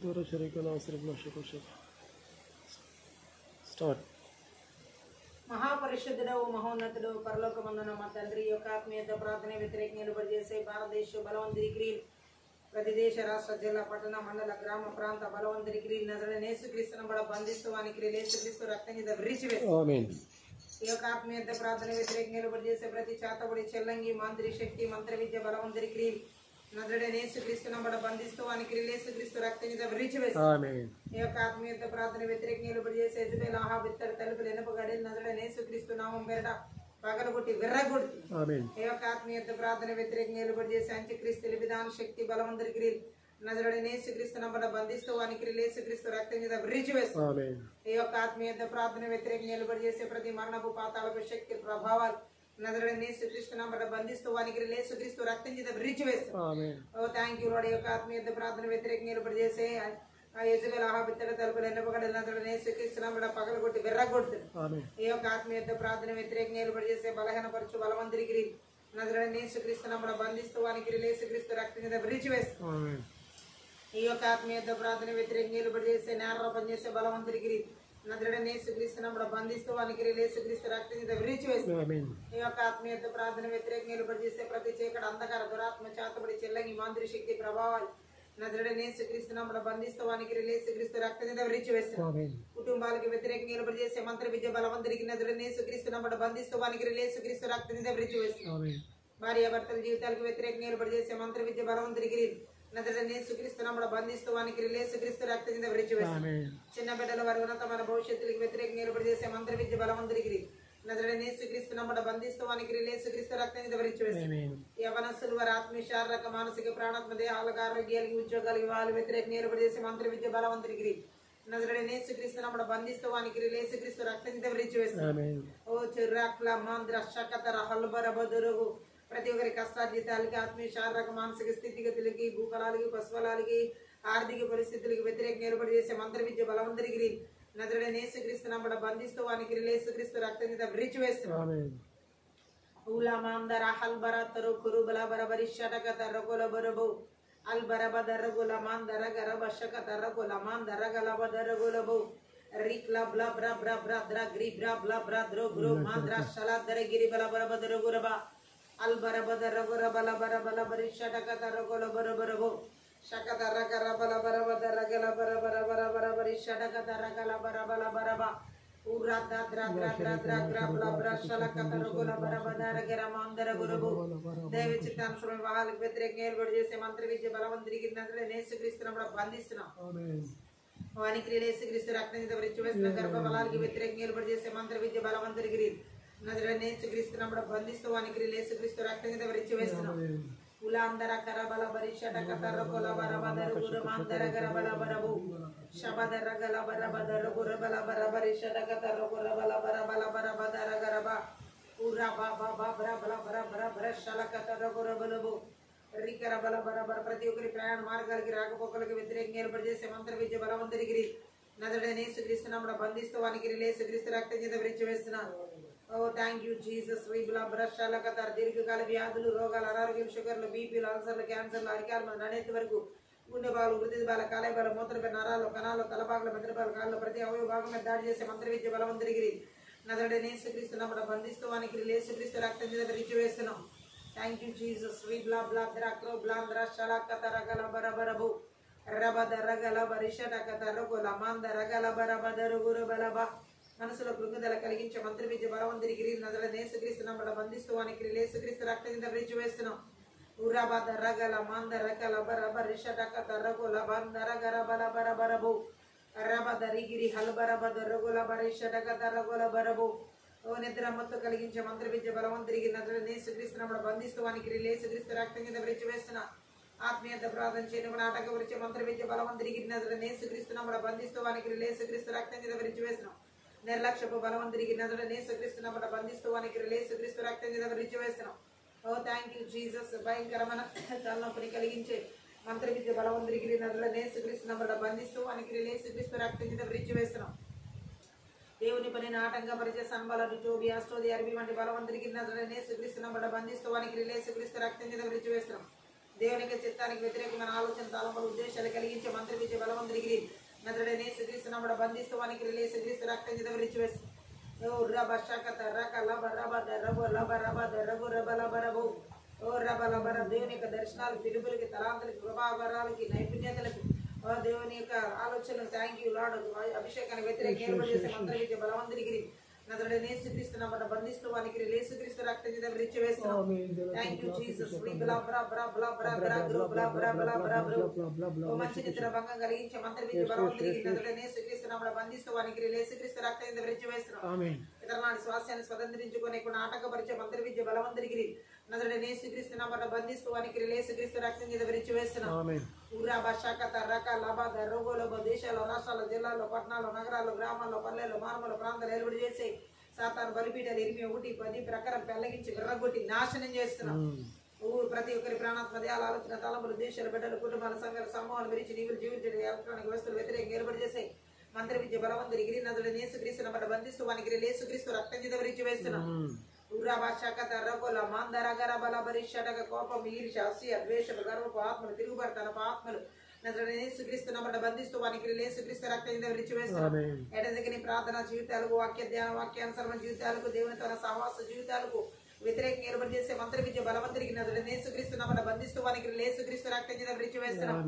దూర శరీరాల అవసరం స్టార్ట్. మహాపరిశుద్ధుడవు మహోన్నతుడు పరలోకమందున మా తండ్రి యొక్క ఆత్మీయత ప్రార్థన వ్యతిరేక నిలబడి చేసే భారతదేశ బలవంతుడి క్రియలు ప్రతి దేశ రాష్ట్ర జిల్లా పట్టణ మండల గ్రామ ప్రాంత బలవంతుడి క్రియలు యేసుక్రీస్తును కూడా బంధిస్తూ వాని క్రియలు యేసుక్రీస్తు రక్తం మీద విరిచివేస్తాం. ఈ యొక్క ఆత్మీయత ప్రార్థన వ్యతిరేక నిలబడి చేసే ప్రతి చాతబడి చెల్లంగి మాంత్రి శక్తి మంత్ర విద్య బలవంతుడి క్రియలు యేసుక్రీస్తును కూడా బంధిస్తూ వాని క్రియలు యేసుక్రీస్తు రక్తం మీద విరిచివేస్తాం. ఈ యొక్క ఆత్మీయత ప్రార్థన వ్యతిరేక నిలబడి చేసే యెజబెల్ ఆహాబు ఇత్తడి తలుపులు ఎనుపగడి యేసుక్రీస్తు నామం పేరట పగలగొట్టి విర్రగొట్టి ఈ యొక్క ఆత్మీయత ప్రార్థన వ్యతిరేక నిలబడి చేసే అంత్యక్రీస్తు విధాన శక్తి బలవంతుడి క్రియలు యేసుక్రీస్తు నంబడ బంధిస్తూ వాని క్రియలు యేసుక్రీస్తు రక్తం మీద విరిచివేస్తాం. ఈ యొక్క ఆత్మీయత ప్రార్థన వ్యతిరేక నిలబడి చేసే ప్రతి మరణపు పాతాలకు శక్తి ప్రభావాలు యేసుక్రీస్తు నంబడ బంధిస్తూ వాని క్రియలు యేసుక్రీస్తు రక్తం మీద విరిచివేస్తాం. ఓ థ్యాంక్ యూ లార్డ్. ఈ యొక్క ఆత్మీయత ప్రార్థన వ్యతిరేక నిలబడి చేసే యెజబెల్ ఆహాబు ఇత్తడి తలుపులు ఎనుపగడి యేసుక్రీస్తు నంబడ పగలగొట్టి విర్రగొడుతుంది. ఈ యొక్క ఆత్మీయత ప్రార్థన వ్యతిరేక నిలబడి చేసే బలహీనపరచు బలవంతుడి క్రియలు యేసుక్రీస్తు నంబడ బంధిస్తూ వాని క్రియలు యేసుక్రీస్తు రక్తం మీద విరిచివేస్తాం. ఈ యొక్క ఆత్మీయత ప్రార్థన వ్యతిరేక నిలబడి చేసే నేరారోపణ చేసే బలవంతుడి క్రియలు యేసుక్రీస్తు నంబడ బంధిస్తూ వాని క్రియలు యేసుక్రీస్తు రక్తం మీద విరిచివేస్తాం. ఈ యొక్క ఆత్మీయత ప్రార్థన వ్యతిరేక నిలబడి చేసే ప్రతి చీకటి అంధకార దురాత్మ చాతబడి చెల్లంగి మాంత్రి శక్తి ప్రభావాలు యేసుక్రీస్తు నంబడ బంధిస్తూ వాని క్రియలు యేసుక్రీస్తు రక్తం మీద విరిచివేస్తాం. కుటుంబాలకు వ్యతిరేక నిలబడి చేసే మంత్ర విద్య బలవంతుడికి యేసుక్రీస్తు నంబడ బంధిస్తూ వాని క్రియలు యేసుక్రీస్తు రక్తం మీద విరిచివేస్తాం. భార్యాభర్తల జీవితాలకు వ్యతిరేక నిలబడి చేసే మంత్ర విద్య బలవంతుడికి యేసుక్రీస్తు నంబడ బంధిస్తూ వాని క్రియలు యేసుక్రీస్తు రక్తం మీద విరిచివేస్తాం. చిన్న బిడ్డల వారి ఉన్నతమైన భవిష్యత్తులకు వ్యతిరేక నిలబడి చేసే మంత్ర విద్య బలవంతుడికి యేసుక్రీస్తు నంబడ బంధిస్తూ వాని క్రియలు యేసుక్రీస్తు రక్తం మీద విరిచివేస్తాం. యవనస్తులు వారి ఆత్మీయ శారీరక మానసిక ప్రాణాత్మ దేహాలకు ఆరోగ్యాలకి ఉద్యోగాలకి వాళ్ళు వ్యతిరేక నిలబడి చేసే మంత్ర విద్య బలవంతుడికి యేసుక్రీస్తు నంబడ బంధిస్తూ వాని క్రియలు యేసుక్రీస్తు రక్తం మీద విరిచివేస్తాం. ఓ చిర్రాక్ల మాంద్ర శకతర హల్బర బదురుగు ప్రతి ఒక్కరి కష్టార్జితాలకి ఆత్మీయ శారీరక మానసిక స్థితిగతులకి భూఫలాలకి పశుఫలాలకి ఆర్థిక పరిస్థితులకి వ్యతిరేక నిలబడి చేసే మంత్ర విద్య బలవంతుడికి యేసుక్రీస్తు నంబడ బంధిస్తూ వాని క్రియలు యేసుక్రీస్తు రక్తం మీద విరిచివేస్తున్నాం. ఉలమాందర హల్బర తరు కురుబల బరబరి షటక తర్రకుల బరబు అల్బరబ దర్రగుల మాందర గరబ షక తర్రకుల మాందర గలబ దర్రగులబు రిక్ల బ్ల బ్ర బ్ర బ్ర ద్ర గ్రి బ్ర బ్ల బ్ర ద్రో గ్రో మాంద్ర షల దర గిరి బల బరబ దరగురబ అల్బరబ దర్రగుర బల బర బల బరి షటక తర్రకుల బరబరబు షక తర్రకర బల బరబ దర్రగల బర బర బర బర బరి షటక తర్రగల బర బల బరబ ఊరా ద్ర ద్ర ద్ర ద్ర గ్ర బ్ల బ్ర షలక తర్రకుల బరబ దరగర మాందర గురబు దైవ చిత్తానుసారం వివాహాలకు వ్యతిరేక నిలబడి చేసే మంత్ర విద్య బలవంతుడికి యేసుక్రీస్తు నంబడ బంధిస్తున్నాం. వాని క్రియలు యేసుక్రీస్తు రక్తం మీద విరిచివేస్తున్న గర్భ బలాలకి వ్యతిరేక నిలబడి చేసే మంత్ర విద్య బలవంతుడికి యేసుక్రీస్తు నంబడ బంధిస్తూ వాని క్రియలు యేసుక్రీస్తు రక్తం మీద విరిచివేస్తున్నాం. ఉలాందర కరబల బరిషటక తర్రకుల బరబదరు గురమాందర గరబల బరబు శబదర గల బరబదరు గురబల బరబరి షటక తర్రకుల బల బరబల బరబదర గరబ ఊరా బాబా బాబర బల బర బర బర షలక తర్రకురబలబు రికర బల బరబర ప్రతి ఒక్కరి ప్రయాణ మార్గాలకి రాకపోకలకు వ్యతిరేక నిలబడి చేసే మంత్ర విద్య బలవంతుడికి యేసుక్రీస్తు నంబడ బంధిస్తూ వాని క్రియలు యేసుక్రీస్తు రక్తం మీద విరిచివేస్తున్నాను. ఓ థ్యాంక్ యూ జీసస్. దీర్ఘకాల వ్యాధులు రోగాలు అనారోగ్యం షుగర్లు బీపీలు అల్సర్లు క్యాన్సర్లు అరికాల నడేతి వరకు గుండె బాలు వృద్ధి బాల కాలయ బాల మూత్రపై నరాలు కణాలు తలపాకుల మెదడుపాల కాళ్ళు ప్రతి అవయవ భాగం మీద దాడి చేసే మంత్ర విద్య బలవంతుడికి యేసుక్రీస్తు నంబడ బంధిస్తూ వాని క్రియలు యేసుక్రీస్తు రక్తం మీద విరిచివేస్తున్నాం. Thank you Jesus. ద్రాక్రో బ్లాంద్ర షలక తరగల బరబరబు రబద రగల బరిషటక తరగుల మాందర గల బరబదరు గురు బలబ మనసులో కృంగుదల కలిగించే మంత్ర విద్య బలవంతుడికి యేసుక్రీస్తు నంబడ బంధిస్తూ వాని క్రియలు యేసుక్రీస్తు రక్తం మీద విరిచివేస్తున్నాం. ఉరబద రగల మాందర గల బరబరి షటక తరగుల బందర గర బల బరబరబు రబద రిగిరి హల్బరబ దర్రగుల బరి షటక తరగుల బరబు ఓ నిద్ర మొత్తం కలిగించే మంత్ర విద్య బలవంతుడికి యేసుక్రీస్తు నంబడ బంధిస్తూ వాని క్రియలు యేసుక్రీస్తు రక్తం మీద విరిచివేస్తున్నా. ఆత్మీయత ప్రార్థన చేయడం నాటక విరిచే మంత్ర విద్య బలవంతుడికి యేసుక్రీస్తు నంబడ బంధిస్తూ వాని క్రియలు యేసుక్రీస్తు రక్తం మీద విరిచివేస్తున్నాం. నిర్లక్ష్యపు బలవంతుడికి యేసుక్రీస్తు నంబడ బంధిస్తూ వాని క్రియలు యేసుక్రీస్తు రక్తం మీద విరిచివేస్తున్నాం. ఓ థ్యాంక్ యూ జీసస్. భయంకరమైన తలనొప్పిని కలిగించే మంత్ర విద్య బలవంతుడికి యేసుక్రీస్తు నంబడ బంధిస్తూ వాని క్రియలు యేసుక్రీస్తు రక్తం మీద విరిచివేస్తున్నాం. దేవుని పనిని ఆటంగా పరిచే సంబలను చోబి అష్టోది అరబి వంటి బలవంతుడికి యేసుక్రీస్తు నంబడ బంధిస్తూ వాని క్రియలు యేసుక్రీస్తు రక్తం మీద విరిచివేస్తున్నాం. దేవునికి చిత్తానికి వ్యతిరేకమైన ఆలోచన తలంపులు ఉద్దేశాలు కలిగించే మంత్రి విద్య బలవంతుడికి నజరుడైన యేసుక్రీస్తు నామమున బంధిస్తూ వానికి యేసుక్రీస్తు రక్తం చేత విరిచివేసి ఓ రబ శకత రక లబ రబ దరబ లబ రబ దరబు రబ లబ రబు ఓ రబ లబ రబ దేవుని యొక్క దర్శనాలు పిలుపులకి తలాంతలకి ప్రభావరాలకి నైపుణ్యతలకి ఓ దేవుని యొక్క ఆలోచనలు థ్యాంక్ యూ లార్డ్ అభిషేకానికి వ్యతిరేకంగా ఏర్పాటు చేసే మంత్ర విద్య బలవంతుడికి నజరుడైన యేసుక్రీస్తు నామమున బంధిస్తూ వానికి యేసుక్రీస్తు రక్తం చేత విరిచివేస్తున్నాం థ్యాంక్ యూ జీసస్ వి బ్లా బ్రా బ్రా బ్లా బ్రా బ్రా గ్రో బ్లా బ్రా బ్లా బ్రా బ్రో ఓ మంచి నిద్ర భంగం కలిగించే మంత్ర విద్య బలవంతుడికి నజరుడైన యేసుక్రీస్తు నామమున బంధిస్తూ వానికి యేసుక్రీస్తు రక్తం చేత విరిచివేస్తున్నాం ఆమేన్. ఇతరులాంటి స్వాస్థ్యాన్ని స్వతంత్రించుకోలేకుండా ఆటంకపరిచే మంత్ర విద్య బలవంతుడికి నజరుడైన యేసుక్రీస్తు నామమున బంధిస్తూ వానికి యేసుక్రీస్తు రక్తం చేత విరిచివేస్తున్నాం ఆమేన్. ఊరా భాషాకత రక లబాద రోగులో దేశాల్లో రాష్ట్రాల్లో జిల్లాల్లో పట్టణాల్లో నగరాల్లో గ్రామాల్లో పల్లెల్లో మారుమూల ప్రాంతాలు ఏర్పడి చేసి సాతాను బలిపీఠాలు 8:1-10 ప్రకారం పెళ్లగించి విర్రగొట్టి నాశనం చేస్తున్నాం ఊరు ప్రతి ఒక్కరి ప్రాణాత్మ దేహాల ఆలోచన తలంపులు దేశాలు బిడ్డలు కుటుంబాల సంఘాల సమూహాలు విరిచి నీవులు జీవించడం ఎలక్ట్రానిక్ వ్యవస్థలు వ్యతిరేకంగా ఏర్పడి చేసాయి మంత్రి విద్య బలవంతుడి గిరి నదుడు యేసుక్రీస్తు నమ్మట బంధిస్తూ వానికి యేసుక్రీస్తు రక్తం చేత విరిచి వేస్తున్నాం ఊరా భాషాకత రకోల మాందర గర బల బరిషటక కోపం ఈర్ష అసూయ ద్వేషము గర్వపు ఆత్మలు తిరుగుబడతనపు ఆత్మలు నజరుడైన యేసుక్రీస్తు నామమున బంధిస్తూ వానికి యేసుక్రీస్తు రక్తం చేత విరిచివేస్తున్నాం ఎడదగిన ప్రార్థన జీవితాలకు వాక్య ధ్యాన వాక్యానుసరణ జీవితాలకు దేవుని తన సహవాస జీవితాలకు వ్యతిరేకంగా ఏర్పాటు చేసే మంత్ర విద్య బలవంతుడికి నజరుడైన యేసుక్రీస్తు నామమున బంధిస్తూ వానికి యేసుక్రీస్తు రక్తం చేత విరిచివేస్తున్నాం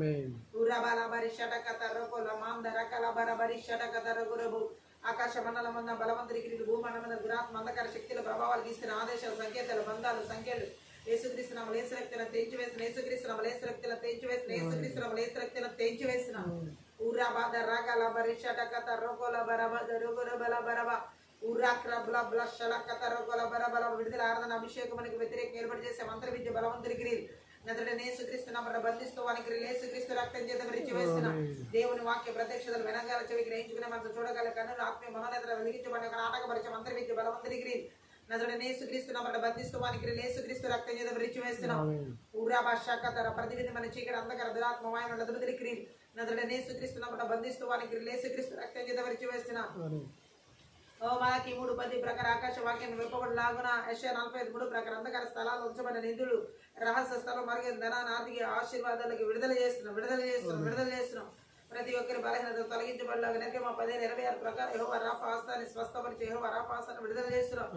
ఊరా బల బరిషటక రకోల మాందర కల బర బరిషటక రఘురబు ఆకాశ మండలమన్న బలవంతుడికి భూమండల దురాత్మ అంధకార శక్తుల ప్రభావాలు గీస్తున్న ఆదేశాలు సంకేతాలు బంధాలు సంఖ్యలు యేసుక్రీస్తు నామమున యేసు రక్తాన్ని తెంచివేసిన యేసుక్రీస్తు నామమున యేసు రక్తాన్ని తెంచివేసిన యేసుక్రీస్తు నామమున యేసు రక్తాన్ని తెంచివేసిన ఊరా బాద రాగల బరిషటక రోగోల బరబ దరుగుల బల బరబ ఊరాక్ర బ్ల బ్ల షలకత రోగోల బరబల విడుదల ఆరాధన అభిషేకమునికి వ్యతిరేకంగా ఏర్పాటు చేసే మంత్ర విద్య బలవంతుడికి నజరుడైన యేసుక్రీస్తు నామమున బంధిస్తూ వానికి యేసుక్రీస్తు రక్తం చేత విరిచివేస్తున్నాం దేవుని వాక్య ప్రత్యక్షతలు వినగల చెవి గ్రహించుకునే మనసు చూడగల కన్నులు ఆత్మీయ మనోనేతలు వెలిగించబడిన ఒక నాటకపరిచే మంత్ర విద్య బలవంతుడికి నజరుడైన యేసుక్రీస్తు నామమున బంధిస్తూ వానికి యేసుక్రీస్తు రక్తం చేత విరిచివేస్తున్నాం ఊరా భాషాకతర ప్రతివిధి మన చీకటి అంధకార దురాత్మ వాయన నదుబదిరికి నజరుడైన యేసుక్రీస్తు నామమున బంధిస్తూ వానికి యేసుక్రీస్తు రక్తం చేత విరిచివేస్తున్నాం ఓ మనకి 3:10 ప్రకారం ఆకాశ వాక్యాన్ని విప్పబడిలాగున యెషయా 45:3 ప్రకారం అంధకార స్థలాలు ఉంచబడిన నిధులు రహస్య స్థలం మరిగిన ధనాన్ని ఆర్థిక ఆశీర్వాదాలకు విడుదల చేస్తున్నాం ప్రతి ఒక్కరి బలహీనత తొలగించబడలాగా నిర్గమ 10:26 ప్రకారం యెహోవా రాఫా హస్తాన్ని స్వస్థపరిచి యెహోవా రాఫా హస్తాన్ని విడుదల చేస్తున్నాం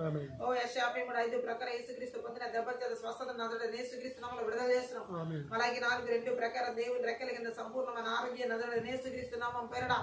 ఓ యెషయా 53:5 ప్రకారం యేసుక్రీస్తు పొందిన దెబ్బ చేత స్వస్థత నజరుడైన యేసుక్రీస్తు నామమున విడుదల చేస్తున్నాం అలాగే 4:2 ప్రకారం దేవుని రెక్కల కింద సంపూర్ణమైన ఆరోగ్య నజరుడైన యేసుక్రీస్తు నామం పేరట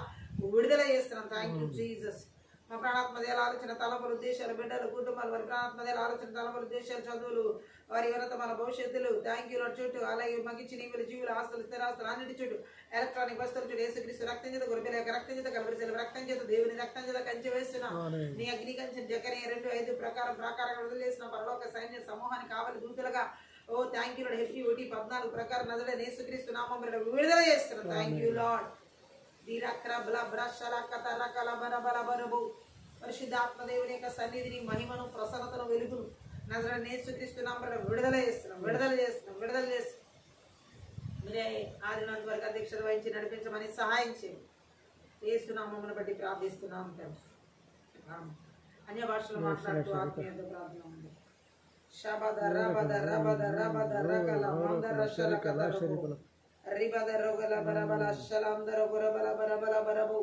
విడుదల చేస్తున్నాం థ్యాంక్ యూ జీసస్ మా ప్రాణాత్మదేల ఆలోచన తలపులు ఉద్దేశాలు బిడ్డలు కుటుంబాలు వారి ప్రాణాత్మదేల ఆలోచన తలపులు ఉద్దేశాలు చదువులు వారి ఉన్నతమైన భవిష్యత్తులు థ్యాంక్ యూ లార్డ్ చుట్టూ అలాగే మగిచి నీవులు జీవులు ఆస్తులు స్థిరాస్తులు అన్నిటి చుట్టూ ఎలక్ట్రానిక్ వస్తువుల చుట్టూ యేసుక్రీస్తు రక్తం చేత గొర్రెల యొక్క రక్తం చేత కలవరిసెల రక్తం చేత దేవుని రక్తం చేత కంచె వేస్తున్నాం నీ అగ్ని కంచె జకరియా 2:5 ప్రకారం విడుదల చేసిన పరలోక సైన్య సమూహానికి కావలి దూతలుగా ఓ థ్యాంక్ యూ లార్డ్ హెబ్రీ 1:14 ప్రకారం నజరుడైన యేసుక్రీస్తు నామమున విడుదల చేస్తున్నాం థ్యాంక్ యూ లార్డ్ పరిశుద్ధాత్మ దేవుని యొక్క సన్నిధిని మహిమను ప్రసన్నతను వెలుగును నజరుడైన యేసుక్రీస్తు నామమున విడుదల చేస్తున్నాం మీరే ఆదినాటి వరకు అధ్యక్షత వహించి నడిపించమని సహాయం చేయండి యేసు నామమును బట్టి ప్రార్థిస్తున్నాం అన్య భాషలో మాట్లాడుతూ ఆత్మీయత ప్రార్థన ఉంది షబద రబద రబద రబద రకల మందర శరకద రిబద రోగల బరబల శలందర బరబల బరబల బరబు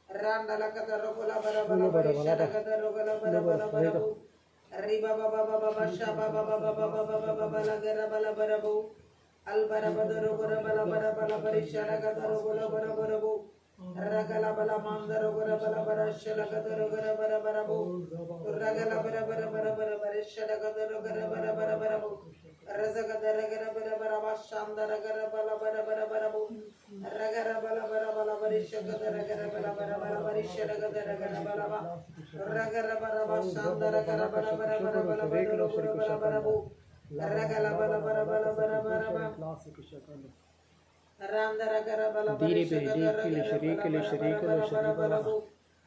రాండల కద రోగల బరబల బరిషడగద రోగల బరబల బరబు రిబబ బబ బబ షబ బబ బబ బబ బబల గరబల బరబు అల్బరబద రోగల బల బరబల బరిషడగద రోగల బరబరబు రగల బల మందర బరబల బరషలగద రోగల బరబరబు రగల బరబర బరబర బరిషడగద రోగల బరబరబరబు రజగద రగర బరబర వాషాందర గర బల బరబర బరబు రగర బల బరబల బరిషగద రగర బల బరబల బరిషడగద రగర బలవ రగర బర వాషాందర గర బల బరబర బల బల బరబు రగల బల బరబల బరబర రాందర గర బల బరిషగద రగర బల బరబు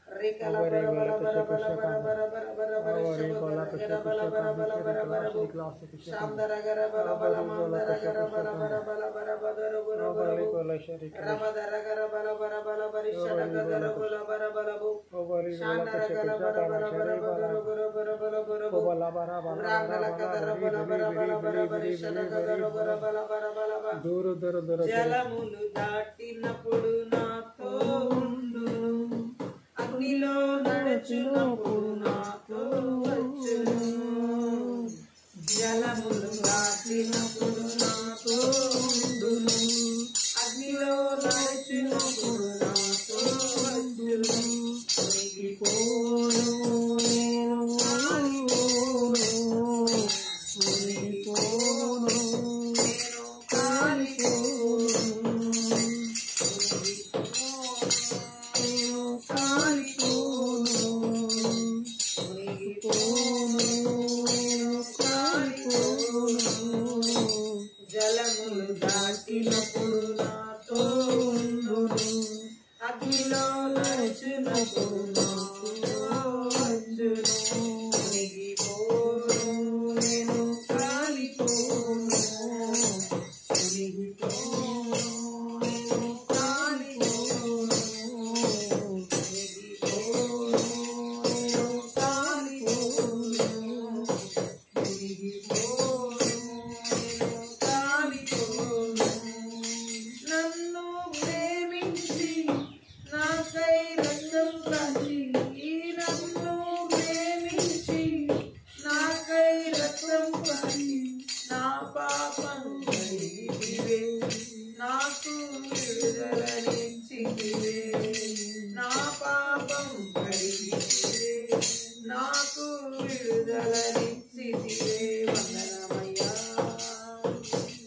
రికల బరబల బరబల బరబర బరబర శగద బల బరబల బరబర శాందర గర బల బల మందర గర బల బరబల బరబర గురు గురు రబదరగర బల బర బల బరిషడ గదర బల బర బల బు శాండర గల బర బల బర బర బర బర బర బర బు రాంగల గదర బల బర బల బర బరిషడ గదర బర బల బర బల బ జలములు దాటినప్పుడు నాతో ఉండును అగ్నిలో నడుచునప్పుడు నాతో వచ్చును జలములు దాటినప్పుడు నాతో ఉండును అగ్నిలో నడుచునప్పుడు నాతో వచ్చును మునిగిపోను నేను మునిగిపోను నేను కాలిపోను జలములు దాటినప్పుడు నాతో ఉండును అగ్నిలో నడుచునప్పుడు నాతో వచ్చును మునిగిపోను నేను కాలిపోను మునిగిపోను నేను కాలిపోను మునిగిపోను నేను కాలిపోను నన్ను ప్రేమించి నాకై రక్తం కాచి నన్ను ప్రేమించి నాకై రక్తం కాచి నా పాపం కడిగితివే నాకు విడుదలనిచ్చితివే నా పాపం కడిగితివే నాకు విడుదలనిచ్చితివే వందనమయ్యా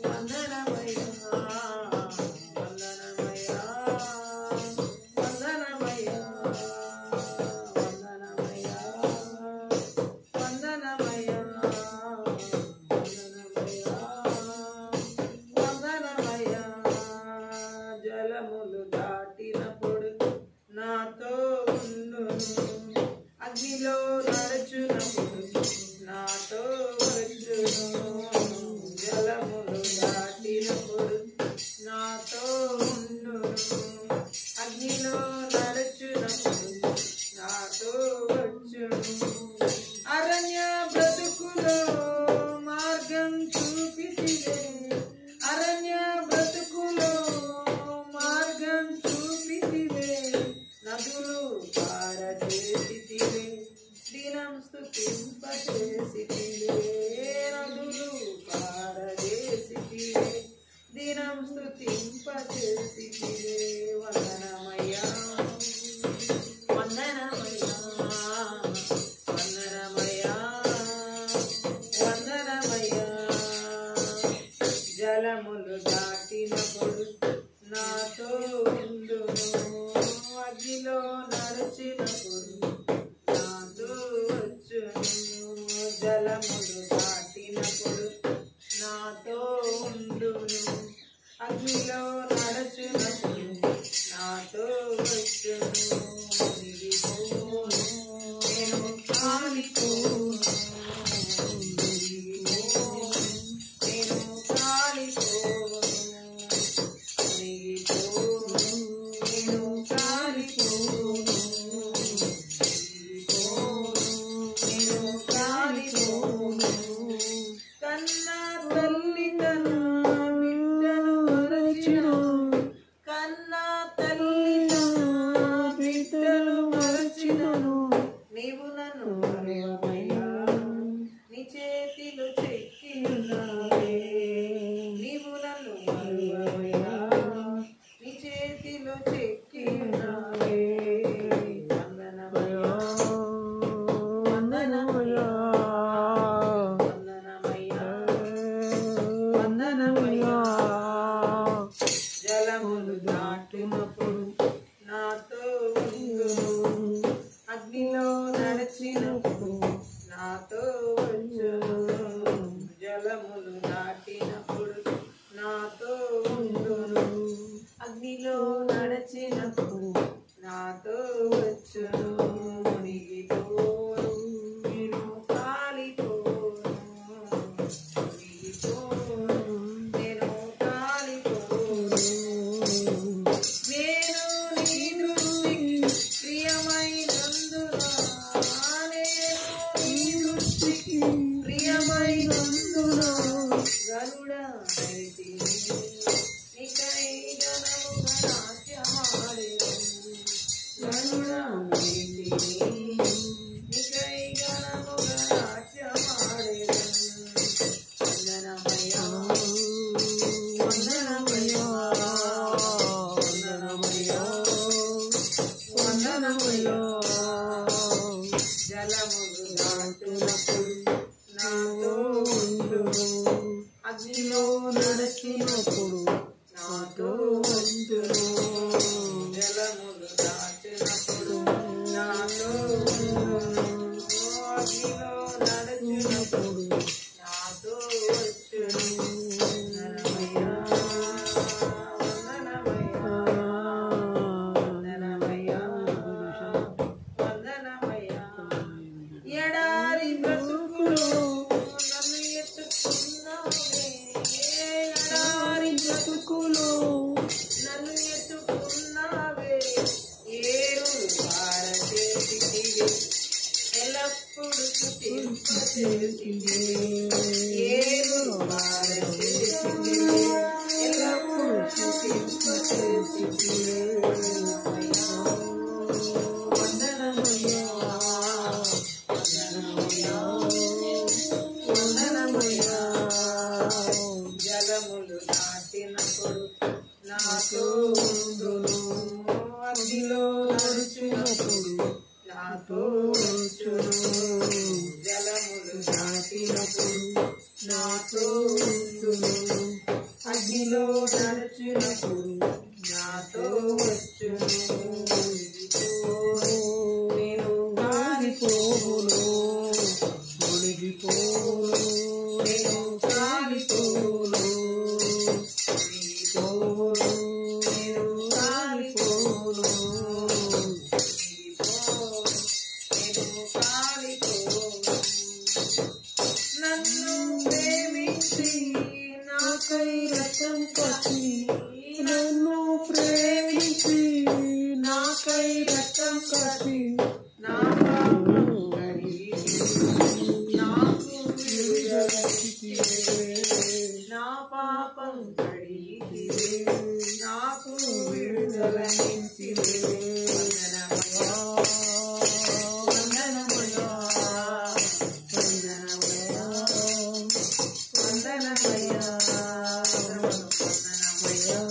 వందనమయ్యా వందనమయ్యా వందనమయ్యా వందనమయ్యా వందనమయ్యా వందనమయ్యా జలములు దాటినప్పుడు నాతో ఉండును అగ్నిలో నడుచునప్పుడు నాతో వచ్చును జలములు దాటినప్పుడు నాతో ఉండును అగ్నిలో నడుచునప్పుడు నాతో వచ్చును అరణ్య బ్రతుకులో మార్గం చూపితివే అరణ్య బ్రతుకులో మార్గం చూపితివే నదులు పారచేసితివే దినం స్తుతింపచేసితివే నదులు పారచేసితివే దినం స్తుతింపచేసితివే వందనమయ్యా వందనమయ్యా వందనమయ్యా వందనమయ్యా జలములు దాటినప్పుడు నాతో ఉండును అగ్నిలో నడిచినప్పుడు నాతో వచ్చును జలములు దాటినప్పుడు నాతో ఉండును అగ్నిలో నడుచునప్పుడు నాతో వచ్చును మునిగిపోను నేను కాలిపోను మునిగిపోను నేను కాలిపోను మునిగిపోను నేను కాలిపోను నేను కాలిపోను కన్నా తల్లి తన బిడ్డను వరచిన నాతో ఉండును. అగ్నిలో నడుచునప్పుడు నాతో వచ్చును. జలములు దాటినప్పుడు నాతో ఉండును. అగ్నిలో నడుచునప్పుడు నాతో వచ్చును. నేను కాలిపోవును, మునిగిపోవును. నేను కాలిపోవును, మునిగిపోవును. నేను కాలిపోవును, మునిగిపోవును. నేను కాలిపోవును. నన్ను ప్రేమించి నాకై రక్తం కట్టి, నన్ను ప్రేమించి నాకై రక్తం కట్టి, నా పాపం కడిగి నాకు విడుదలనిచ్చితివే. నా పాపం కడిగి నాకు విడుదలనిచ్చితివే. వందనమయ్యా, వందనమయ్యా, వందనమయ్యా, వందనమయ్యా, వందనమయ్యా,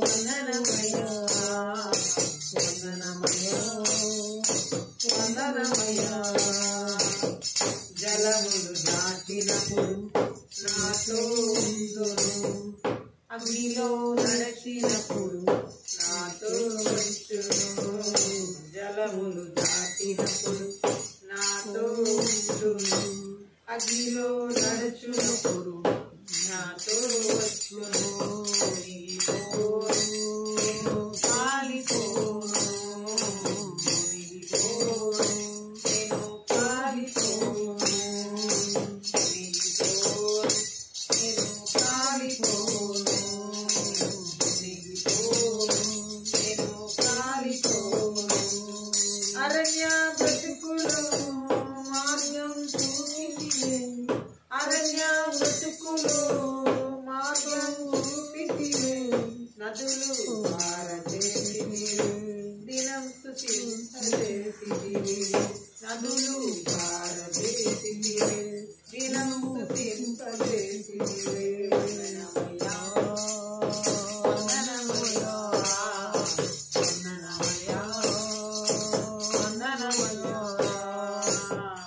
వందనమయ్యా, వందనమయ్యా, వందనమయ్యా. జలములు దాటినప్పుడు నాతో ఉండును. అగ్నిలో నడిచినప్పుడు నాతో వచ్చును. జలములు దాటినప్పుడు నాతో ఉండును. అగ్నిలో నడుచునప్పుడు నాతో వచ్చును. నేను కాలిపోను, మునిగిపోను. నేను కాలిపోను, మునిగిపోను. నేను కాలిపోను, మునిగిపోను. నేను కాలిపోను. అరణ్య బ్రతుకులో మార్గం చూపితివే. అరణ్య బ్రతుకులో మార్గం చూపితివే. నదులు పారచేసితివే, దినం స్తుతింపచేసితివే. నదులు పారచేసితివే, దినం స్తుతింపచేసితివే. వందనమయ్యా, వందనమయ్యా, వందనమయ్యా, వందనమయ్యా,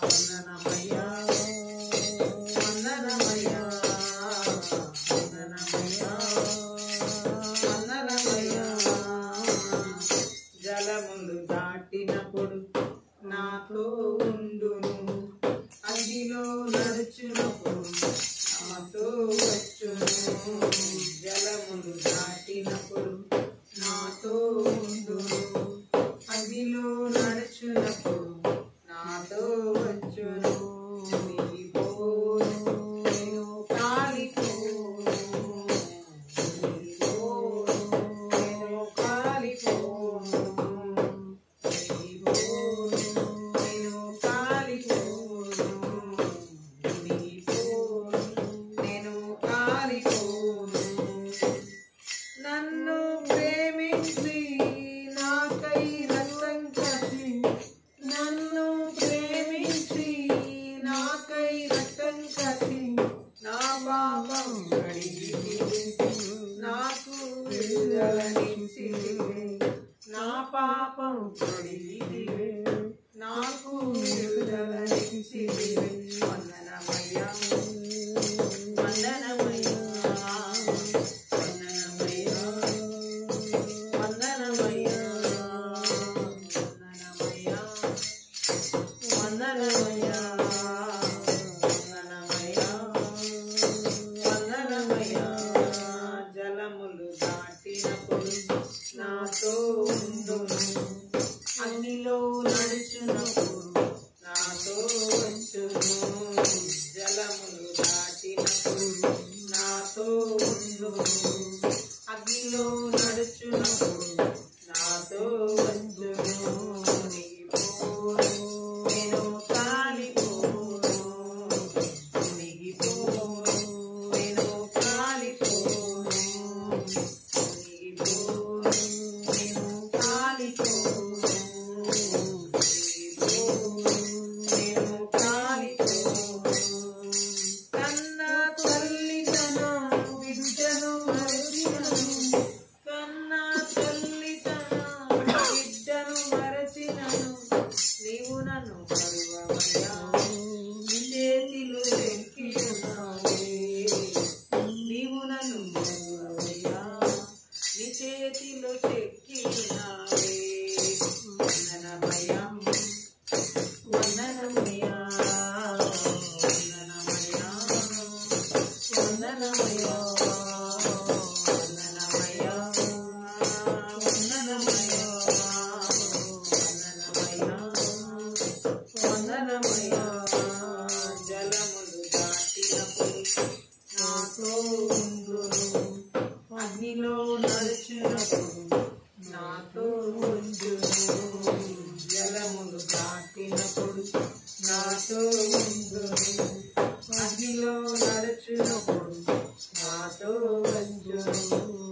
వందనమయ్యా, వందనమయ్యా, వందనమయ్యా, వందనమయ్యా.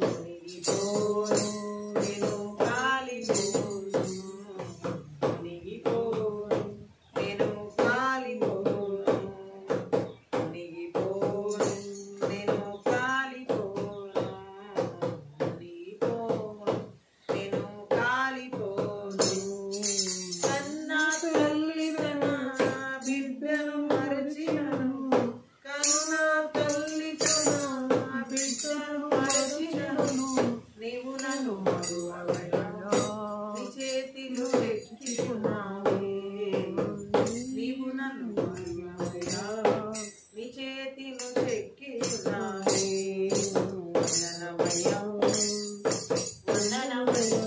మునిగిపోను నేను కాలిపోను మునిగిపోను నేను కాలిపోను మునిగిపోను నేను కాలిపోను మునిగిపోను నేను కాలిపోను కన్నా తల్లి తన బిడ్డను మరచినను కన్నా తల్లి తన బిడ్డను మరచినను నీవు నన్ను మరువవయ్యా నీ చేతిలో ఎక్కియున్నావే నీవు నన్ను మరువవయ్యా నీ చేతిలో ఎక్కియున్నావే వందనమయ్యా వందనమయ్యా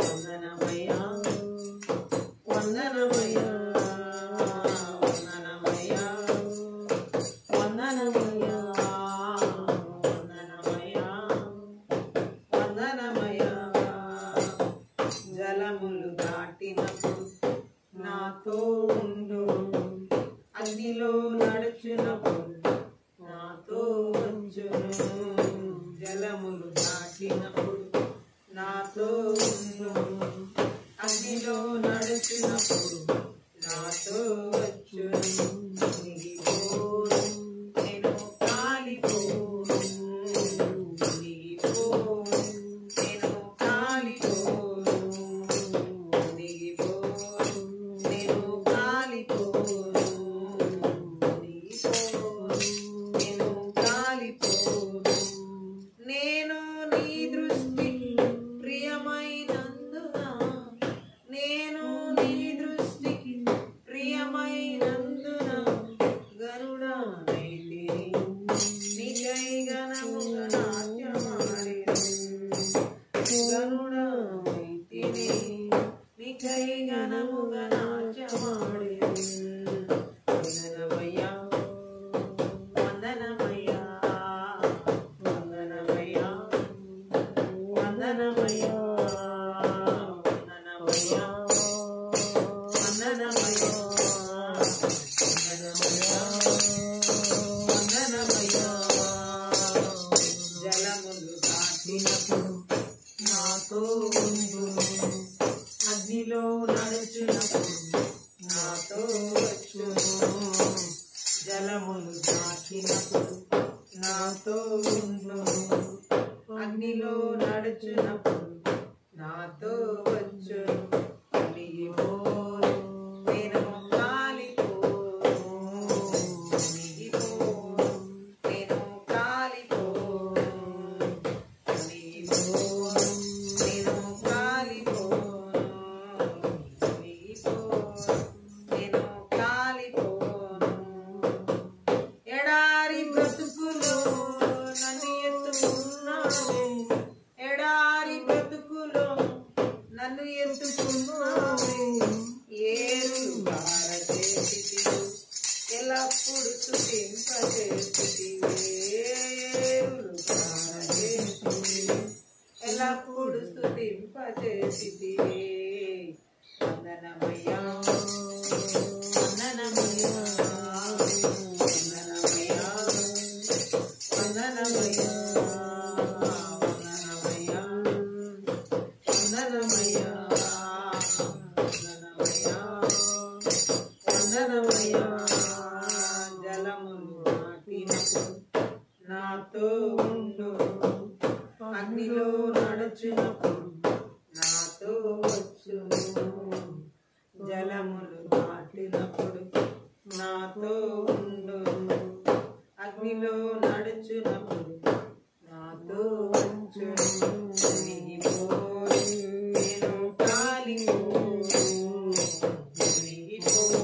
వందనమయ్యా వందనమయ్యా వందనమయ్యా వందనమయ్యా వందనమయ్యా వందనమయ్యా జలములు దాటినప్పుడు నాతో ఉండు అగ్నిలో నడుచునప్పుడు నాతో వచ్చును జలములు దాటినప్పుడు నాతో ఉండు అగ్నిలో నడుచునప్పుడు నాతో వచ్చును మునిగిపోను నేను కాలిపోను మునిగిపోను నేను కాలిపోను మునిగిపోను నేను కాలిపోను మునిగిపోను నేను కాలిపోను నేను నీ దృష్టికి ప్రియమైనందున నేను నీ దృష్టికి ప్రియమైనందున గరుడనైతిని నీకై ఘనముగా నాట్యమాడెదను గరుడనైతిని నీకై ఘనముగా నాట్యమాడెదను వందనమయ్యా వందనమయ్యా వందనమయ్యా వందనమయ్యా వందనమయ్యా వందనమయ్యా వందనమయ్యా జలములు దాటినప్పుడు నాతో ఉండు అగ్నిలో నడుచునప్పుడు నాతో వచ్చును జలములు దాటినప్పుడు నాతో ఉండు అగ్నిలో నడుచునప్పుడు నాతో వచ్చును మునిగిపోను నేను కాలిపోను మునిగిపోను నేను కాలిపోను మునిగిపోను నేను కాలిపోను మునిగిపోను నేను కాలిపోను ఎడారి బ్రతుకులో నన్ను ఎత్తుకున్నావే ఎడారి బ్రతుకులో నన్ను ఎత్తుకున్నావే ఏరులు పారచేసితివి ఎల్లప్పుడు స్తుతింపచేసితివి ఏరులు పారచేసితివి ఎల్లప్పుడు స్తుతింపచేసితివి వందనమయ్యా వందనమయ్యా వందనమయ్యా వందనమయ్యా వందనమయ్యా వందనమయ్యా వందనమయ్యా వందనమయ్యా జలములు దాటినప్పుడు నాతో ఉండు అగ్నిలో నడుచునప్పుడు నాతో వచ్చును జలములు దాటినప్పుడు నాతో ఉండు అగ్నిలో నడుచునప్పుడు నాతో వచ్చును మునిగిపోను నేను కాలిపోను మునిగిపోను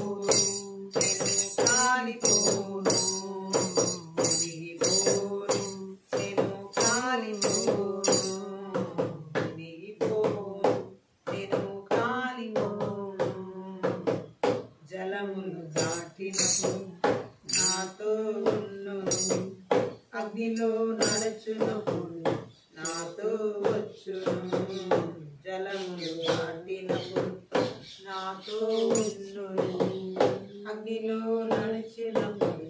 నేను కాలిపోను మునిగిపోను నేను కాలిపోను మునిగిపోను నేను కాలిపోను జలములు దాటినప్పుడు నాతో ఉండు అగ్నిలో నడుచునప్పుడు నాతో వచ్చును జలములు దాటినప్పుడు నాతో ఉండు అగ్నిలో నడిచినప్పుడు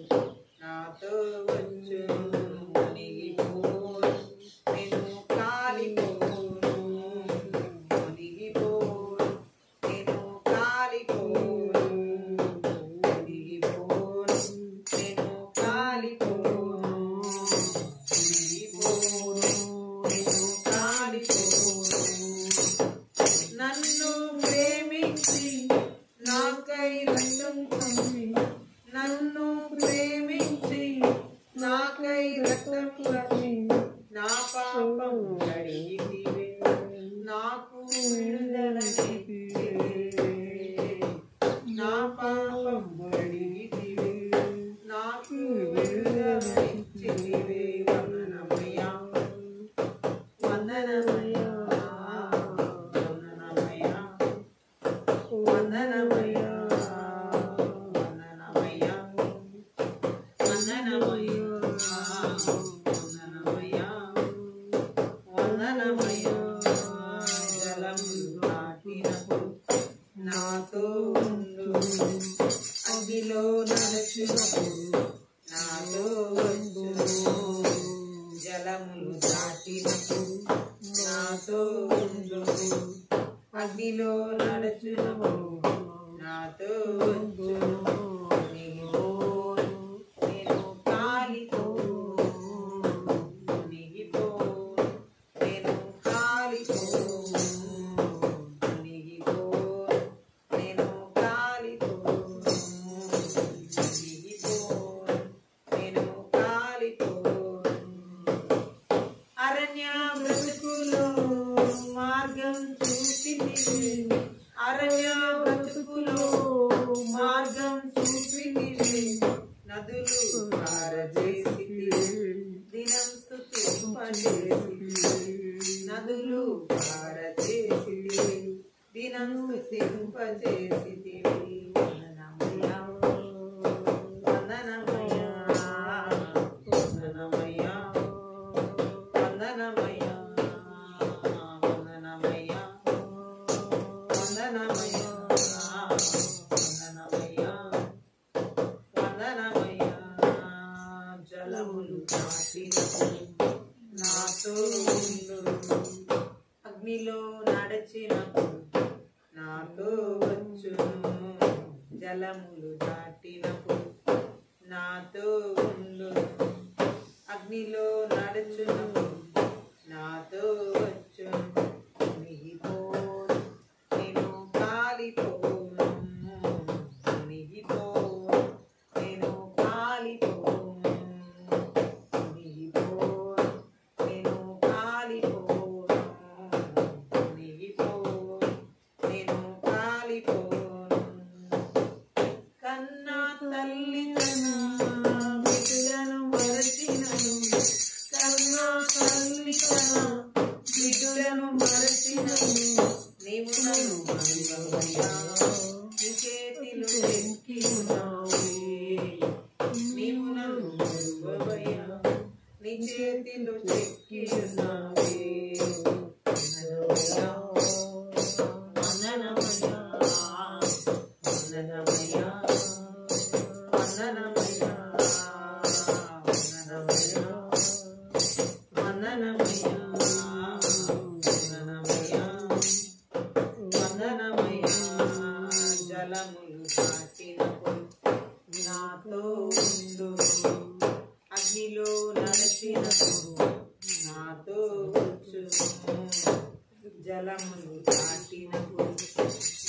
నాతో వచ్చును మునిగిపో పాపం కడిగితివే నాకు విడుదలనిచ్చితివే నా పాపం కడిగితివే నాకు విడుదలనిచ్చితివే వందనమయ్యా వందనమయ్యా వందనమయ్యా వందనమయ్యా వందనమయ్యా వందనమయ్యా వందనమయ్యా జలములు దాటినప్పుడు నాతో ఉండు అగ్నిలో నడుచునప్పుడు నాతో వచ్చును జలములు దాటినప్పుడు నాతో ఉండు అగ్నిలో నడుచునప్పుడు నాతో వచ్చును నేను కాలితో మునిగిపో నేను కాలితో మునిగిపో నేను కాలితో మునిగిపో నేను కాలితో అరణ్య బ్రతుకులో మార్గం చూపితివి అరణ్య బ్రతుకులో మార్గం చూపితివి నదులు పారజేసితివి దినం స్తుతింపజేసితివి నదులు పారజేసితివి దినం స్తుతింపజేసితివి వందనమయ్యా వందనమయ్యా వందనమయ్యా వందనమయ్యా వందనమయ్యా వందనమయ్యా వందనమయ్యా వందనమయ్యా జలములు దాటినప్పుడు నాతో ఉండు అగ్నిలో నడిచినప్పుడు నాతో వచ్చును జలములు దాటినప్పుడు నాతో ఉండు అగ్నిలో నడుచునప్పుడు నాతో వచ్చును మునిగిపోను నేను కాలిపోను మునిగిపోను నేను కాలిపోను మునిగిపోను నేను కాలిపోను మునిగిపోను నేను కాలిపోను కన్నా తల్లి బిడ్డలను మరచినను కన్నా తల్లి బిడ్డలను మరచినను నీవు నన్ను మరువవయ్యా నీ చేతిలో చెక్కి ఉన్నావే నీవు నన్ను మరువవయ్యా నీ చేతిలో చెక్కి ఉన్నావే వందనమయ్యా వందనమయ్యా వందనమయ్యా వందనమయ్యా వందనమయ్యా వందనమయ్యా వందనమయ్యా జలములు దాటినప్పుడు నాతో ఉండు అగ్నిలో నడిచినప్పుడు నాతో వచ్చును జలములు దాటినప్పుడు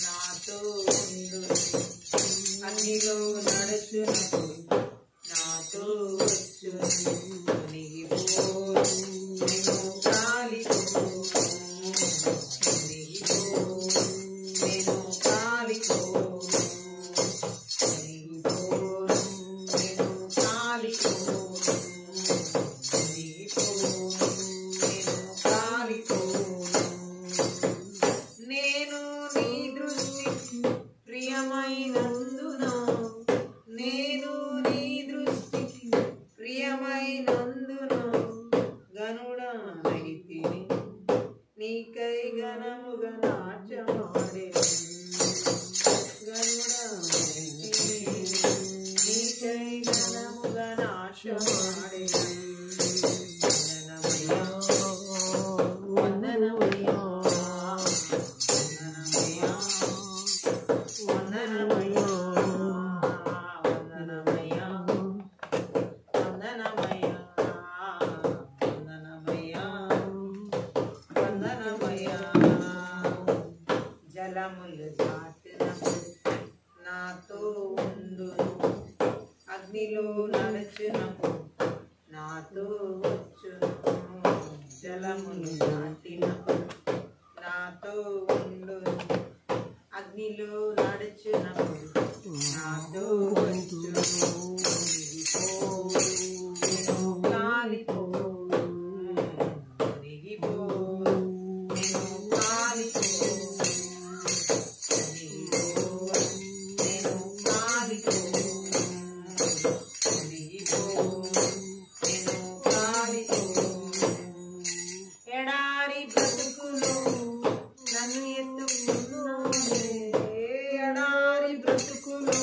నాతో ఉండు అగ్నిలో నడుచునప్పుడు నాతో వచ్చును మునిగిపో నేను జలములు దాటినప్పుడు నాతో ఉండు, అగ్నిలో నడుచునప్పుడు నాతో వచ్చును. నేను కాలిపో, మునిగిపో, నేను కాలిపో, మునిగిపో, నేను కాలిపో, మునిగిపో, నేను కాలిపో. ఎడారి బ్రతుకులో నన్ను ఎత్తుకున్నావే, ఎడారి బ్రతుకులో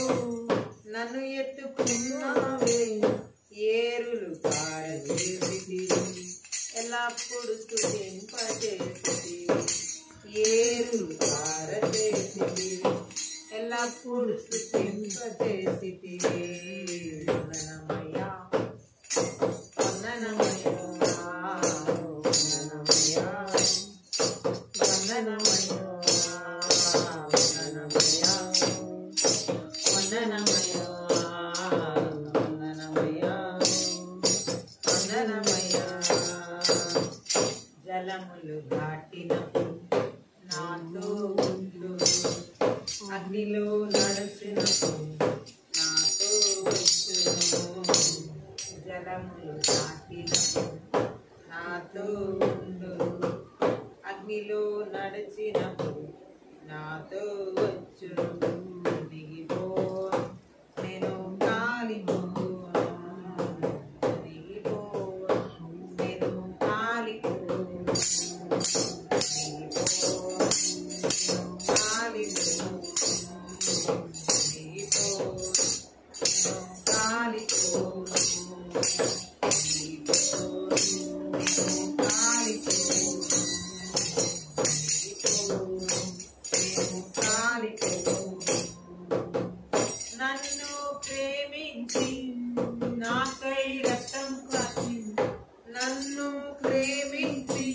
నన్ను ఎత్తుకున్నావే, ఏరులు పారచేసితివి, ఎల్లప్పుడు స్తుతింపచేసితివి, ఏరులు పారచేసితివి, ఎల్లప్పుడు స్తుతింపచేసితివి. వందనమయ్యా, వందనమయ్యా, వందనమయ్యా, వందనమయ్యా, వందనమయ్యా, వందనమయ్యా, వందనమయ్యా, వందనమయ్యా. జలములు దాటినప్పుడు నాతో ఉండు, అగ్నిలో నడుచునప్పుడు నాతో వచ్చును. జలములు దాటినప్పుడు నాతో ఉండు, అగ్నిలో నడిచినప్పుడు నాతో వచ్చును. మునిగిపో, నేను కాలిపో, మునిగిపో, నేను కాలిపో, మునిగిపో, నేను కాలిపో, మునిగిపో, నేను కాలిపో, మునిగిపో, నేను కాలిపో, నన్ను ప్రేమించి నాకై రక్తం కాచి, నన్ను ప్రేమించి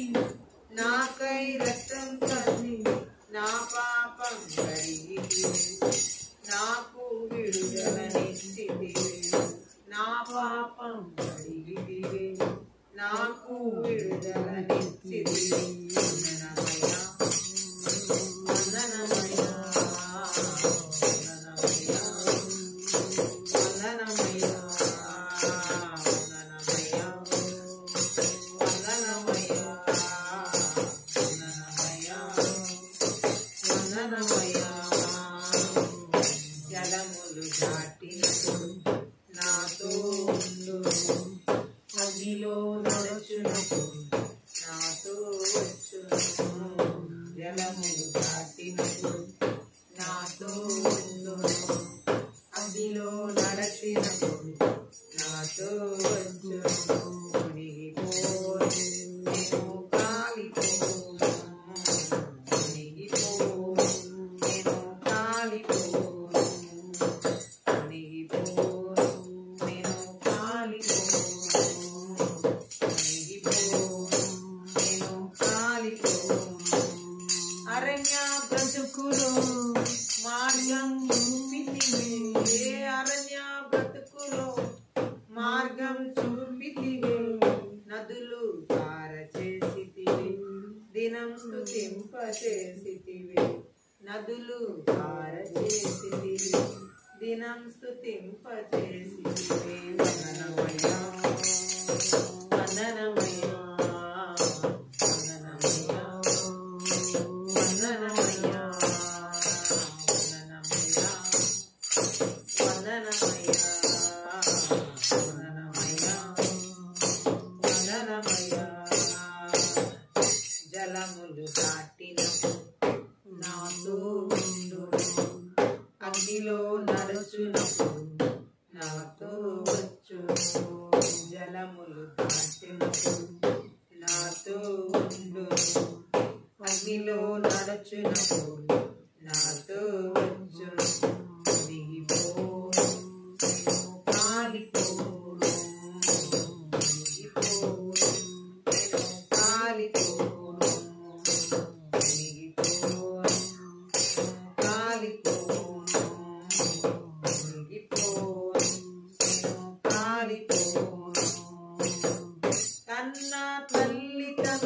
నాకై రక్తం కాచి, నా పాపం కడిగితివి, నాకు విడుదలనిచ్చితివి, నా పాపం కడిగితివి, నాకు విడుదలనిచ్చితివి. వందనమయ్యా, వందనమయ్యా, వందనమయ్యా, వందనమయ్యా, వందనమయ్యా, వందనమయ్యా, వందనమయ్యా, వందనమయ్యా. జలములు దాటినప్పుడు నాతో ఉండు, అగ్నిలో నడుచునప్పుడు నాతో వచ్చును. జలములు దాటినప్పుడు నాతో ఉండు, అగ్నిలో నడచినప్పుడు నాతో వచ్చును. మునిగిపో, నేను కాలిపో, మునిగిపో, నేను కాలిపో, మునిగిపో, నేను కాలిపో, మునిగిపో, నేను కాలిపో. అరణ్య బ్రతుకులో మార్గం చూపితివే, అరణ్య బ్రతుకులో మార్గం చూపితివే, నదులు పారచేసితివి, దినం స్తుతింపచేసితివి, నదులు పారచేసితివి, దినం స్తుతింపచేసితివి. వందనమయ్యా, వందనమయ్యా, వందనమయ్యా, వందనమయ్యా, వందనమయ్యా, వందనమయ్యా, వందనమయ్యా. జలములు దాటినప్పుడు నాతో ఉండు, అగ్నిలో నడుచునప్పుడు నాతో వచ్చును. జలములు దాటినప్పుడు నాతో ఉండు, అగ్నిలో నడుచునప్పుడు నాతో వచ్చును. మునిగిపో, నేను కాలిపో, మునిగిపో, నేను కాలిపో, మునిగిపో, నేను కాలిపో, మునిగిపో, నేను కాలిపో. కన్న తల్లి తన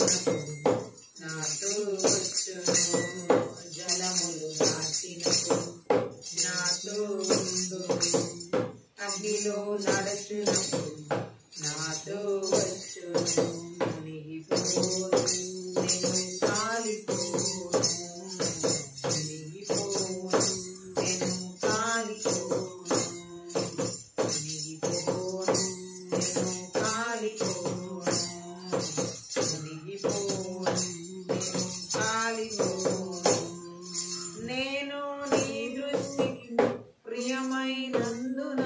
నడిచినప్పుడు నాతో వచ్చును, జలములు దాటినప్పుడు నాతో ఉండును, అగ్నిలో నడుచునప్పుడు నాతో వచ్చును, మునిగిపోను నేను కాలిపోను, మునిగిపోను నేను కాలిపోను, మునిగిపోను నేను కాలిపోను, మునిగిపోను నేను కాలిపోను. నేను నీ దృష్టికి ప్రియమైనందున,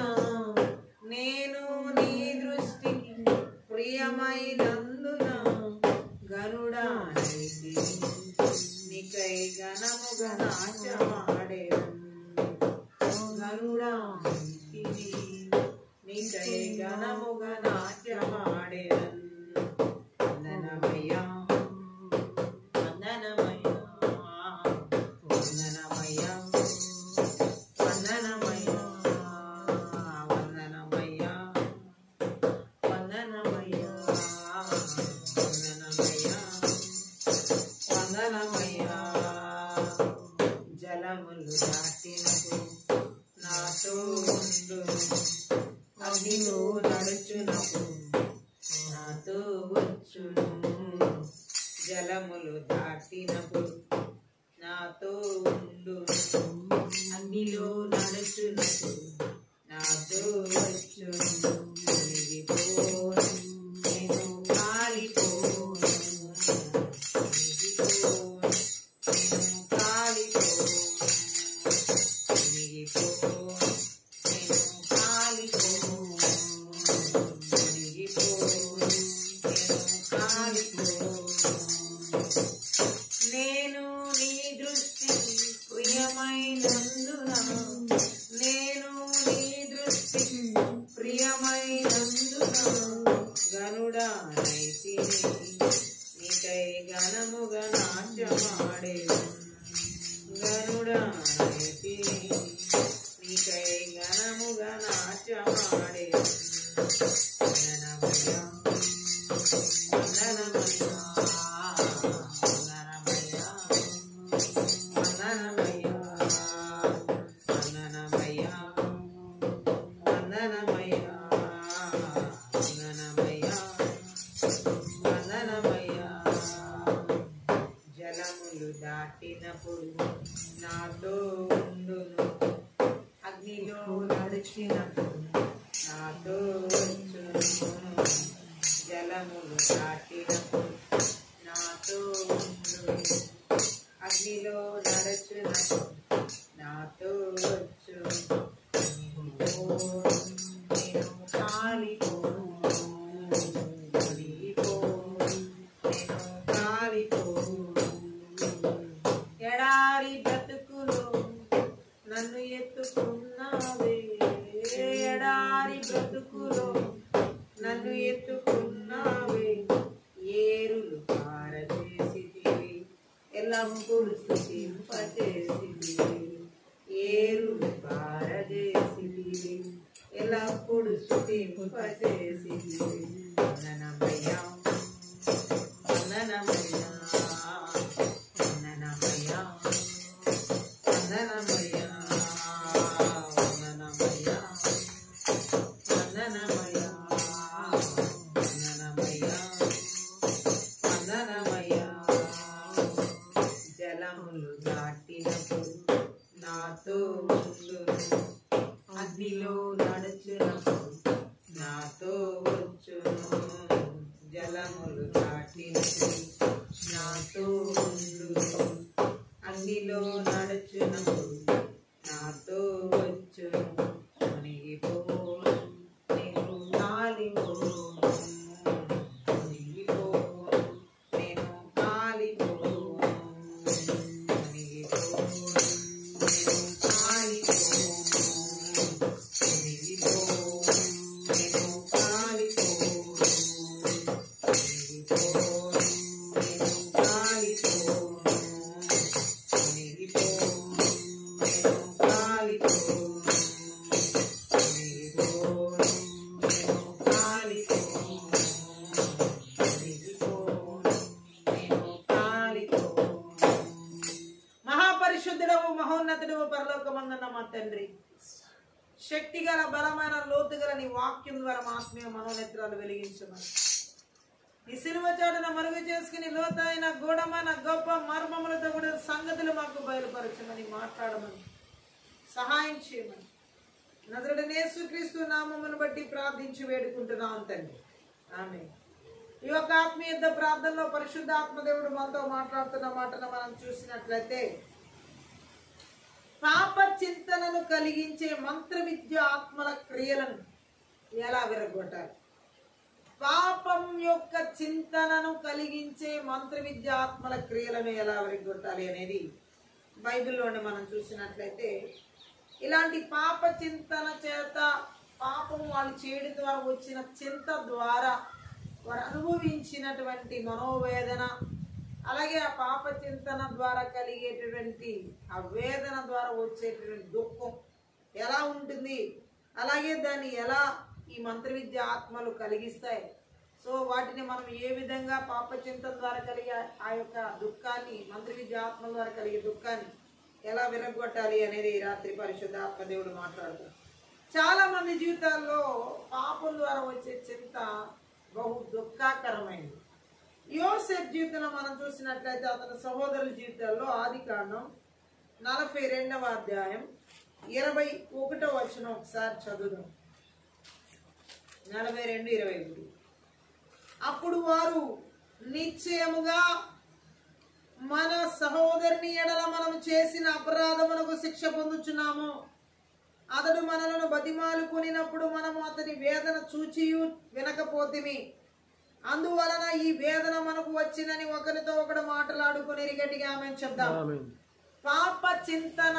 నేను నీ దృష్టికి ప్రియమైనందున గనుడా నీకై ఘనముగా నాట్యమాడేదను, గనుడా నీకై ఘనముగా నాట్యమాడేదను. వందనమయ్యా వందనమయ్యా వందనమయ్యా వందనమయ్యా వందనమయ్యా వందనమయ్యా వందనమయ్యా వందనమయ్యా. జలములు దాటినప్పుడు నాతో ఉండును, అగ్నిలో నడుచునప్పుడు నాతో వచ్చును, జలములు దాటినప్పుడు నాతో ఉండును, అగ్నిలో నడుచునప్పుడు నాతో వచ్చును, మునిగిపోను నేను కాలిపోను, మునిగిపోను నేను కాలిపోను, మునిగిపోను నేను కాలిపోను, మునిగిపోను నేను కాలిపోను. నేను నీ దృష్టికి ప్రియమైనందున, నేను నీ దృష్టికి ప్రియమైనందున గనుడా నైతిని నీకై ఘనముగా నాట్యమాడేదను, గనుడా నైతిని నీకై ఘనముగా నాట్యమాడేదను. వందనమయ్యా వందనమయ్యా వందనమయ్యా వందనమయ్యా వందనమయ్యా వందనమయ్యా వందనమయ్యా వందనమయ్యా. జలములు దాటినప్పుడు నాతో ఉండును, అగ్నిలో నడిచినప్పుడు నాతో వచ్చును, జలములు దాటినప్పుడు నాతో ఉండును, అగ్నిలో నడుచునప్పుడు నాతో వచ్చును, నేను కాలిపోను, మునిగిపోను నేను కాలిపోను. ఎడారి బ్రతుకులో నన్ను ఎత్తుకున్నావే, ఎడారి బ్రతుకులో నన్ను ఎత్తుకున్నావే, ఏరులు పారచేసితివి ఎల్లప్పుడు స్తుతింపచేసితివి, ఏరులు పారచేసితివి ఎల్లప్పుడు స్తుతింపచేసితివి. వందనమయ్యా వందనమయ్యా వందనమయ్యా వందనమయ్యా వందనమయ్యా వందనమయ్యా వందనమయ్యా వందనమయ్యా. జలములు దాటినప్పుడు నాతో ఉండును, అగ్నిలో నడుచునప్పుడు నాతో వచ్చును, తండ్రి. శక్తి గల బలమైన లోతు గల నీ వాక్యం ద్వారా మా ఆత్మీయ మనోనేత్రాలు వెలిగించమని, నీ సిలువ చాటున మరుగు చేసుకుని లోతైన గూఢమైన గొప్ప మర్మములతో కూడా సంగతులు మాకు బయలుపరచమని, మాట్లాడమని సహాయం చేయమని నజరేయుడైన యేసుక్రీస్తు నామమును బట్టి ప్రార్థించి వేడుకుంటున్నాం తండ్రి. ఆమేన్. ఈ యొక్క ఆత్మీయ ప్రార్థనలో పరిశుద్ధ ఆత్మదేవుడు మనతో మాట్లాడుతున్న మాటను మనం చూసినట్లయితే, పాప చింతనను కలిగించే మంత్ర విద్య ఆత్మల క్రియలను ఎలా విరగొట్టాలి? పాపం యొక్క చింతనను కలిగించే మంత్ర విద్య ఆత్మల క్రియలను ఎలా విరగొట్టాలి అనేది బైబిల్లోనే మనం చూసినట్లయితే, ఇలాంటి పాప చింతన చేత పాపం వాళ్ళు చేయడం ద్వారా వచ్చిన చింత ద్వారా వారు అనుభవించినటువంటి మనోవేదన, అలాగే ఆ పాప చింతన ద్వారా కలిగేటటువంటి ఆ వేదన ద్వారా వచ్చేటటువంటి దుఃఖం ఎలా ఉంటుంది, అలాగే దాన్ని ఎలా ఈ మంత్ర విద్య ఆత్మలు కలిగిస్తాయి. సో వాటిని మనం ఏ విధంగా పాప చింతన ద్వారా కలిగే ఆ యొక్క దుఃఖాన్ని, మంత్ర విద్య ఆత్మల ద్వారా కలిగే దుఃఖాన్ని ఎలా విరగొట్టాలి అనేది ఈ రాత్రి పరిశుద్ధ ఆత్మదేవుడు మాట్లాడుతారు. చాలా మంది జీవితాల్లో పాపం ద్వారా వచ్చే చింత బహు దుఃఖకరమైనది. యోసేపు జీవితంలో మనం చూసినట్లయితే అతని సహోదరుల జీవితాల్లో ఆదికాండం 42వ అధ్యాయం 21వ వచనం ఒకసారి చదువుదాం. 42:23. అప్పుడు వారు, నిశ్చయముగా మన సహోదరుని ఎడల మనం చేసిన అపరాధమునకు శిక్ష పొందుచున్నాము. అతడు మనలను బతిమాలుకొనినప్పుడు మనము అతని వేదన చూచియు వినకపోతిమి. అందువలన ఈ వేదన మనకు వచ్చినని ఒకరితో ఒకడు మాట్లాడుకుని గట్టిగా ఆమేన్ చెప్దాం. పాప చింతన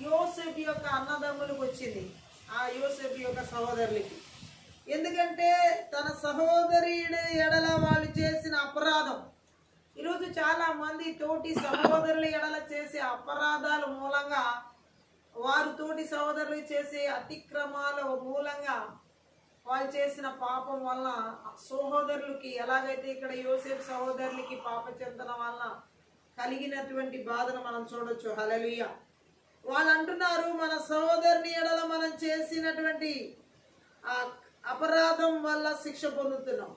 యోసేపు యొక్క అన్నదమ్ములకు వచ్చింది, ఆ యోసేపు యొక్క సహోదరులకి. ఎందుకంటే తన సహోదరుడి ఎడల వాళ్ళు చేసిన అపరాధం. ఈరోజు చాలా మంది తోటి సహోదరుల ఎడల చేసే అపరాధాల మూలంగా, వారు తోటి సహోదరులు చేసే అతిక్రమాల మూలంగా, వాళ్ళు చేసిన పాపం వల్ల సహోదరులకి, ఎలాగైతే ఇక్కడ యోసేపు సహోదరులకి పాప చింతన వలన కలిగినటువంటి బాధను మనం చూడొచ్చు. హల్లెలూయా. వాళ్ళు అంటున్నారు, మన సహోదరుని ఎడల మనం చేసినటువంటి ఆ అపరాధం వల్ల శిక్ష పొందుతున్నాం.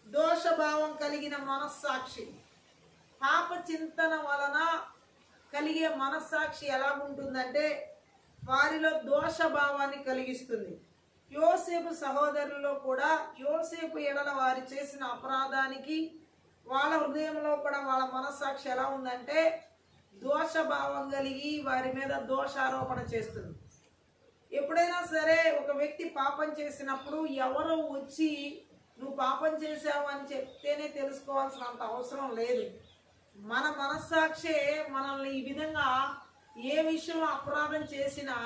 దోషభావం కలిగిన మనస్సాక్షి, పాప చింతన వలన కలిగే మనస్సాక్షి ఎలా ఉంటుందంటే వారిలో దోషభావాన్ని కలిగిస్తుంది. యోసేపు సహోదరుల్లో కూడా యోసేపు ఎడల వారు చేసిన అపరాధానికి వాళ్ళ హృదయంలో కూడా వాళ్ళ మనస్సాక్షి ఎలా ఉందంటే దోషభావం కలిగి వారి మీద దోషారోపణ చేస్తుంది. ఎప్పుడైనా సరే ఒక వ్యక్తి పాపం చేసినప్పుడు ఎవరో వచ్చి నువ్వు పాపం చేసావు అని చెప్తేనే తెలుసుకోవాల్సినంత అవసరం లేదు. మన మనస్సాక్షే మనల్ని ఈ విధంగా ఏ విషయంలో అపరాధం చేసినా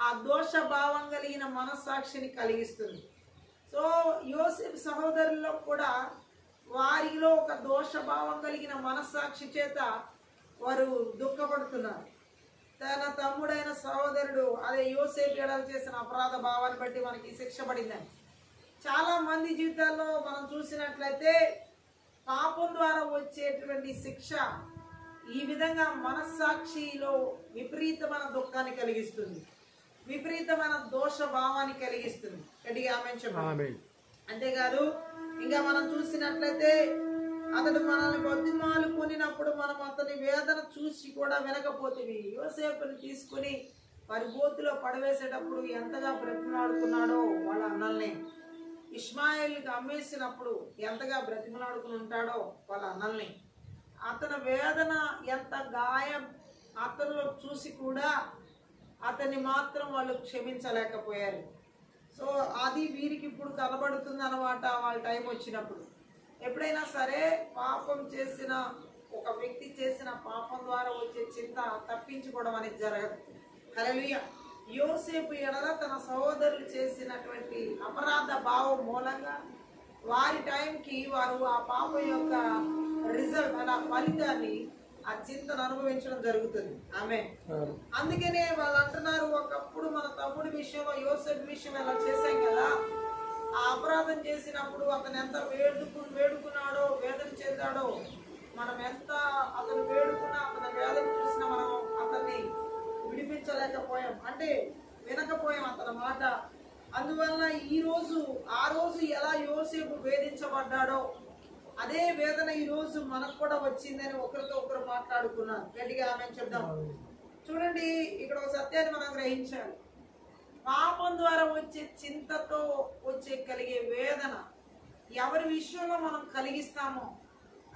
ఆ దోషభావం కలిగిన మనస్సాక్షిని కలిగిస్తుంది. సో యోసేపు సహోదరుల్లో కూడా వారిలో ఒక దోషభావం కలిగిన మనస్సాక్షి చేత వారు దుఃఖపడుతున్నారు. తన తమ్ముడైన సహోదరుడు అదే యోసేపు ఎడల చేసిన అపరాధ భావాన్ని బట్టి మనకి శిక్ష పడిందని. చాలా మంది జీవితాల్లో మనం చూసినట్లయితే పాపం ద్వారా వచ్చేటువంటి శిక్ష ఈ విధంగా మనస్సాక్షిలో విపరీతమైన దుఃఖాన్ని కలిగిస్తుంది, విపరీతమైన దోష భావాన్ని కలిగిస్తుంది. గట్టిగా ఆమేన్ చెప్పండి. అంతేకాదు ఇంకా మనం చూసినట్లయితే అతడు మనల్ని బతిమాలుకొనినప్పుడు మనం అతని వేదన చూసి కూడా వినకపోతేవి. యోసేపుని తీసుకుని వారి గోతిలో పడవేసేటప్పుడు ఎంతగా బ్రతిమలాడుకున్నాడో వాళ్ళ అన్నల్ని, ఇష్మాయేల్కి అమ్మేసినప్పుడు ఎంతగా బ్రతిమలాడుకుని ఉంటాడో వాళ్ళ అన్నల్ని, అతని వేదన ఎంత గాయం అతనిలో చూసి కూడా అతన్ని మాత్రం వాళ్ళు క్షమించలేకపోయారు. సో అది వీరికి ఇప్పుడు కనబడుతుంది అన్నమాట. వాళ్ళ టైం వచ్చినప్పుడు ఎప్పుడైనా సరే పాపం చేసిన ఒక వ్యక్తి చేసిన పాపం ద్వారా వచ్చే చింత తప్పించుకోవడం అనేది జరగదు. హల్లెలూయా. యోసేపు ఎడల తన సహోదరులు చేసినటువంటి అపరాధ భావం మూలంగా వారి టైంకి వారు ఆ పాపం యొక్క రిజల్ట్ అలా ఫలితాన్ని ఆ చింతను అనుభవించడం జరుగుతుంది. ఆమె అందుకనే వాళ్ళు అంటున్నారు, ఒకప్పుడు మన తమ్ముడి విషయంలో యోసేపు విషయం ఎలా చేశాం కదా, ఆ అపరాధం చేసినప్పుడు అతను ఎంత వేడుకున్నాడో వేదన చెందాడో, మనం ఎంత అతను వేడుకున్నా అతని వేదన చూసినా మనం అతన్ని విడిపించలేకపోయాం, అంటే వినకపోయాం అతని మాట. అందువలన ఈ రోజు ఆ రోజు ఎలా యోసేపు వేధించబడ్డాడో అదే వేదన ఈ రోజు మనకు కూడా వచ్చిందని ఒకరితో ఒకరు మాట్లాడుకున్నారు. గట్టిగా ఆమె చెప్దాం. చూడండి, ఇక్కడ ఒక సత్యాన్ని మనం గ్రహించాలి. పాపం ద్వారా వచ్చే చింతతో వచ్చే కలిగే వేదన ఎవరి విషయంలో మనం కలిగిస్తామో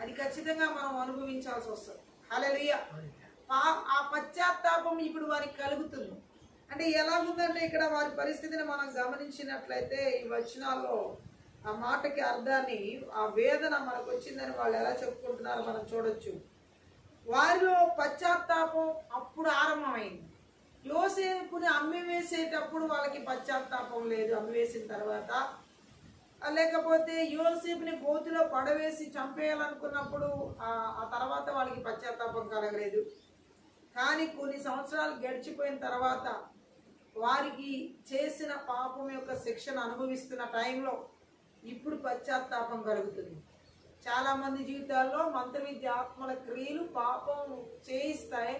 అది ఖచ్చితంగా మనం అనుభవించాల్సి వస్తుంది. హల్లెలూయా. ఆ పశ్చాత్తాపం ఇప్పుడు వారికి కలుగుతుంది. అంటే ఎలాగుందంటే ఇక్కడ వారి పరిస్థితిని మనం గమనించినట్లయితే ఈ వచనాల్లో ఆ మాటకి అర్థాన్ని, ఆ వేదన మనకు వచ్చిందని వాళ్ళు ఎలా చెప్పుకుంటున్నారో మనం చూడొచ్చు. వారిలో పశ్చాత్తాపం అప్పుడు ఆరంభమైంది. యోసేపుని అమ్మి వేసేటప్పుడు వాళ్ళకి పశ్చాత్తాపం లేదు, అమ్మి వేసిన తర్వాత. లేకపోతే యోసేపుని గోతిలో పడవేసి చంపేయాలనుకున్నప్పుడు ఆ తర్వాత వాళ్ళకి పశ్చాత్తాపం కలగలేదు. కానీ కొన్ని సంవత్సరాలు గడిచిపోయిన తర్వాత వారికి చేసిన పాపం యొక్క శిక్షను అనుభవిస్తున్న టైంలో ఇప్పుడు పశ్చాత్తాపం కలుగుతుంది. చాలా మంది జీవితాల్లో మంత్ర విద్య ఆత్మల క్రియలు పాపం చేయిస్తాయి,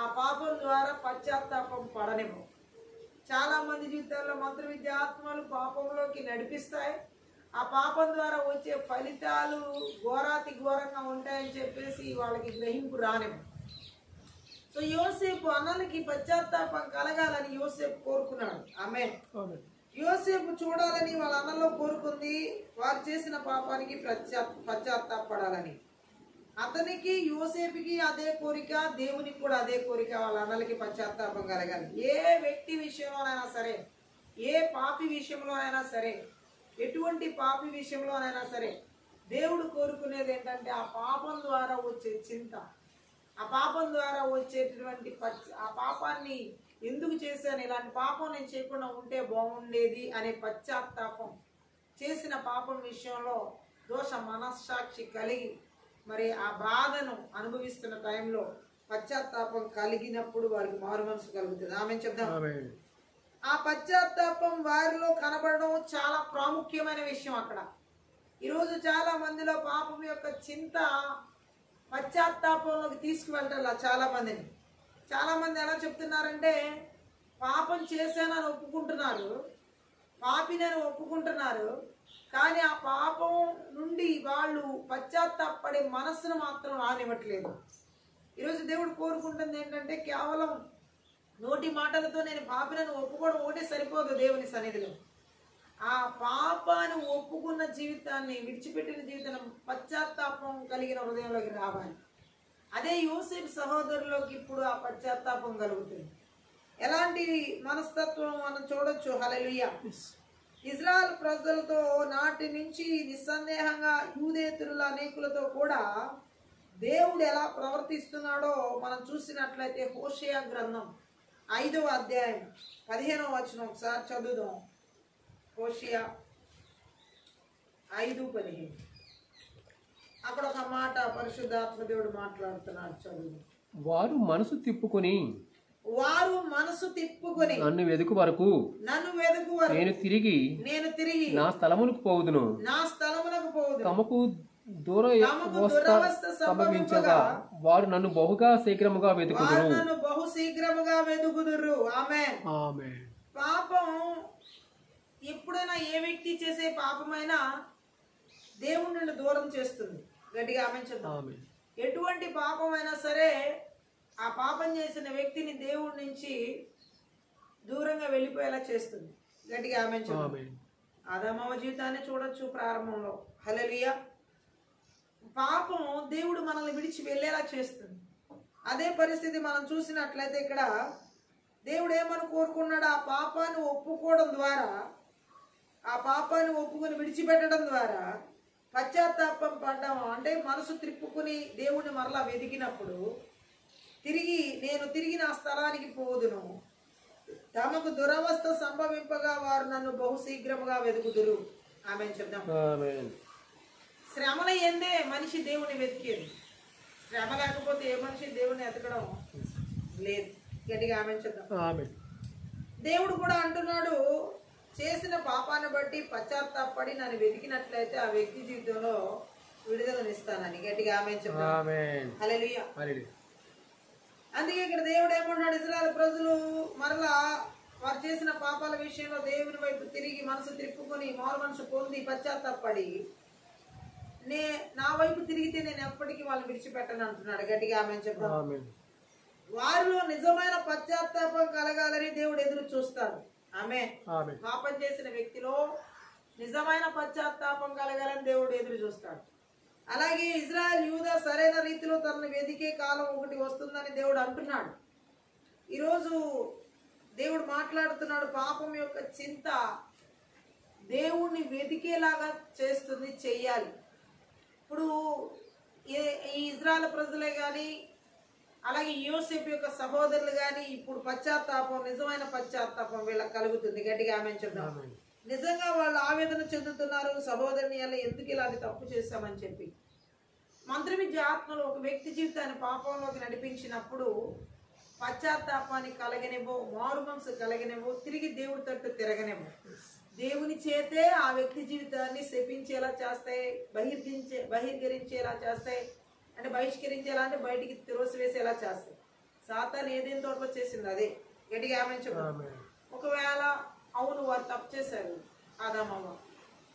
ఆ పాపం ద్వారా పశ్చాత్తాపం పడనేమో. చాలా మంది జీవితాల్లో మంత్ర విద్య ఆత్మలు పాపంలోకి నడిపిస్తాయి, ఆ పాపం ద్వారా వచ్చే ఫలితాలు ఘోరాతి ఘోరంగా ఉంటాయని చెప్పేసి వాళ్ళకి గ్రహింపు రానేమో. సో యోసేపు అన్నలకి పశ్చాత్తాపం కలగాలని యోసేపు కోరుకున్నాడు. ఆమేన్. యోసేపు చూడాలని వాళ్ళ అన్నలో కోరుకుంది, వారు చేసిన పాపానికి పశ్చాత్తాపడాలని. అతనికి యోసేపుకి అదే కోరిక, దేవునికి కూడా అదే కోరిక, వాళ్ళ అన్నలకి పశ్చాత్తాపం కలగాలి. ఏ వ్యక్తి విషయంలోనైనా సరే, ఏ పాపి విషయంలోనైనా సరే, ఎటువంటి పాపి విషయంలోనైనా సరే దేవుడు కోరుకునేది ఏంటంటే ఆ పాపం ద్వారా వచ్చే చింత, ఆ పాపం ద్వారా వచ్చేటటువంటి ఆ పాపాన్ని ఎందుకు చేశాను, ఇలాంటి పాపం నేను చేయకుండా ఉంటే బాగుండేది అనే పశ్చాత్తాపం, చేసిన పాపం విషయంలో దోష మనస్సాక్షి కలిగి మరి ఆ బాధను అనుభవిస్తున్న టైంలో పశ్చాత్తాపం కలిగినప్పుడు వారికి మారు మనసు కలుగుతుంది. ఆమె చెప్దాం. ఆ పశ్చాత్తాపం వారిలో కనబడడం చాలా ప్రాముఖ్యమైన విషయం. అక్కడ ఈరోజు చాలా మందిలో పాపం యొక్క చింత పశ్చాత్తాపంలోకి తీసుకువెళ్ళాల చాలా మందిని. చాలా మంది ఎలా చెప్తున్నారంటే పాపం చేశానని ఒప్పుకుంటున్నారు, పాపినని ఒప్పుకుంటున్నారు, కానీ ఆ పాపం నుండి వాళ్ళు పశ్చాత్తాపడే మనస్సును మాత్రం రానివ్వట్లేదు. ఈరోజు దేవుడు కోరుకుంటుంది ఏంటంటే కేవలం నోటి మాటలతో నేను పాపినని ఒప్పుకోవడం ఒకటే సరిపోదు. దేవుని సన్నిధిలో ఆ పాపాన్ని ఒప్పుకున్న జీవితాన్ని, విడిచిపెట్టిన జీవితాన్ని పశ్చాత్తాపం కలిగిన హృదయంలోకి రావాలి. అదే యోసేపు సహోదరులోకి ఇప్పుడు ఆ పశ్చాత్తాపం కలుగుతుంది. ఎలాంటి మనస్తత్వం మనం చూడొచ్చు. హల్లెలూయా. ఇజ్రాయెల్ ప్రజలతో నాటి నుంచి నిస్సందేహంగా యూదేతరుల అనేకులతో కూడా దేవుడు ఎలా ప్రవర్తిస్తున్నాడో మనం చూసినట్లయితే హోషేయ గ్రంథం 5వ అధ్యాయం 15వ వచనం ఒకసారి చదువుదాం. హోషేయ 5:15. అక్కడ ఒక మాట పరిశుద్ధాత్మ దేవుడు మాట్లాడుతున్నాడు. చదువు. వారు మనసు తిప్పుకొని నన్ను వెదుకు వరకు నేను తిరిగి నా స్థలమునకు పోవుదును. తమకు దురవస్థ సంభవించగా వారు నన్ను బహు శీఘ్రముగా వెతుకుదురు. ఆమేన్. పాపం ఎప్పుడైనా ఏ వ్యక్తి చేసే పాపమైనా దేవుడి నుండి దూరం చేస్తుంది. గట్టిగా ఆమె. ఎటువంటి పాపమైనా సరే ఆ పాపం చేసిన వ్యక్తిని దేవుడి నుంచి దూరంగా వెళ్ళిపోయేలా చేస్తుంది. గట్టిగా ఆమె. ఆదామవ్వ జీవితాన్ని చూడొచ్చు ప్రారంభంలో. హల్లెలూయా. పాపం దేవుడు మనల్ని విడిచి వెళ్ళేలా చేస్తుంది. అదే పరిస్థితి మనం చూసినట్లయితే ఇక్కడ దేవుడు ఏమని కోరుకున్నాడు? ఆ పాపాన్ని ఒప్పుకోవడం ద్వారా, ఆ పాపాన్ని ఒప్పుకొని విడిచిపెట్టడం ద్వారా పశ్చాత్తాపం పడ్డం, అంటే మనసు త్రిప్పుకుని దేవుడిని మరలా వెతికినప్పుడు నేను తిరిగి నా స్థలానికి పోదును. తమకు దురవస్థ సంభవింపగా వారు నన్ను బహుశీఘ్రముగా వెతుకుదురు. ఆమేన్ చెప్దాం. శ్రమల ఎందే మనిషి దేవుని వెతికేది. శ్రమ లేకపోతే ఏ మనిషి దేవుని ఎతకడం లేదు. గట్టిగా ఆమేన్ చెప్దాం. దేవుడు కూడా అంటున్నాడు, చేసిన పాపాన్ని బట్టి పశ్చాత్తాపడి నన్ను వెతికినట్లయితే ఆ వ్యక్తి జీవితంలో విడుదలనిస్తానని. గట్టిగా ఆమేన్ చెప్దాం. హల్లెలూయా. అందుకే ఇక్కడ దేవుడు ఏమంటున్నాడు, ఇశ్రాయేలు ప్రజలు మరలా వారు చేసిన పాపాల విషయంలో దేవుని వైపు తిరిగి మనసు తిప్పుకొని మారు మనసు పొంది పశ్చాత్తాపడి నా వైపు తిరిగితే నేను ఎప్పటికీ వాళ్ళని విడిచిపెట్టను అంటున్నాడు. గట్టిగా ఆమేన్ చెప్తాం. వారిలో నిజమైన పశ్చాత్తాపం కలగాలని దేవుడు ఎదురు చూస్తాడు. ఆమేన్. పాపం చేసిన వ్యక్తిలో నిజమైన పశ్చాత్తాపం కలగాలని దేవుడు ఎదురు చూస్తాడు. అలాగే ఇజ్రాయెల్ యూదా సరైన రీతిలో తనను వెదికే కాలం ఒకటి వస్తుందని దేవుడు అంటున్నాడు. ఈరోజు దేవుడు మాట్లాడుతున్నాడు, పాపం యొక్క చింత దేవుణ్ణి వెదికేలాగా చేస్తుంది, చెయ్యాలి. ఇప్పుడు ఈ ఇజ్రాయెల్ ప్రజలే కానీ అలాగే యోసేపు యొక్క సహోదరులు కానీ ఇప్పుడు పశ్చాత్తాపం, నిజమైన పశ్చాత్తాపం వీళ్ళకి కలుగుతుంది. గట్టిగా ఆమేన్ చెప్దాం. నిజంగా వాళ్ళు ఆవేదన చెందుతున్నారు, సహోదరుని అలా ఎందుకు ఇలాంటి తప్పు చేశామని చెప్పి. మంత్ర విద్య ఆత్మలు ఒక వ్యక్తి జీవితాన్ని పాపంలోకి నడిపించినప్పుడు పశ్చాత్తాపాన్ని కలగనేమో, మారు మనసు కలగనేమో, తిరిగి దేవుడి తట్టు తిరగనేమో, దేవుని చేతే ఆ వ్యక్తి జీవితాన్ని శపించేలా చేస్తాయి, బహిర్గరించేలా చేస్తాయి. అంటే బహిష్కరించేలా అంటే బయటికి త్రోసివేసేలా చేస్తాయి. సాతాను ఏదేని తోటలో చేసింది అదే. గట్టిగా ఆమేన్ చెప్పండి. ఒకవేళ అవును వారు తప్పు చేశారు ఆదామవ్వ,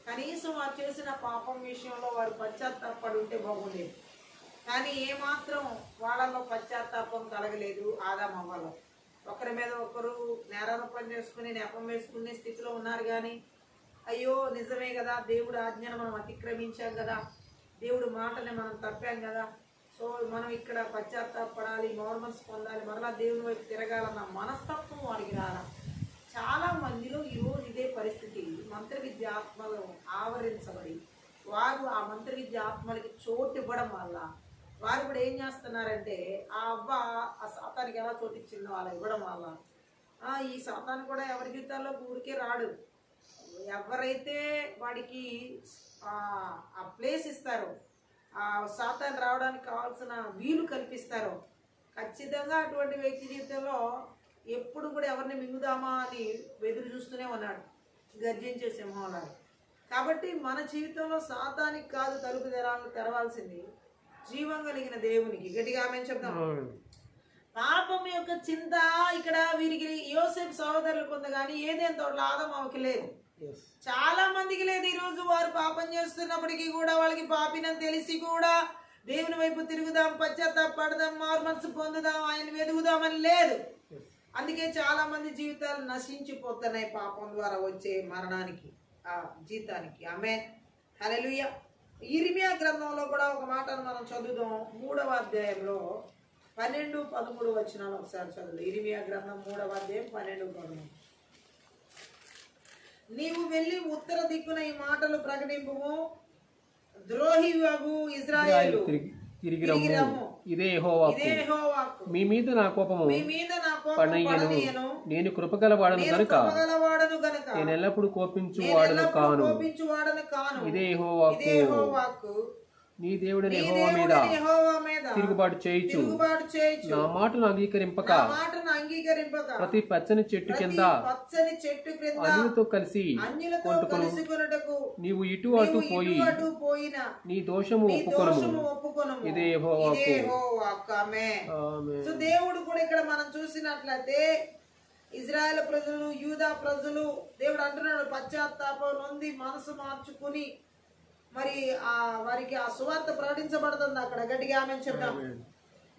కనీసం వారు చేసిన పాపం విషయంలో వారు పశ్చాత్తాపడి ఉంటే బాగుండేది. కానీ ఏమాత్రం వాళ్ళలో పశ్చాత్తాపం కలగలేదు ఆదామవ్వలో. ఒకరి మీద ఒకరు నేరారోపణ చేసుకుని నెపం వేసుకునే స్థితిలో ఉన్నారు. కానీ అయ్యో నిజమే కదా, దేవుడు ఆజ్ఞను మనం అతిక్రమించాం కదా, దేవుడు మాటని మనం తప్పాం కదా, సో మనం ఇక్కడ పశ్చాత్తాపడాలి, మారుమనసు పొందాలి, మరలా దేవుని వైపు తిరగాలన్న మనస్తత్వం వారికి రాలా. చాలా మందిలో ఈరోజు ఇదే పరిస్థితి. మంత్ర విద్య ఆత్మలు ఆవరించబడి వారు ఆ మంత్ర విద్య ఆత్మలకి చోటు ఇవ్వడం వల్ల వారు కూడా ఏం చేస్తున్నారంటే ఆ అవ్వ ఆ సాతానికి ఎలా చోటు ఇచ్చిందో అలా ఇవ్వడం వల్ల ఈ సాతాను కూడా ఎవరి జీవితాల్లో ఊరికే రాడు. ఎవరైతే వాడికి ఆ ప్లేస్ ఇస్తారో, ఆ సాతాను రావడానికి కావాల్సిన వీలు కల్పిస్తారో, ఖచ్చితంగా అటువంటి వ్యక్తి జీవితంలో ఎప్పుడు కూడా ఎవరిని మింగుదామా అని ఎదురు చూస్తూనే ఉన్నాడు, గర్జించే సింహంలాగా. కాబట్టి మన జీవితంలో సాతానికి కాదు తలుపు తెరవాల్సింది జీవం కలిగిన దేవునికి. గట్టిగా ఆమేన్ చెప్తాం. పాపం యొక్క చింత ఇక్కడ వీరికి యోసేపు సహోదరులకు ఉంది, కానీ ఏదేం తోటలో ఆదామవ్వకి లేదు. చాలా మందికి లేదు. ఈ రోజు వారు పాపం చేస్తున్నప్పటికీ కూడా వాళ్ళకి పాపినని తెలిసి కూడా దేవుని వైపు తిరుగుదాం, పశ్చాత్తాపడదాం, మారు మనసు పొందుదాం, ఆయన వెతుకుదామని లేదు. అందుకే చాలా మంది జీవితాలు నశించిపోతున్నాయి పాపం ద్వారా వచ్చే మరణానికి, ఆ జీతానికి. ఆమేన్. హల్లెలూయా. ఇర్మియా గ్రంథంలో కూడా ఒక మాటను మనం చదువుదాం. 3వ అధ్యాయంలో 12-13 వచనాలు ఒకసారి చదువు. ఇర్మియా గ్రంథం 3వ అధ్యాయం 12-13. నీవు వెళ్ళి ఉత్తర దిక్కున ఈ మాటలు ప్రకటింపుము, ద్రోహివగు ఇశ్రాయేలు తిరిగి రమ్ము, ఇదే యెహోవాకు, మీ మీద నా కోపము పడనీయను, నేను కృపగలవాడను గనుక నేను ఎల్లప్పుడు కోపించువాడను కాను, ఇదే యెహోవాకు, నీ దేవుడైన యెహోవా మీద తిరుగుబాటు చేయుచు, నా మాటను అంగీకరింపక ప్రతి పచ్చని చెట్టు కింద అన్యులతో కలిసి కొట్టుకొను, నీవు ఇటు అటు పోయి నీ దోషము ఒప్పుకొను, ఇదే యెహోవాకు. దేవుడు కూడా ఇక్కడ మనం చూసినట్లయితే ఇజ్రాయెల్ ప్రజలు, యూదా ప్రజలు, దేవుడు అంటున్నాడు పశ్చాత్తాపం నొంది మనసు మార్చుకుని మరి వారికి ఆ సువార్త ప్రకటించబడుతుంది అక్కడ. గట్టిగా ఆమేన్ చెప్తాం.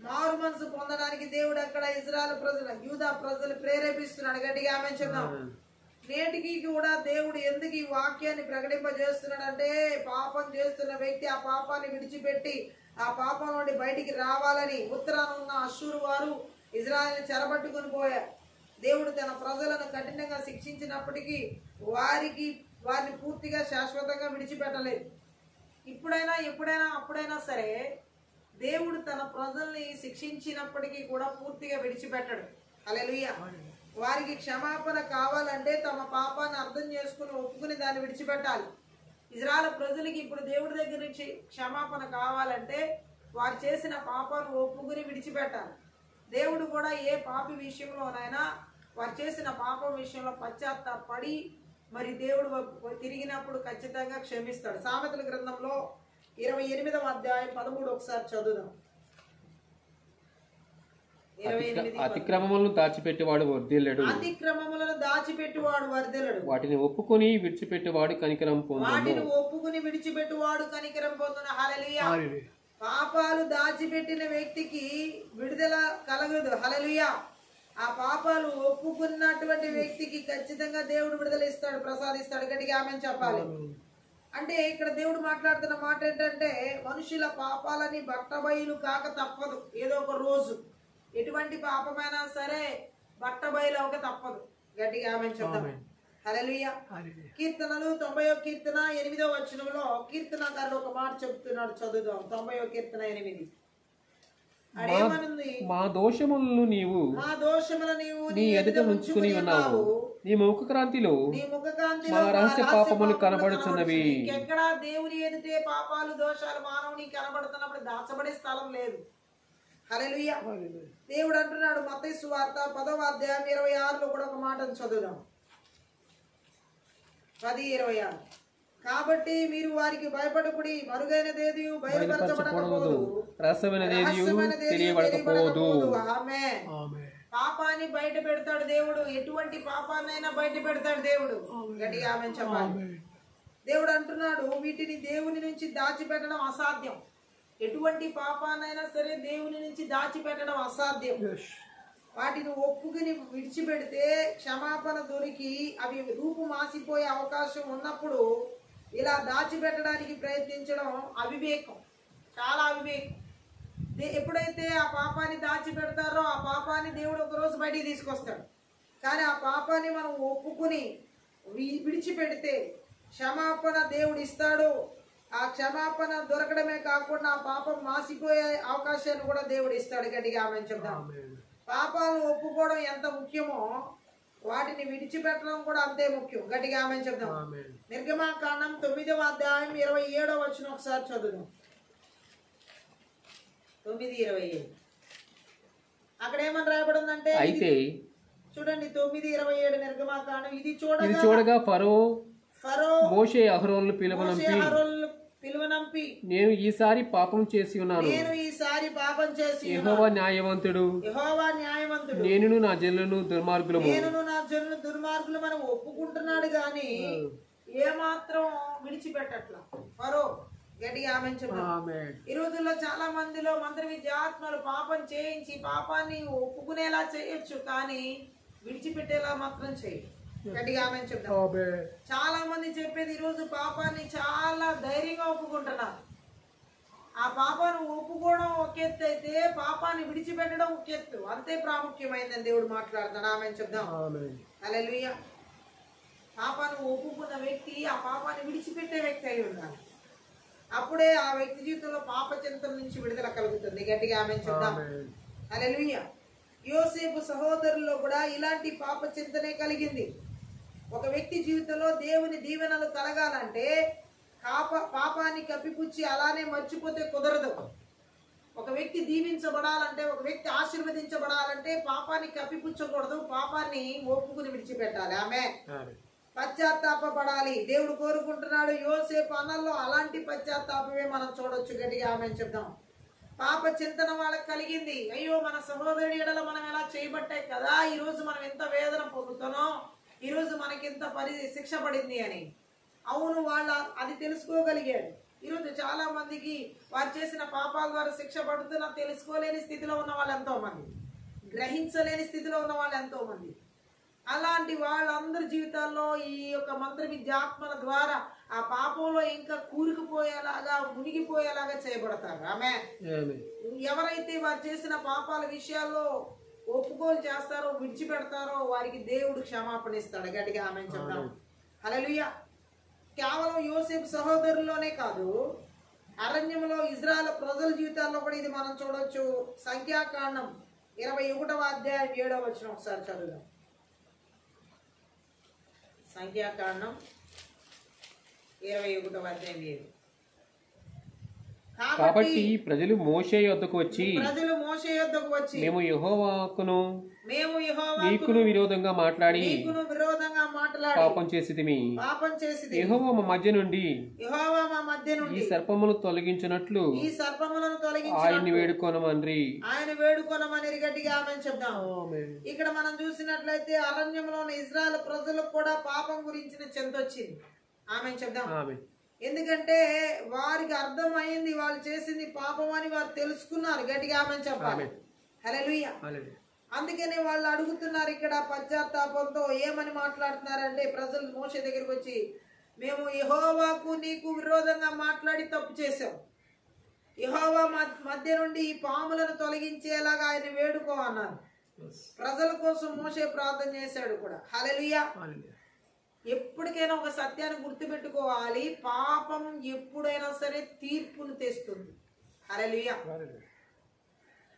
మారు మనసు పొందడానికి దేవుడు అక్కడ ఇజ్రాయెల్ ప్రజలు, యూదా ప్రజలు ప్రేరేపిస్తున్నాడు. గట్టిగా ఆమేన్ చెప్తాం. నేటికి కూడా దేవుడు ఎందుకు ఈ వాక్యాన్ని ప్రకటింపజేస్తున్నాడు అంటే, పాపం చేస్తున్న వ్యక్తి ఆ పాపాన్ని విడిచిపెట్టి ఆ పాపం నుండి బయటికి రావాలని. ఉత్తరాన ఉన్న అష్షూరు వారు ఇజ్రాయెల్ని చెరబట్టుకుని పోయారు. దేవుడు తన ప్రజలను కఠినంగా శిక్షించినప్పటికీ వారిని పూర్తిగా శాశ్వతంగా విడిచిపెట్టలేదు. ఇప్పుడైనా ఎప్పుడైనా అప్పుడైనా సరే దేవుడు తన ప్రజల్ని శిక్షించినప్పటికీ కూడా పూర్తిగా విడిచిపెట్టడు. హల్లెలూయా. వారికి క్షమాపణ కావాలంటే తమ పాపాన్ని అర్థం చేసుకుని ఒప్పుకుని దాన్ని విడిచిపెట్టాలి. ఇజ్రాయెల్ ప్రజలకి ఇప్పుడు దేవుడి దగ్గర నుంచి క్షమాపణ కావాలంటే వారు చేసిన పాపాన్ని ఒప్పుకుని విడిచిపెట్టాలి. దేవుడు కూడా ఏ పాపి విషయంలోనైనా వారు చేసిన పాపం విషయంలో పశ్చాత్తాపడి మరి దేవుడు తిరిగినప్పుడు ఖచ్చితంగా క్షమిస్తాడు. సామెతల గ్రంథంలో 28వ అధ్యాయం 13 ఒకసారి చదువుదాం. అతిక్రమములను దాచిపెట్టేవాడు వర్ధిల్లడు. అతిక్రమములను దాచిపెట్టువాడు వర్ధిల్లడు. వాటిని ఒప్పుకొని విడిచిపెట్టేవాడు కనికరం పొందును. వాటిని ఒప్పుకొని విడిచిపెట్టువాడు కనికరం పొందును. హల్లెలూయా. పాపాలు దాచిపెట్టిన వ్యక్తికి విడుదల కలగదు. హల్లెలూయా. ఆ పాపాలు ఒప్పుకున్నటువంటి వ్యక్తికి ఖచ్చితంగా దేవుడు విడుదల ఇస్తాడు, ప్రసాదిస్తాడు. గట్టిగా ఆమేన్ చెప్పాలి. అంటే ఇక్కడ దేవుడు మాట్లాడుతున్న మాట ఏంటంటే, మనుషుల పాపాలని బట్టబయలు కాక తప్పదు. ఏదో ఒక రోజు ఎటువంటి పాపమైనా సరే బట్టబయలు అవక తప్పదు. గట్టిగా ఆమేన్ చెప్తాం. హల్లెలూయా. కీర్తనలు 90వ కీర్తన 8వ వచనంలో కీర్తనకారుడు ఒక మాట చెప్తున్నాడు. చదువుదాం. 90వ కీర్తన 8. మా దోషములను నీవు నీ ఎదుట ఉంచుకుని ఉన్నావు. నీ ముఖ క్రాంతిలో మా రహస్య పాపములు కనబడుచున్నవి. ఎక్కడ దేవుని ఎదుటే పాపాలు దోషాలు మానవుని కనబడుతున్నప్పుడు దాచబడే స్థలం లేదు. హల్లెలూయా. దేవుడు అంటున్నాడు మత్తయి సువార్త 10వ అధ్యాయం 26లో కూడా ఒక మాటను చదువుదాం. 10:26. కాబట్టి మీరు వారికి భయపడకుడి, మరుగైనదేది బయలుపరచబడకపోదు, రహస్యమైనదేది తెలియబడకపోదు. ఆమేన్. పాపాన్ని బయట పెడతాడు దేవుడు. ఎటువంటి పాపాన్నైనా బయట పెడతాడు దేవుడు. గట్టిగా ఆమేన్ చెప్పాలి. దేవుడు అంటున్నాడు వీటిని దేవుని నుంచి దాచిపెట్టడం అసాధ్యం. ఎటువంటి పాపాన్నైనా సరే దేవుని నుంచి దాచిపెట్టడం అసాధ్యం. వాటిని ఒప్పుకుని విడిచిపెడితే క్షమాపణ దొరికి అవి రూపు మాసిపోయే అవకాశం ఉన్నప్పుడు ఇలా దాచిపెట్టడానికి ప్రయత్నించడం అవివేకం, చాలా అవివేకం. ఎప్పుడైతే ఆ పాపాన్ని దాచిపెడతారో ఆ పాపాన్ని దేవుడు ఒకరోజు బయటికి తీసుకొస్తాడు. కానీ ఆ పాపాన్ని మనం ఒప్పుకుని విడిచిపెడితే క్షమాపణ దేవుడు ఇస్తాడు. ఆ క్షమాపణ దొరకడమే కాకుండా ఆ పాపం మాసిపోయే అవకాశాన్ని కూడా దేవుడు ఇస్తాడు. గట్టిగా ఆమేన్ చెప్దాం. పాపాలను ఒప్పుకోవడం ఎంత ముఖ్యమో వాటిని విడిచిపెట్టడం కూడా అంతే ముఖ్యం. గట్టిగా ఆమేన్ చెప్దాం. నిర్గమకాండం 9వ అధ్యాయం 27వ వచనం ఒకసారి చదువుదాం. 9:27. అక్కడ ఏమని రాయబడిందంటే, అయితే చూడండి 9:27 నిర్గమకాండం. ఇది చూడగా ఫరో మోషే అహరోనులను పిలువనంపి నేను ఈసారి పాపం చేసి ఉన్నాను, యెహోవా న్యాయవంతుడు, నేను నా జనులను దుర్మార్గులు మనం ఒప్పుకుంటున్నాడు గాని ఏమాత్రం విడిచిపెట్టట్లా ఫరో. గట్టిగా ఆమేన్ చెప్పండి. ఈ రోజుల్లో చాలా మందిలో మంత్ర విద్యాత్మలు పాపం చేయించి పాపాన్ని ఒప్పుకునేలా చేయొచ్చు, కానీ విడిచిపెట్టేలా మాత్రం చేయరు. గట్టిగా ఆమేన్ చెప్తాం. చాలా మంది చెప్పేది ఈ రోజు పాపాన్ని చాలా ధైర్యంగా ఒప్పుకుంటున్నారు. ఆ పాపాన్ని ఒప్పుకోవడం ఒక ఎత్తు అయితే పాపాన్ని విడిచిపెట్టడం ఒక ఎత్తు. అంతే ప్రాముఖ్యమైందని దేవుడు మాట్లాడుతున్నాడు. ఆమేన్ చెప్దాం. హల్లెలూయా. పాపాన్ని ఒప్పుకున్న వ్యక్తి ఆ పాపాన్ని విడిచిపెట్టే వ్యక్తి అయి ఉండాలి. అప్పుడే ఆ వ్యక్తి జీవితంలో పాప చింతన నుంచి విడుదల కలుగుతుంది. గట్టిగా ఆమేన్ చెప్దాం. హల్లెలూయా. యోసేపు సహోదరుల్లో కూడా ఇలాంటి పాప చింతనే కలిగింది. ఒక వ్యక్తి జీవితంలో దేవుని దీవెనలు కలగాలంటే పాపాన్ని కప్పిపుచ్చి అలానే మర్చిపోతే కుదరదు. ఒక వ్యక్తి దీవించబడాలంటే, ఒక వ్యక్తి ఆశీర్వదించబడాలంటే పాపాన్ని కప్పిపుచ్చకూడదు, పాపాన్ని ఒప్పుకుని విడిచిపెట్టాలి. ఆమె పశ్చాత్తాపడాలి. దేవుడు కోరుకుంటున్నాడు. యోసేపు అన్నల్లో అలాంటి పశ్చాత్తాపమే మనం చూడొచ్చు. గట్టిగా ఆమేన్ చెప్దాం. పాప చింతన వాళ్ళకి కలిగింది. అయ్యో మన సహోదరుడి ఎడల మనం ఎలా చేయబట్టే కదా ఈ రోజు మనం ఎంత వేదన పొందుతున్నాం, ఈ రోజు మనకి ఎంత శిక్ష పడింది అని. అవును, వాళ్ళ అది తెలుసుకోగలిగాడు. ఈరోజు చాలా మందికి వారు చేసిన పాపాల ద్వారా శిక్ష పడుతున్నా తెలుసుకోలేని స్థితిలో ఉన్న వాళ్ళు ఎంతో మంది, గ్రహించలేని స్థితిలో ఉన్న వాళ్ళు ఎంతో మంది. అలాంటి వాళ్ళందరి జీవితాల్లో ఈ యొక్క మంత్ర విద్యాత్మల ద్వారా ఆ పాపంలో ఇంకా కూరుకుపోయేలాగా మునిగిపోయేలాగా చేయబడతారు. ఆమె ఎవరైతే వారు చేసిన పాపాల విషయాల్లో ఒప్పుకోలు చేస్తారో, విడిచిపెడతారో వారికి దేవుడు క్షమాపణ ఇస్తాడు. గట్టిగా ఆమేన్ చెప్తాం. హల్లెలూయా. కేవలం యోసేపు సహోదరుల్లోనే కాదు, అరణ్యంలో ఇజ్రాయెల్ ప్రజల జీవితాల్లో కూడా ఇది మనం చూడొచ్చు. సంఖ్యాకాండం 21వ అధ్యాయం 7వ వచనం ఒకసారి చదువుదాం. సంఖ్యాకాండం 21వ అధ్యాయం 7. కాబట్టి ప్రజలు మోషే యొద్దకు వచ్చి మేము యెహోవాకును నీకును విరోధంగా మాట్లాడి పాపం చేసితిమి. యెహోవా మా మధ్య నుండి ఈ సర్పమును తొలగించినట్లు ఆయన్ని వేడుకొనమని గట్టిగా ఆమేన్ చెప్దాం. ఇక్కడ మనం చూసినట్లయితే అరణ్యంలో ఇజ్రాయెల్ ప్రజలకు కూడా పాపం గురించిన చింత వచ్చింది. ఆమేన్ చెప్దాం. ఎందుకంటే వారికి అర్థమైంది వాళ్ళు చేసింది పాపం అని వారు తెలుసుకున్నారు. గట్టిగా ఆమేన్ చెప్పాలి. హల్లెలూయా. అందుకనే వాళ్ళు అడుగుతున్నారు ఇక్కడ పశ్చాత్తాపంతో. ఏమని మాట్లాడుతున్నారంటే ప్రజలు మోషే దగ్గరికి వచ్చి మేము యెహోవాకు నీకు విరోధంగా మాట్లాడి తప్పు చేశాం. యెహోవా మధ్య నుండి ఈ పాములను తొలగించేలాగా ఆయన వేడుకో అన్నారు. ప్రజల కోసం మోషే ప్రార్థన చేశాడు కూడా. హల్లెలూయా. ఎప్పటికైనా ఒక సత్యాన్ని గుర్తుపెట్టుకోవాలి, పాపం ఎప్పుడైనా సరే తీర్పును తెస్తుంది. హల్లెలూయా.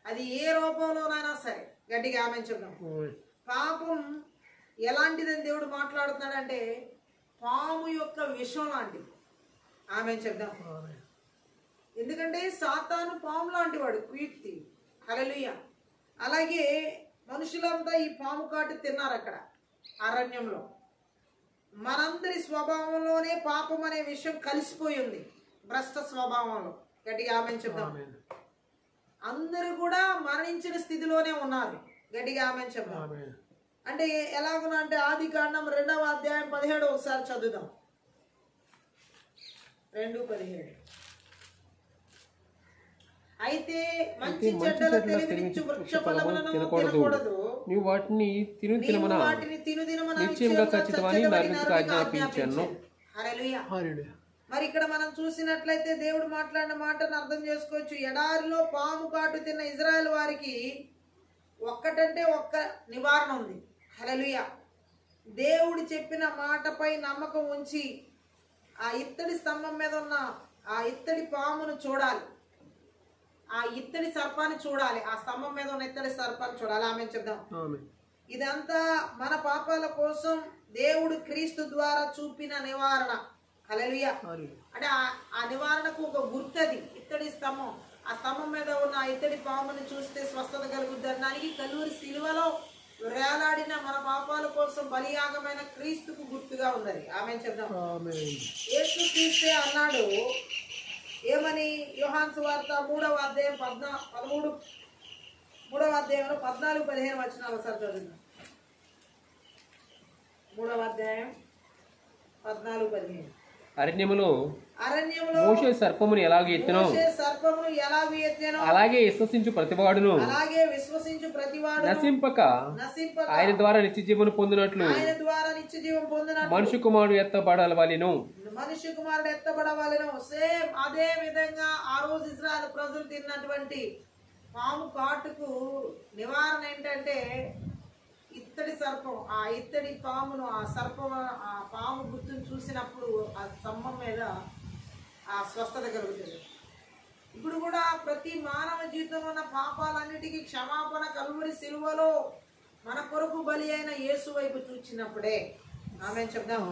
అది ఏ రూపంలోనైనా సరే. గట్టిగా ఆమేన్ చెప్దాం. పాపం ఎలాంటిదని దేవుడు మాట్లాడుతున్నాడంటే పాము యొక్క విషం లాంటిది. ఆమేన్ చెప్దాం. ఎందుకంటే సాతాను పాము లాంటి వాడు, కీర్తి. హల్లెలూయా. అలాగే మనుషులంతా ఈ పాము కాటు తిన్నారు అక్కడ అరణ్యంలో. మనందరి స్వభావంలోనే పాపం అనే విషయం కలిసిపోయి ఉంది, భ్రష్ట స్వభావంలో. గట్టిగా ఆమేన్ చెప్దాం. అందరూ కూడా మరణించిన స్థితిలోనే ఉన్నారు. గట్టిగా ఆమేన్ చెప్దాం. అంటే ఎలాగున్నా అంటే ఆదికాండం 2వ అధ్యాయం 17 ఒకసారి చదువుదాం. 2:17. అయితే మంచి చెడ్డల తెలివినిచ్చు వృక్ష ఫలములను తినకూడదు, నీవు వాటిని తినుదినమున నిశ్చయంగా ఖచ్చితమని నరునికి ఆజ్ఞాపించాను. హల్లెలూయా. మరి ఇక్కడ మనం చూసినట్లయితే దేవుడు మాట్లాడిన మాటను అర్థం చేసుకోవచ్చు. ఎడారిలో పాము కాటు తిన్న ఇజ్రాయెల్ వారికి ఒక్కటంటే ఒక్క నివారణ ఉంది. హల్లెలూయా. దేవుడు చెప్పిన మాటపై నమ్మకం ఉంచి ఆ ఇత్తడి స్తంభం మీద ఉన్న ఆ ఇత్తడి పామును చూడాలి, ఆ ఇత్తడి సర్పాన్ని చూడాలి, ఆ స్తంభం మీద ఉన్న ఇత్తడి సర్పాన్ని చూడాలి. ఆమేన్ చెప్దాం. ఇదంతా మన పాపాల కోసం దేవుడు క్రీస్తు ద్వారా చూపిన నివారణ. హల్లెలూయా. అంటే ఆ నివారణకు ఒక గుర్తది ఇత్తడి స్తంభం. ఆ స్తంభం మీద ఉన్న ఆ ఇత్తడి పాముని చూస్తే స్వస్థత కలుగుద్దనడానికి కల్వరి శిలువలో వేలాడిన మన పాపాల కోసం బలియాగమైన క్రీస్తుకు గుర్తుగా ఉన్నది. ఆమేన్ చెప్దాం. యేసు క్రీస్తే అన్నాడు ఏమని? యోహాను సువార్త 3వ అధ్యాయం 14-15 వచనాలు ఒకసారి చదువుదాం. 3వ అధ్యాయం 14-15. అరణ్యములో మోషే సర్పమును ఎలాగ ఎత్తెనో అలాగే విశ్వసించు ప్రతివాడును నశింపక ఆయన ద్వారా నిత్య జీవము పొందినట్లు మనుష్య కుమారుడు ఎత్తబడవలెను. మనుష్య కుమారుడు ఎత్తబడవలెను. సేమ్ అదే విధంగా ఆ రోజు ఇశ్రాయేలు ప్రజలు తిన్నటువంటి పాము కాటుకు నివారణ ఏంటంటే ఇత్తడి సర్పం. ఆ ఇత్తడి పామును ఆ సర్పం ఆ పాము గుర్తును చూసినప్పుడు ఆ స్తంభం మీద ఆ స్వస్థత కలుగుతుంది. ఇప్పుడు కూడా ప్రతి మానవ జీవితంలో ఉన్న పాపాలన్నిటికీ క్షమాపణ కల్వరి సిలువలో మన కొరకు బలి అయిన యేసు వైపు చూచినప్పుడే. ఆమేన్ చెప్దాం.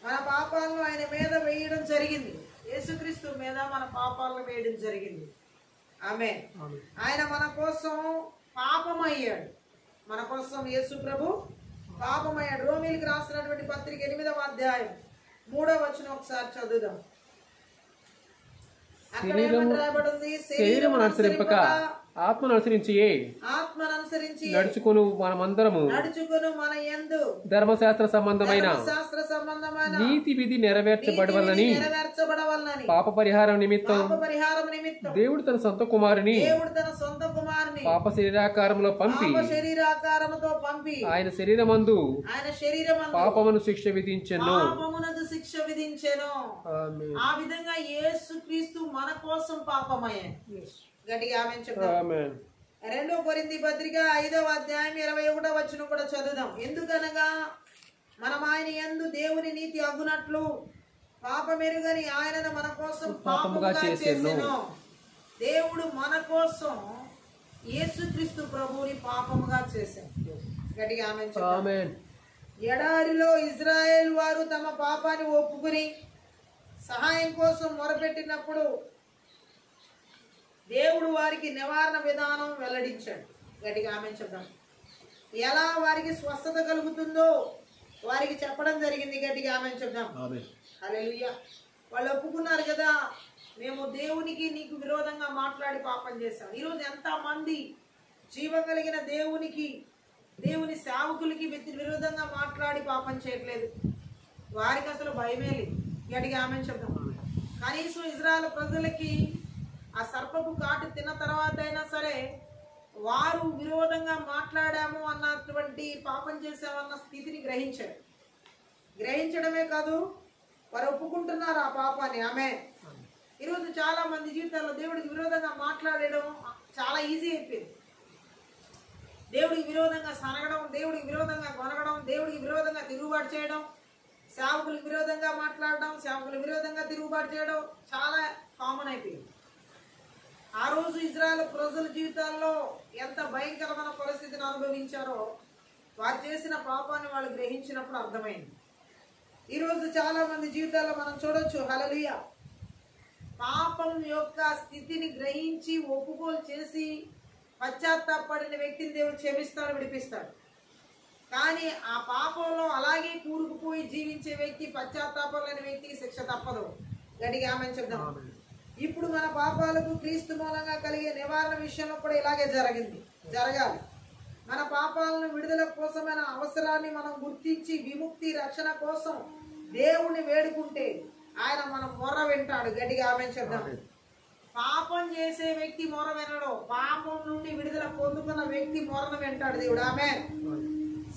మన పాపాలను ఆయన మీద వేయడం జరిగింది. యేసుక్రీస్తు మీద మన పాపాలను వేయడం జరిగింది. ఆమేన్. ఆయన మన కోసం పాపమయ్యాడు. మన కోసం యేసు ప్రభు పాపమయ్యాడు. రోమీలకు రాసినటువంటి పత్రిక 8వ అధ్యాయం 3వ వచనం ఒకసారి చదువుదాం. అక్కడ ఏమని రాయబడింది? శరీరమును అనుసరింపక ఆత్మను అనుసరించి నడుచుకును మనమందరము మన యందు ధర్మశాస్త్ర సంబంధమైన నీతి విధి నెరవేర్చబడవలనని పాప పరిహారం నిమిత్తం దేవుడు తన సొంత కుమారుని పాప శరీరాకారంలో పంపి ఆయన శరీరమందు పాపమును శిక్ష విధించెను. ఆ విధంగా యేసుక్రీస్తు మన కోసం పాపమయ్యాడు. గట్టిగా ఆమేన్ చెప్దాం. 2 కొరింథీ పత్రిక 5వ అధ్యాయం 21వ వచనం కూడా చదువుదాం. ఎందుకనగా మనం ఆయన యందు దేవుని నీతి అగునట్లు పాపమెరుగని ఆయనను మన కోసం పాపముగా చేసెను. దేవుడు మన కోసం యేసుక్రీస్తు ప్రభువుని పాపముగా చేశాడు. గట్టిగా ఆమేన్ చెప్దాం. ఎడారిలో ఇజ్రాయేల్ వారు తమ పాపాన్ని ఒప్పుకుని సహాయం కోసం మొరపెట్టినప్పుడు దేవుడు వారికి నివారణ విధానం వెల్లడించాడు. గట్టిగా ఆమె చెప్దాం. ఎలా వారికి స్వస్థత కలుగుతుందో వారికి చెప్పడం జరిగింది. గట్టిగా ఆమె చెప్దాం. హల్లెలూయా. వాళ్ళు ఒప్పుకున్నారు కదా, మేము దేవునికి నీకు విరోధంగా మాట్లాడి పాపం చేశాం. ఈరోజు ఎంతమంది జీవం కలిగిన దేవునికి, దేవుని సేవకులకి విరోధంగా మాట్లాడి పాపం చేయట్లేదు. వారికి అసలు భయమే లేదు. గట్టిగా ఆమె చెప్దాం. కనీసం ఇజ్రాయెల్ ప్రజలకి ఆ సర్పపు కాటు తిన్న తర్వాత అయినా సరే వారు విరోధంగా మాట్లాడాము అన్నటువంటి, పాపం చేసామన్న స్థితిని గ్రహించారు. గ్రహించడమే కాదు, వారు ఒప్పుకుంటున్నారు ఆ పాపాన్ని. ఆమె ఈరోజు చాలా మంది జీవితాల్లో దేవుడికి విరోధంగా మాట్లాడడం చాలా ఈజీ అయిపోయింది. దేవుడికి విరోధంగా సనగడం, దేవుడికి విరోధంగా కొనగడం, దేవుడికి విరోధంగా తిరుగుబాటు చేయడం, సేవకులకు విరోధంగా మాట్లాడడం, సేవకులకు విరోధంగా తిరుగుబాటు చేయడం చాలా కామన్ అయిపోయింది. ఆ రోజు ఇజ్రాయెల్ ప్రజల జీవితాల్లో ఎంత భయంకరమైన పరిస్థితిని అనుభవించారో వారు చేసిన పాపాన్ని వాళ్ళు గ్రహించినప్పుడు అర్థమైంది. ఈరోజు చాలా మంది జీవితాల్లో మనం చూడొచ్చు. హల్లెలూయా. పాపం యొక్క స్థితిని గ్రహించి ఒప్పుకోలు చేసి పశ్చాత్తాపడిన వ్యక్తిని దేవుడు క్షమిస్తాడు, విడిపిస్తాడు. కానీ ఆ పాపంలో అలాగే కూరుకుపోయి జీవించే వ్యక్తి, పశ్చాత్తాపం లేని వ్యక్తికి శిక్ష తప్పదు. గట్టిగా ఆమేన్ చెప్దాం. ఇప్పుడు మన పాపాలకు క్రీస్తు మూలంగా కలిగే నివారణ విషయంలో కూడా ఇలాగే జరగాలి. మన పాపాలను విడుదల కోసమైన అవసరాన్ని మనం గుర్తించి విముక్తి రక్షణ కోసం దేవుణ్ణి వేడుకుంటే ఆయన మన మొర్ర వింటాడు. గట్టిగా ఆమేన్ చెప్దాం. పాపం చేసే వ్యక్తి మొర్ర వినడు, పాపం నుండి విడుదల పొందుకున్న వ్యక్తి మొర్రను వింటాడు దేవుడు. ఆమేన్.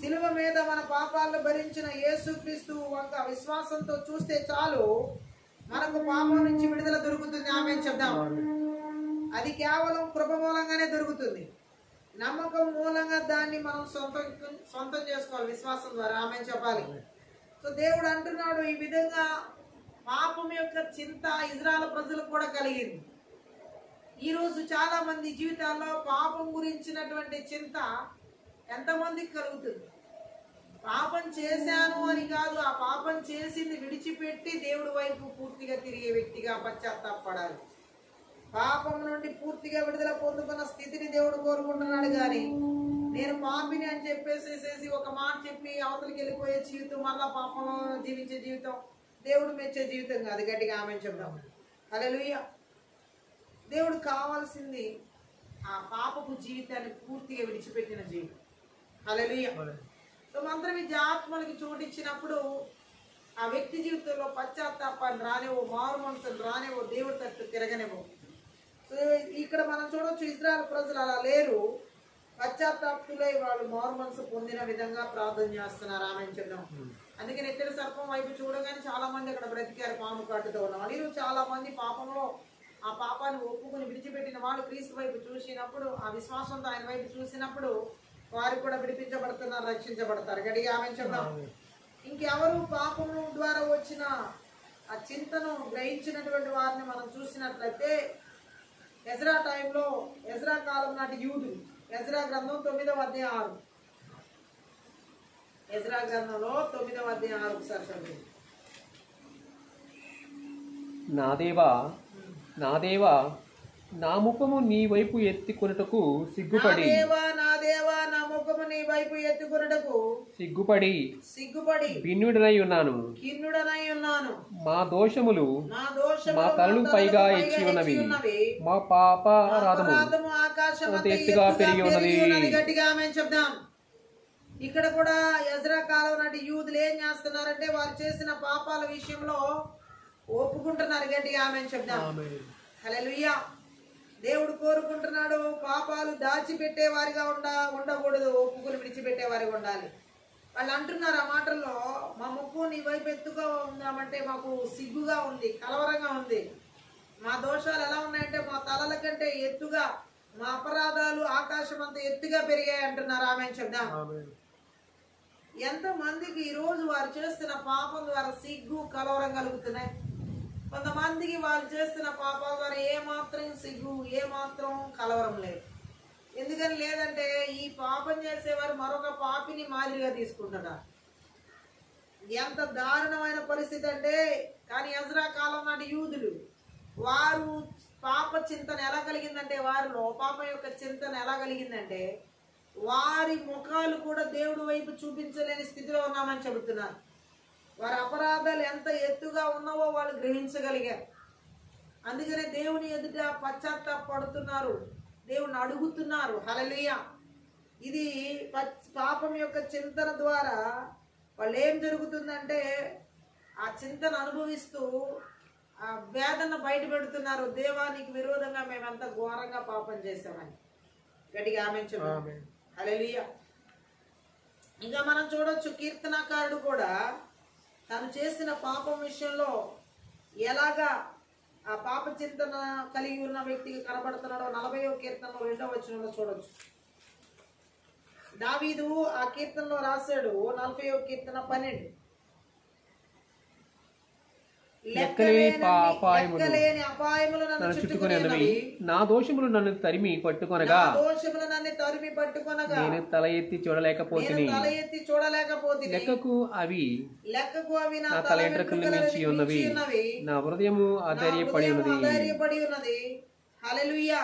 శిలువ మీద మన పాపాలను భరించిన యేసుక్రీస్తు వంక విశ్వాసంతో చూస్తే చాలు, మనకు పాపం నుంచి విడుదల దొరుకుతుంది. ఆమేన్ చెప్దాం. అది కేవలం కృప మూలంగానే దొరుకుతుంది. నమ్మకం మూలంగా దాన్ని మనం సొంతం చేసుకోవాలి, విశ్వాసం ద్వారా. ఆమేన్ చెప్పాలి. సో దేవుడు అంటున్నాడు, ఈ విధంగా పాపం యొక్క చింత ఇజ్రాయెల్ ప్రజలకు కూడా కలిగింది. ఈరోజు చాలా మంది జీవితాల్లో పాపం గురించినటువంటి చింత ఎంతమందికి కలుగుతుంది? పాపం చేశాను అని కాదు, ఆ పాపం చేసింది విడిచిపెట్టి దేవుడి వైపు పూర్తిగా తిరిగే వ్యక్తిగా పశ్చాత్తాపడాలి. పాపం నుండి పూర్తిగా విడుదల పొందుకున్న స్థితిని దేవుడు కోరుకుంటున్నాడు. కానీ నేను పాపిని అని చెప్పేసేసి ఒక మాట చెప్పి అవతలికి వెళ్ళిపోయే జీవితం, మళ్ళా పాపంలో జీవించే జీవితం దేవుడు మెచ్చే జీవితం కాదు. గట్టిగా ఆమేన్ చెప్దాం. హల్లెలూయా. దేవుడు కావాల్సింది ఆ పాపపు జీవితాన్ని పూర్తిగా విడిచిపెట్టిన జీవితం. హల్లెలూయా. సో మంత్రం విద్య ఆత్మలకి చోటిచ్చినప్పుడు ఆ వ్యక్తి జీవితంలో పశ్చాత్తాపాన్ని రానివ్వు, మారు మనసులు రానివ్వు, దేవుడి తట్టు తిరగనివ్వు. సో ఇక్కడ మనం చూడొచ్చు, ఇజ్రాయెల్ ప్రజలు అలా లేరు. పశ్చాత్తాపులై వాళ్ళు మారు మనసు పొందిన విధంగా ప్రార్థన చేస్తున్నారు. ఆమేన్ చెప్దాం. అందుకని ఎత్తెర సర్పం వైపు చూడగానే చాలా మంది అక్కడ బ్రతికారు, పాము కాటుతో ఉన్నవాళ్ళు. ఈరోజు చాలా మంది పాపంలో ఆ పాపాన్ని ఒప్పుకొని విడిచిపెట్టిన వాళ్ళు క్రీస్తు వైపు చూసినప్పుడు, ఆ విశ్వాసంతో ఆయన వైపు చూసినప్పుడు వారు కూడా విడిపించబడుతున్నారు, రక్షించబడతారు. గట్టిగా ఆమేన్ చెప్దాం. ఇంకెవరు పాపం ద్వారా వచ్చిన ఆ చింతను గ్రహించినటువంటి వారిని మనం చూసినట్లయితే ఎజ్రా టైంలో, ఎజ్రా కాలం నాటి యూదులు, ఎజ్రా గ్రంథం 9వ అధ్యాయం 6, ఎజ్రా గ్రంథంలో 9వ అధ్యాయం 6 ఒకసారి చదువు. నా దేవా నా ముఖము నీ వైపు ఎత్తుకొనుటకు సిగ్గుపడి, నా దేవా నా ముఖము నీ వైపు ఎత్తుకొనుటకు సిగ్గుపడి భిన్నుడనై ఉన్నాను. మా దోషములు మా తలలు పైగా ఎచ్చి ఉన్నవి, మా పాపరాధము అంత ఎత్తుగా పెరిగి ఉన్నది. గట్టిగా ఆమేన్ చెప్దాం. ఇక్కడ కూడా ఎజ్రా కాలం నాటి యూదులు ఏం చేస్తున్నారంటే వారు చేసిన పాపాల విషయంలో ఒప్పుకుంటున్నారు. గట్టిగా ఆమేన్ చెప్దాం. హల్లెలూయా. దేవుడు కోరుకుంటున్నాడు, పాపాలు దాచిపెట్టే వారిగా ఉండకూడదు, ఒప్పుకుని విడిచిపెట్టే వారిగా ఉండాలి. వాళ్ళు అంటున్నారు ఆ మాటల్లో, మా ముక్కు నీ వైపు ఎత్తుగా ఉందామంటే మాకు సిగ్గుగా ఉంది, కలవరంగా ఉంది. మా దోషాలు ఎలా ఉన్నాయంటే మా తలల కంటే ఎత్తుగా, మా అపరాధాలు ఆకాశం అంత ఎత్తుగా పెరిగాయి అంటున్నారు. ఆమేన్ చెప్దాం. ఎంతమందికి ఈరోజు వారు చేస్తున్న పాపం ద్వారా సిగ్గు, కలవరం కలుగుతున్నాయి. కొంతమందికి వాళ్ళు చేస్తున్న పాపాల ద్వారా ఏమాత్రం సిగ్గు, ఏమాత్రం కలవరం లేదు. ఎందుకని లేదంటే ఈ పాపం చేసేవారు మరొక పాపిని మాదిరిగా తీసుకుంటున్నారు. ఎంత దారుణమైన పరిస్థితి అంటే, కానీ ఎజ్రా కాలం నాటి యూదులు వారు పాప చింతన ఎలా కలిగిందంటే, వారిలో పాపం యొక్క చింతన ఎలా కలిగిందంటే, వారి ముఖాలు కూడా దేవుడి వైపు చూపించలేని స్థితిలో ఉన్నామని చెబుతున్నారు. వారి అపరాధాలు ఎంత ఎత్తుగా ఉన్నావో వాళ్ళు గ్రహించగలిగారు. అందుకనే దేవుని ఎదుట పశ్చాత్తాపడుతున్నారు, దేవుని అడుగుతున్నారు. హల్లెలూయా. ఇది పాపం యొక్క చింతన ద్వారా వాళ్ళు ఏం జరుగుతుందంటే, ఆ చింతన అనుభవిస్తూ ఆ వేదన బయట పెడుతున్నారు. దేవానికి విరోధంగా మేమెంత ఘోరంగా పాపం చేశామని. గట్టిగా ఆమేన్ చెప్పండి. హల్లెలూయా. ఇంకా మనం చూడొచ్చు, కీర్తనకారుడు కూడా తను చేసిన పాపం విషయంలో ఎలాగా ఆ పాప చింతన కలిగి ఉన్న వ్యక్తికి కనబడుతున్నాడో 40వ కీర్తనలో 2వ వచనంలో చూడొచ్చు. దావీదు ఆ కీర్తనలో రాశాడు, 40వ కీర్తన 12, లెక్కలేని అపాయములు నన్ను చుట్టుకొనినవి, నా దోషములు నన్ను తరిమి పట్టుకొనగా నేను తల ఎత్తి చూడలేకపోతిని. లెక్కకు అవి నా తల వెంట్రుకల నుంచి ఉన్నవి, నా హృదయము ఆధైర్యపడి ఉన్నది. హల్లెలూయా.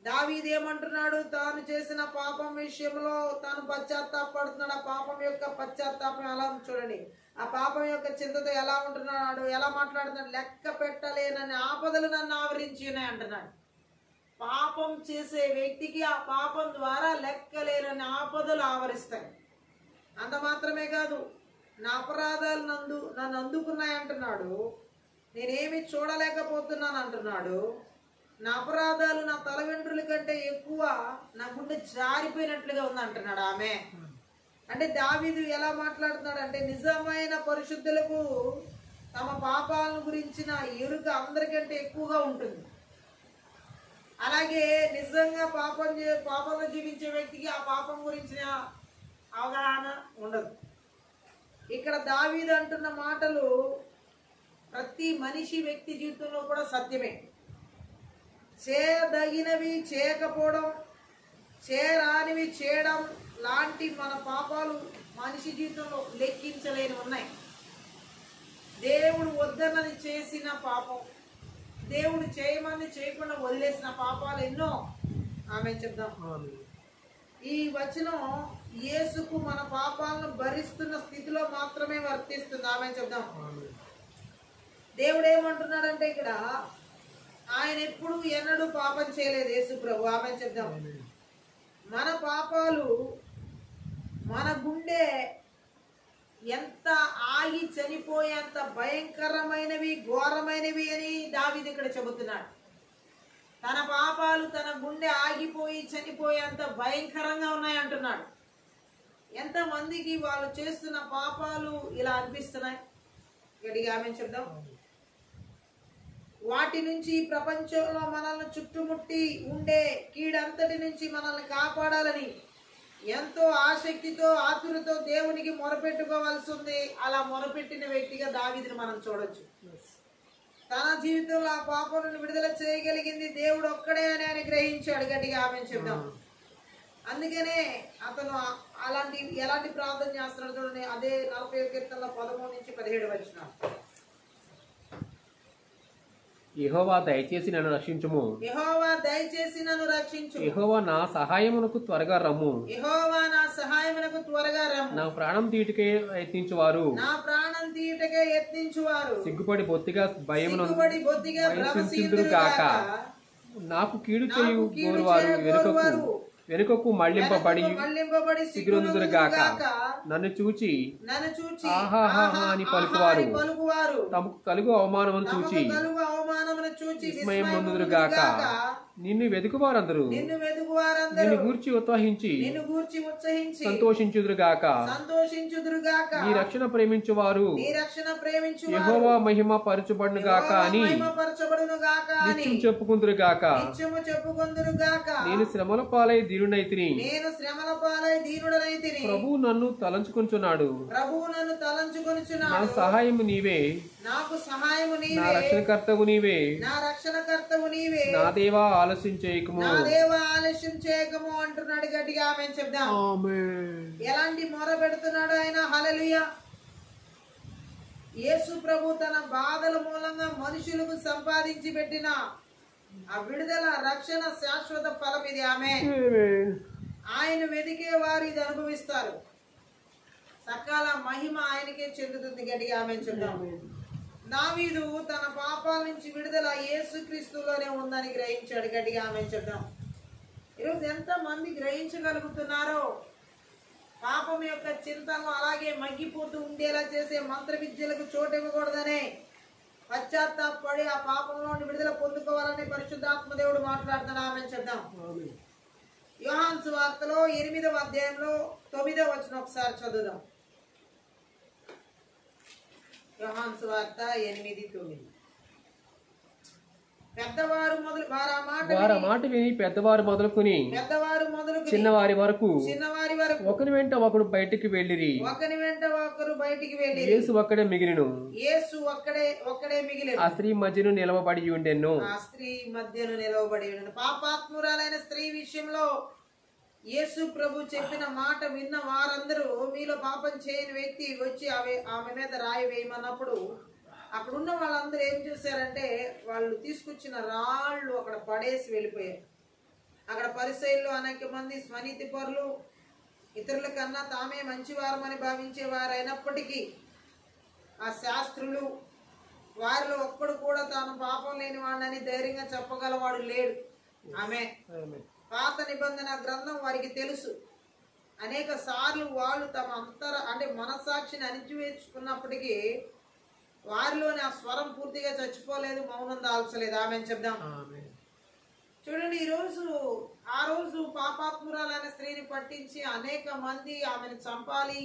దావీదు ఏమంటున్నాడు? తాను చేసిన పాపం విషయంలో తాను పశ్చాత్తాపడుతున్నాడు. ఆ పాపం యొక్క పశ్చాత్తాపం ఎలా చూడండి, ఆ పాపం యొక్క చింతతో ఎలా ఉంటున్నాడు, ఎలా మాట్లాడుతున్నాడు. లెక్క పెట్టలేనని ఆపదలు నన్ను ఆవరించి ఉన్నాయి అంటున్నాడు. పాపం చేసే వ్యక్తికి ఆ పాపం ద్వారా లెక్కలేనని ఆపదలు ఆవరిస్తాయి. అంత మాత్రమే కాదు, నా అపరాధాలు నన్ను అందుకున్నాయి అంటున్నాడు. నేనేమి చూడలేకపోతున్నాను అంటున్నాడు. నా అపరాధాలు నా తల వెంట్రుల కంటే ఎక్కువ నా గుండె జారిపోయినట్లుగా ఉంది అంటున్నాడు ఆమె. అంటే దావీదు ఎలా మాట్లాడుతున్నాడు అంటే, నిజమైన పరిశుద్ధులకు తమ పాపాలను గురించిన ఎరుక అందరికంటే ఎక్కువగా ఉంటుంది. అలాగే నిజంగా పాపంలో జీవించే వ్యక్తికి ఆ పాపం గురించిన అవగాహన ఉండదు. ఇక్కడ దావీదు అంటున్న మాటలు ప్రతి మనిషి వ్యక్తి జీవితంలో కూడా సత్యమే. చేయదగినవి చేయకపోవడం, చేయరానివి చేయడం లాంటి మన పాపాలు మనిషి జీవితంలో లెక్కించలేని ఉన్నాయి. దేవుడు వద్దన్నది చేసిన పాపం, దేవుడు చేయమని చేయకుండా వదిలేసిన పాపాలు ఎన్నో. ఆమె చెప్దాం. ఈ వచనం యేసుకు మన పాపాలను భరిస్తున్న స్థితిలో మాత్రమే వర్తిస్తుంది. ఆమె చెప్దాం. దేవుడు ఏమంటున్నాడంటే, ఇక్కడ ఆయన ఎప్పుడు ఎన్నడూ పాపం చేయలేదు యేసు ప్రభు. ఆమె చెప్దాం. మన పాపాలు మన గుండె ఎంత ఆగి చనిపోయేంత భయంకరమైనవి, ఘోరమైనవి అని దావీదు ఇక్కడ చెబుతున్నాడు. తన పాపాలు తన గుండె ఆగిపోయి చనిపోయేంత భయంకరంగా ఉన్నాయి అంటున్నాడు. ఎంతమందికి వాళ్ళు చేస్తున్న పాపాలు ఇలా అనిపిస్తున్నాయి? గట్టిగా ఆమె చెప్దాం. వాటి నుంచి ప్రపంచంలో మనల్ని చుట్టుముట్టి ఉండే కీడంతటి నుంచి మనల్ని కాపాడాలని ఎంతో ఆసక్తితో ఆతురతో దేవునికి మొరపెట్టుకోవాల్సి ఉంది. అలా మొరపెట్టిన వ్యక్తిగా దావీదుని మనం చూడొచ్చు. తన జీవితంలో ఆ పాపాలను విడుదల చేయగలిగింది దేవుడు ఒక్కడే అని ఆయన గ్రహించాడు. గట్టిగా ఆమె చెప్దాం. అందుకనే అతను ఎలాంటి ప్రార్థన చేస్తున్నాడు చూడండి. అదే 40వ కీర్తనలో 13 నుంచి 17 వచనం. యెహోవా దయచేసి నన్ను రక్షించుము, యెహోవా దయచేసి నన్ను రక్షించు, యెహోవా నా సహాయమునకు త్వరగా రమ్ము, యెహోవా నా సహాయమునకు త్వరగా రమ్ము. నా ప్రాణం తీయుటకే యత్నించువారు, నా ప్రాణం తీయుటకే యత్నించువారు సిగ్గుపడి బొత్తిగా భయమును గాక. నాకు కీడు చేయు గోరువారు వెనుకకు మళ్లింపబడి సిగ్గునొందురు గాక. నన్ను చూచి ఆహాహా అని పలుకువారు తమకు కలుగు అవమానమును చూచి విస్మయం నొందురు గాక. నిన్ను వెతుకువారందరూ నిన్ను గూర్చి ఉత్సహించి సంతోషించుదురుగాక. నీ రక్షణ ప్రేమించువారు యెహోవా మహిమ పరచబడును గాక అని నిత్యం చెప్పుకుందురుగాక. నేను శ్రమల పాలై దీనుడైతిని, ప్రభువు నన్ను తలంచుకొనుచున్నాడు. నా సహాయము నీవే, నా రక్షణకర్తవు నీవే. నా దేవా ఆలస్యం చేయకము, అంటున్నాడు. గట్టిగా ఆమేన్ చెప్దాం. ఎలాంటి మొర పెడుతున్నాడు ఆయన. హల్లెలూయా. యేసు ప్రభు తన బాధల మూలంగా మనుషులకు సంపాదించి పెట్టిన ఆ విడుదల, రక్షణ, శాశ్వత ఫలం ఇది. ఆమేన్. ఆయన వెదికే వారు ఇది అనుభవిస్తారు. సకాల మహిమ ఆయనకే చెందుతుంది. గట్టిగా ఆమేన్ చెప్దాం. దావీదు తన పాపాల నుంచి విడుదల యేసుక్రీస్తులోనే ఉందని గ్రహించాడు. గట్టిగా ఆమేన్ చెప్దాం. ఈరోజు ఎంత మంది గ్రహించగలుగుతున్నారో పాపం యొక్క చింతను అలాగే మగ్గిపోతూ ఉండేలా చేసే మంత్ర విద్యలకు చోటు ఇవ్వకూడదనే పశ్చాత్తాపడి ఆ పాపంలో విడుదల పొందుకోవాలని పరిశుద్ధాత్మ దేవుడు మాట్లాడుతున్నాడు. ఆమేన్ చెప్దాం. యోహాను సువార్తలో 8వ అధ్యాయంలో 9వ వచనం ఒకసారి చదువుదాం. యోహాను సువార్త 8:9. పెద్దవారు మొదలు వారి మాట విని పెద్దవారు మొదలుకుని చిన్నవారి వరకు ఒకరి వెంట ఒకరు బయటికి వెళ్ళిరి. యేసు ఒక్కడే మిగిలిను. ఆ స్త్రీ మధ్యను నిలవబడి ఉండెను. పాపాత్మురాలైన స్త్రీ విషయంలో యేసు ప్రభు చెప్పిన మాట విన్న వారందరూ మీలో పాపం చేయని వ్యక్తి వచ్చి ఆమె మీద రాయి వేయమన్నప్పుడు అక్కడున్న వాళ్ళందరూ ఏం చేశారంటే వాళ్ళు తీసుకొచ్చిన రాళ్ళు అక్కడ పడేసి వెళ్ళిపోయారు. అక్కడ పరిసయ్యులు అనేక మంది స్వనీతి పరులు, ఇతరుల కన్నా తామే మంచివారమని భావించే వారైనప్పటికీ ఆ శాస్త్రులు వారిలో ఒక్కడు కూడా తాను పాపం లేని వాడిని ధైర్యంగా చెప్పగలవాడు లేడు. ఆమె పాత నిబంధన గ్రంథం వారికి తెలుసు. అనేక సార్లు వాళ్ళు తమ మనసాక్షిని అణిచివేసుకున్నప్పటికీ వారిలోని ఆ స్వరం పూర్తిగా చచ్చిపోలేదు, మౌనం దాల్చలేదు. ఆమెను చెప్దాం. చూడండి, ఆ రోజు పాపాత్మురాలైన స్త్రీని పట్టించి అనేక మంది ఆమెను చంపాలి,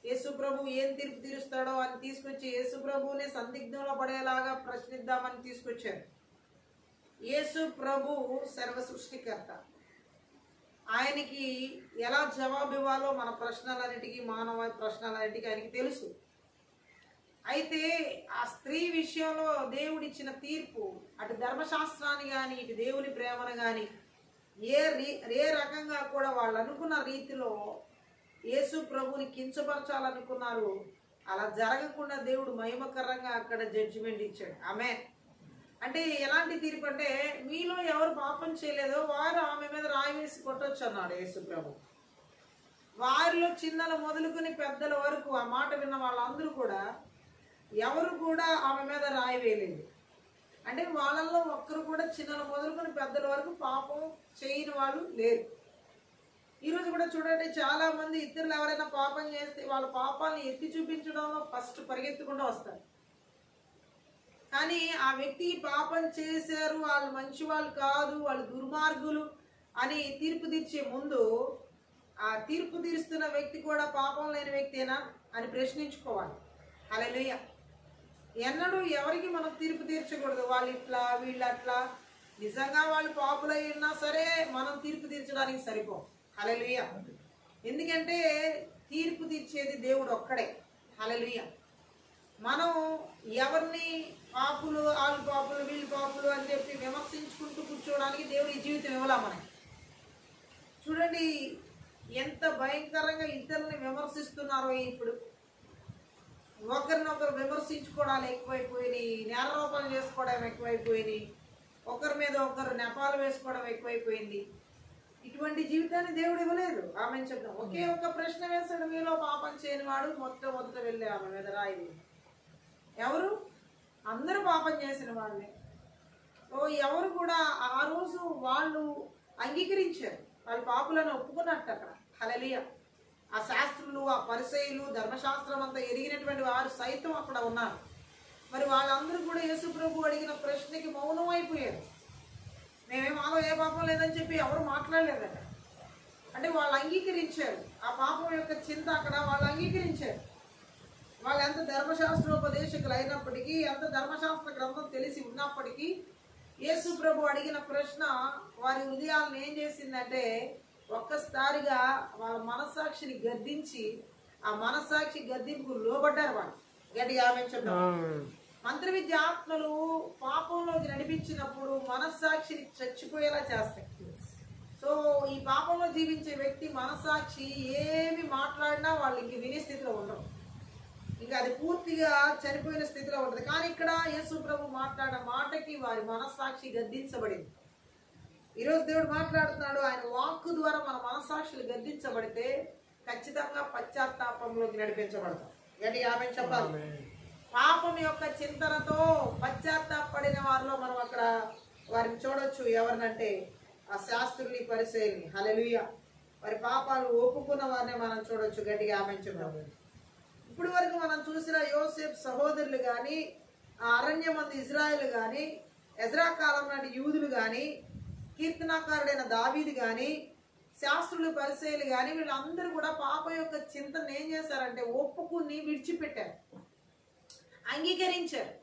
యేసు ప్రభు ఏం తీర్పు తీరుస్తాడో అని తీసుకొచ్చి యేసు ప్రభువునే సందిగ్ధంలో పడేలాగా ప్రశ్నిద్దామని తీసుకొచ్చారు. యేసు ప్రభు సర్వ సృష్టికర్త. ఆయనకి ఎలా జవాబు ఇవ్వాలో మన ప్రశ్నలన్నిటికీ, మానవ ప్రశ్నలన్నిటికీ ఆయనకి తెలుసు. అయితే ఆ స్త్రీ విషయంలో దేవుడిచ్చిన తీర్పు అటు ధర్మశాస్త్రాన్ని కానీ ఇటు దేవుని ప్రేమను కానీ ఏ రకంగా కూడా వాళ్ళు అనుకున్న రీతిలో యేసు ప్రభుని కించపరచాలనుకున్నారు. అలా జరగకుండా దేవుడు మహిమకరంగా అక్కడ జడ్జిమెంట్ ఇచ్చాడు. ఆమె అంటే ఎలాంటి తీర్పు అంటే, మీలో ఎవరు పాపం చేయలేదో వారు ఆమె మీద రాయి వేసి కొట్టొచ్చు అన్నాడు యేసు ప్రభు. వారిలో చిన్నల మొదలుకొని పెద్దల వరకు ఆ మాట విన్న వాళ్ళందరూ కూడా ఎవరు కూడా ఆమె మీద రాయి వేయలేదు. అంటే వాళ్ళల్లో ఒక్కరు కూడా చిన్నల మొదలుకొని పెద్దల వరకు పాపం చేయని వాళ్ళు లేరు. ఈరోజు కూడా చూడండి, చాలా మంది ఇతరులు ఎవరైనా పాపం చేస్తే వాళ్ళ పాపాలను ఎత్తి చూపించడంలో ఫస్ట్ పరిగెత్తుకుంటూ వస్తారు. కానీ ఆ వ్యక్తి పాపం చేశారు, వాళ్ళు మంచి వాళ్ళు కాదు, వాళ్ళు దుర్మార్గులు అని తీర్పు తీర్చే ముందు ఆ తీర్పు తీరుస్తున్న వ్యక్తి కూడా పాపం లేని వ్యక్తేనా అని ప్రశ్నించుకోవాలి. హల్లెలూయా. ఎన్నడూ ఎవరికి మనం తీర్పు తీర్చకూడదు. వాళ్ళు ఇట్లా వీళ్ళు అట్లా, నిజంగా వాళ్ళు పాపులై ఉన్నా సరే మనం తీర్పు తీర్చడానికి సరిపోం. హల్లెలూయా. ఎందుకంటే తీర్పు తీర్చేది దేవుడు ఒక్కడే. హల్లెలూయా. మనం ఎవరిని పాపులు, వాళ్ళు పాపులు, వీళ్ళు పాపులు అని చెప్పి విమర్శించుకుంటూ కూర్చోవడానికి దేవుడు ఈ జీవితం ఇవ్వలా మనకి. చూడండి ఎంత భయంకరంగా ఇతరులని విమర్శిస్తున్నారో. ఇప్పుడు ఒకరినొకరు విమర్శించుకోవడాలు ఎక్కువైపోయినాయి, నేరారోపణలు చేసుకోవడం ఎక్కువైపోయినాయి, ఒకరి మీద ఒకరు నెపాలు వేసుకోవడం ఎక్కువైపోయింది. ఇటువంటి జీవితాన్ని దేవుడు ఇవ్వలేదు. ఆమెను చెప్తాం. ఒకే ఒక ప్రశ్న వేశాడు, మీలో పాపం చేయని వాడు మొట్టమొదట వెళ్ళి ఆమె మీద రాయి. ఎవరు? అందరూ పాపం చేసిన వాళ్ళే. ఎవరు కూడా ఆ రోజు వాళ్ళు అంగీకరించారు, వాళ్ళు పాపులను ఒప్పుకున్నట్టు అక్కడ. హల్లెలూయా. ఆ శాస్త్రులు, ఆ పరిసయ్యులు, ధర్మశాస్త్రం అంతా ఎరిగినటువంటి వారు సైతం అక్కడ ఉన్నారు. మరి వాళ్ళందరూ కూడా యేసు ప్రభు అడిగిన ప్రశ్నకి మౌనం అయిపోయారు. మాలో ఏ పాపం లేదని చెప్పి ఎవరు మాట్లాడలేదట. అంటే వాళ్ళు అంగీకరించారు ఆ పాపం యొక్క చింత అక్కడ. వాళ్ళు అంగీకరించారు. వాళ్ళు ఎంత ధర్మశాస్త్రోపదేశకులు అయినప్పటికీ, ఎంత ధర్మశాస్త్ర గ్రంథం తెలిసి ఉన్నప్పటికీ యేసు ప్రభు అడిగిన ప్రశ్న వారి హృదయాలను ఏం చేసిందంటే, ఒక్కసారిగా వాళ్ళ మనస్సాక్షిని గద్దించి ఆ మనస్సాక్షి గద్దింపుకు లోబడ్డారు. వాళ్ళు గట్టిగా ఆమె చెప్పారు. మంత్ర విద్య ఆత్మలు పాపంలోకి నడిపించినప్పుడు మనస్సాక్షిని చచ్చిపోయేలా చేస్తాయి. సో ఈ పాపంలో జీవించే వ్యక్తి మనస్సాక్షి ఏమి మాట్లాడినా వాళ్ళు ఇంక వినే స్థితిలో ఉండరు. ఇంకా అది పూర్తిగా చనిపోయిన స్థితిలో ఉంటుంది. కానీ ఇక్కడ యేసు ప్రభు మాట్లాడిన మాటకి వారి మనస్సాక్షి గద్దించబడింది. ఈరోజు దేవుడు మాట్లాడుతున్నాడు, ఆయన వాక్కు ద్వారా మన మనస్సాక్షులు గద్దించబడితే ఖచ్చితంగా పశ్చాత్తాపంలోకి నడిపించబడతాం. గట్టిగా ఆమేన్ చెప్పాలి. పాపం యొక్క చింతనతో పశ్చాత్తాపడిన వారిలో మనం అక్కడ వారిని చూడొచ్చు. ఎవరినంటే ఆ శాస్త్రుల్ని, పరిసయ్యుల్ని. హల్లెలూయా. వారి పాపాలు ఒప్పుకున్న వారిని మనం చూడొచ్చు. గట్టిగా ఆమేన్ చెప్పాలి. ఇప్పుడు వరకు మనం చూసిన యోసేపు సహోదరులు కానీ, ఆ అరణ్యమందు ఇజ్రాయేలు కానీ, ఎజ్రా కాలం నాటి యూదులు కానీ, కీర్తనాకారుడైన దావీదు కానీ, శాస్త్రులు, పరిసయ్యులు కానీ, వీళ్ళందరూ కూడా పాపం యొక్క చింతన ఏం చేశారంటే ఒప్పుకుని విడిచిపెట్టారు, అంగీకరించారు,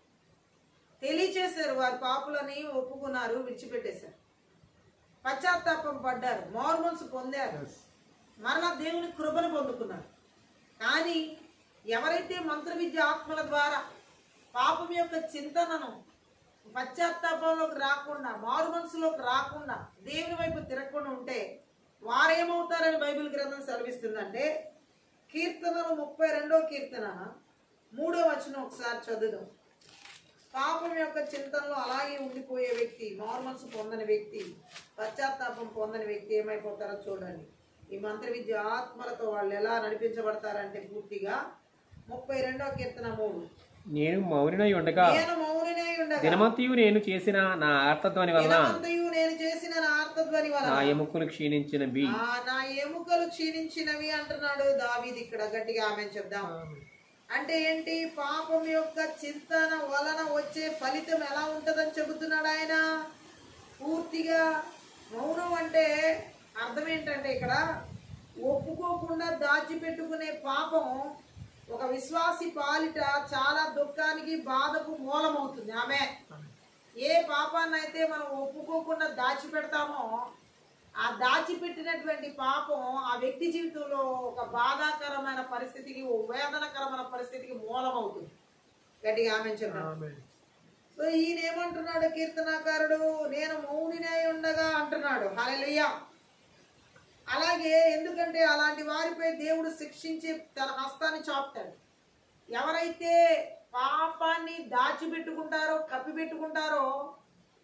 తెలియచేశారు. వారి పాపులని ఒప్పుకున్నారు, విడిచిపెట్టేశారు, పశ్చాత్తాపం పడ్డారు, మారుమనసు పొందారు, మరలా దేవుని కృపను పొందుకున్నారు. కానీ ఎవరైతే మంత్ర విద్య ఆత్మల ద్వారా పాపం యొక్క చింతనను పశ్చాత్తాపంలోకి రాకుండా, మారు మనసులోకి రాకుండా, దేవుని వైపు తిరగకుండా ఉంటే వారేమవుతారని బైబిల్ గ్రంథం సెలవిస్తుందంటే, కీర్తనలు 32వ కీర్తన 3వ వచనం ఒకసారి చదువుదాం. పాపం యొక్క చింతనలో అలాగే ఉండిపోయే వ్యక్తి, మారు మనసు పొందని వ్యక్తి, పశ్చాత్తాపం పొందని వ్యక్తి ఏమైపోతారో చూడండి. ఈ మంత్ర విద్య ఆత్మలతో వాళ్ళు ఎలా నడిపించబడతారంటే పూర్తిగా 32వ కీర్తన 3. నేను మౌనినై ఉండగా దినమంతయు నేను చేసిన నా ఆర్తధ్వని వలన నా ఎముకలు క్షీణించినవి అంటున్నాడు దావీదు ఇక్కడ. గట్టిగా ఆమేన్ చెప్దాం. అంటే ఏంటి? పాపం యొక్క చింతన వలన వచ్చే ఫలితం ఎలా ఉంటదని చెబుతున్నాడు ఆయన. పూర్తిగా మౌనం అంటే అర్థం ఏంటంటే ఇక్కడ ఒప్పుకోకుండా దాచిపెట్టుకునే పాపం ఒక విశ్వాసి పాలిట చాలా దుఃఖానికి, బాధకు మూలమవుతుంది. ఆమె ఏ పాపాన్ని అయితే మనం ఒప్పుకోకుండా దాచిపెడతామో ఆ దాచిపెట్టినటువంటి పాపం ఆ వ్యక్తి జీవితంలో ఒక బాధాకరమైన పరిస్థితికి, వేదనకరమైన పరిస్థితికి మూలమవుతుంది. గట్టిగా ఆమేన్ చెప్పండి. సో ఈయన ఏమంటున్నాడు కీర్తనాకారుడు? నేను మౌనినై ఉండగా అంటున్నాడు. హల్లెలూయా. అలాగే ఎందుకంటే అలాంటి వారిపై దేవుడు శిక్షించి తన హస్తాన్ని చాపుతాడు. ఎవరైతే పాపాన్ని దాచిపెట్టుకుంటారో, కప్పిపెట్టుకుంటారో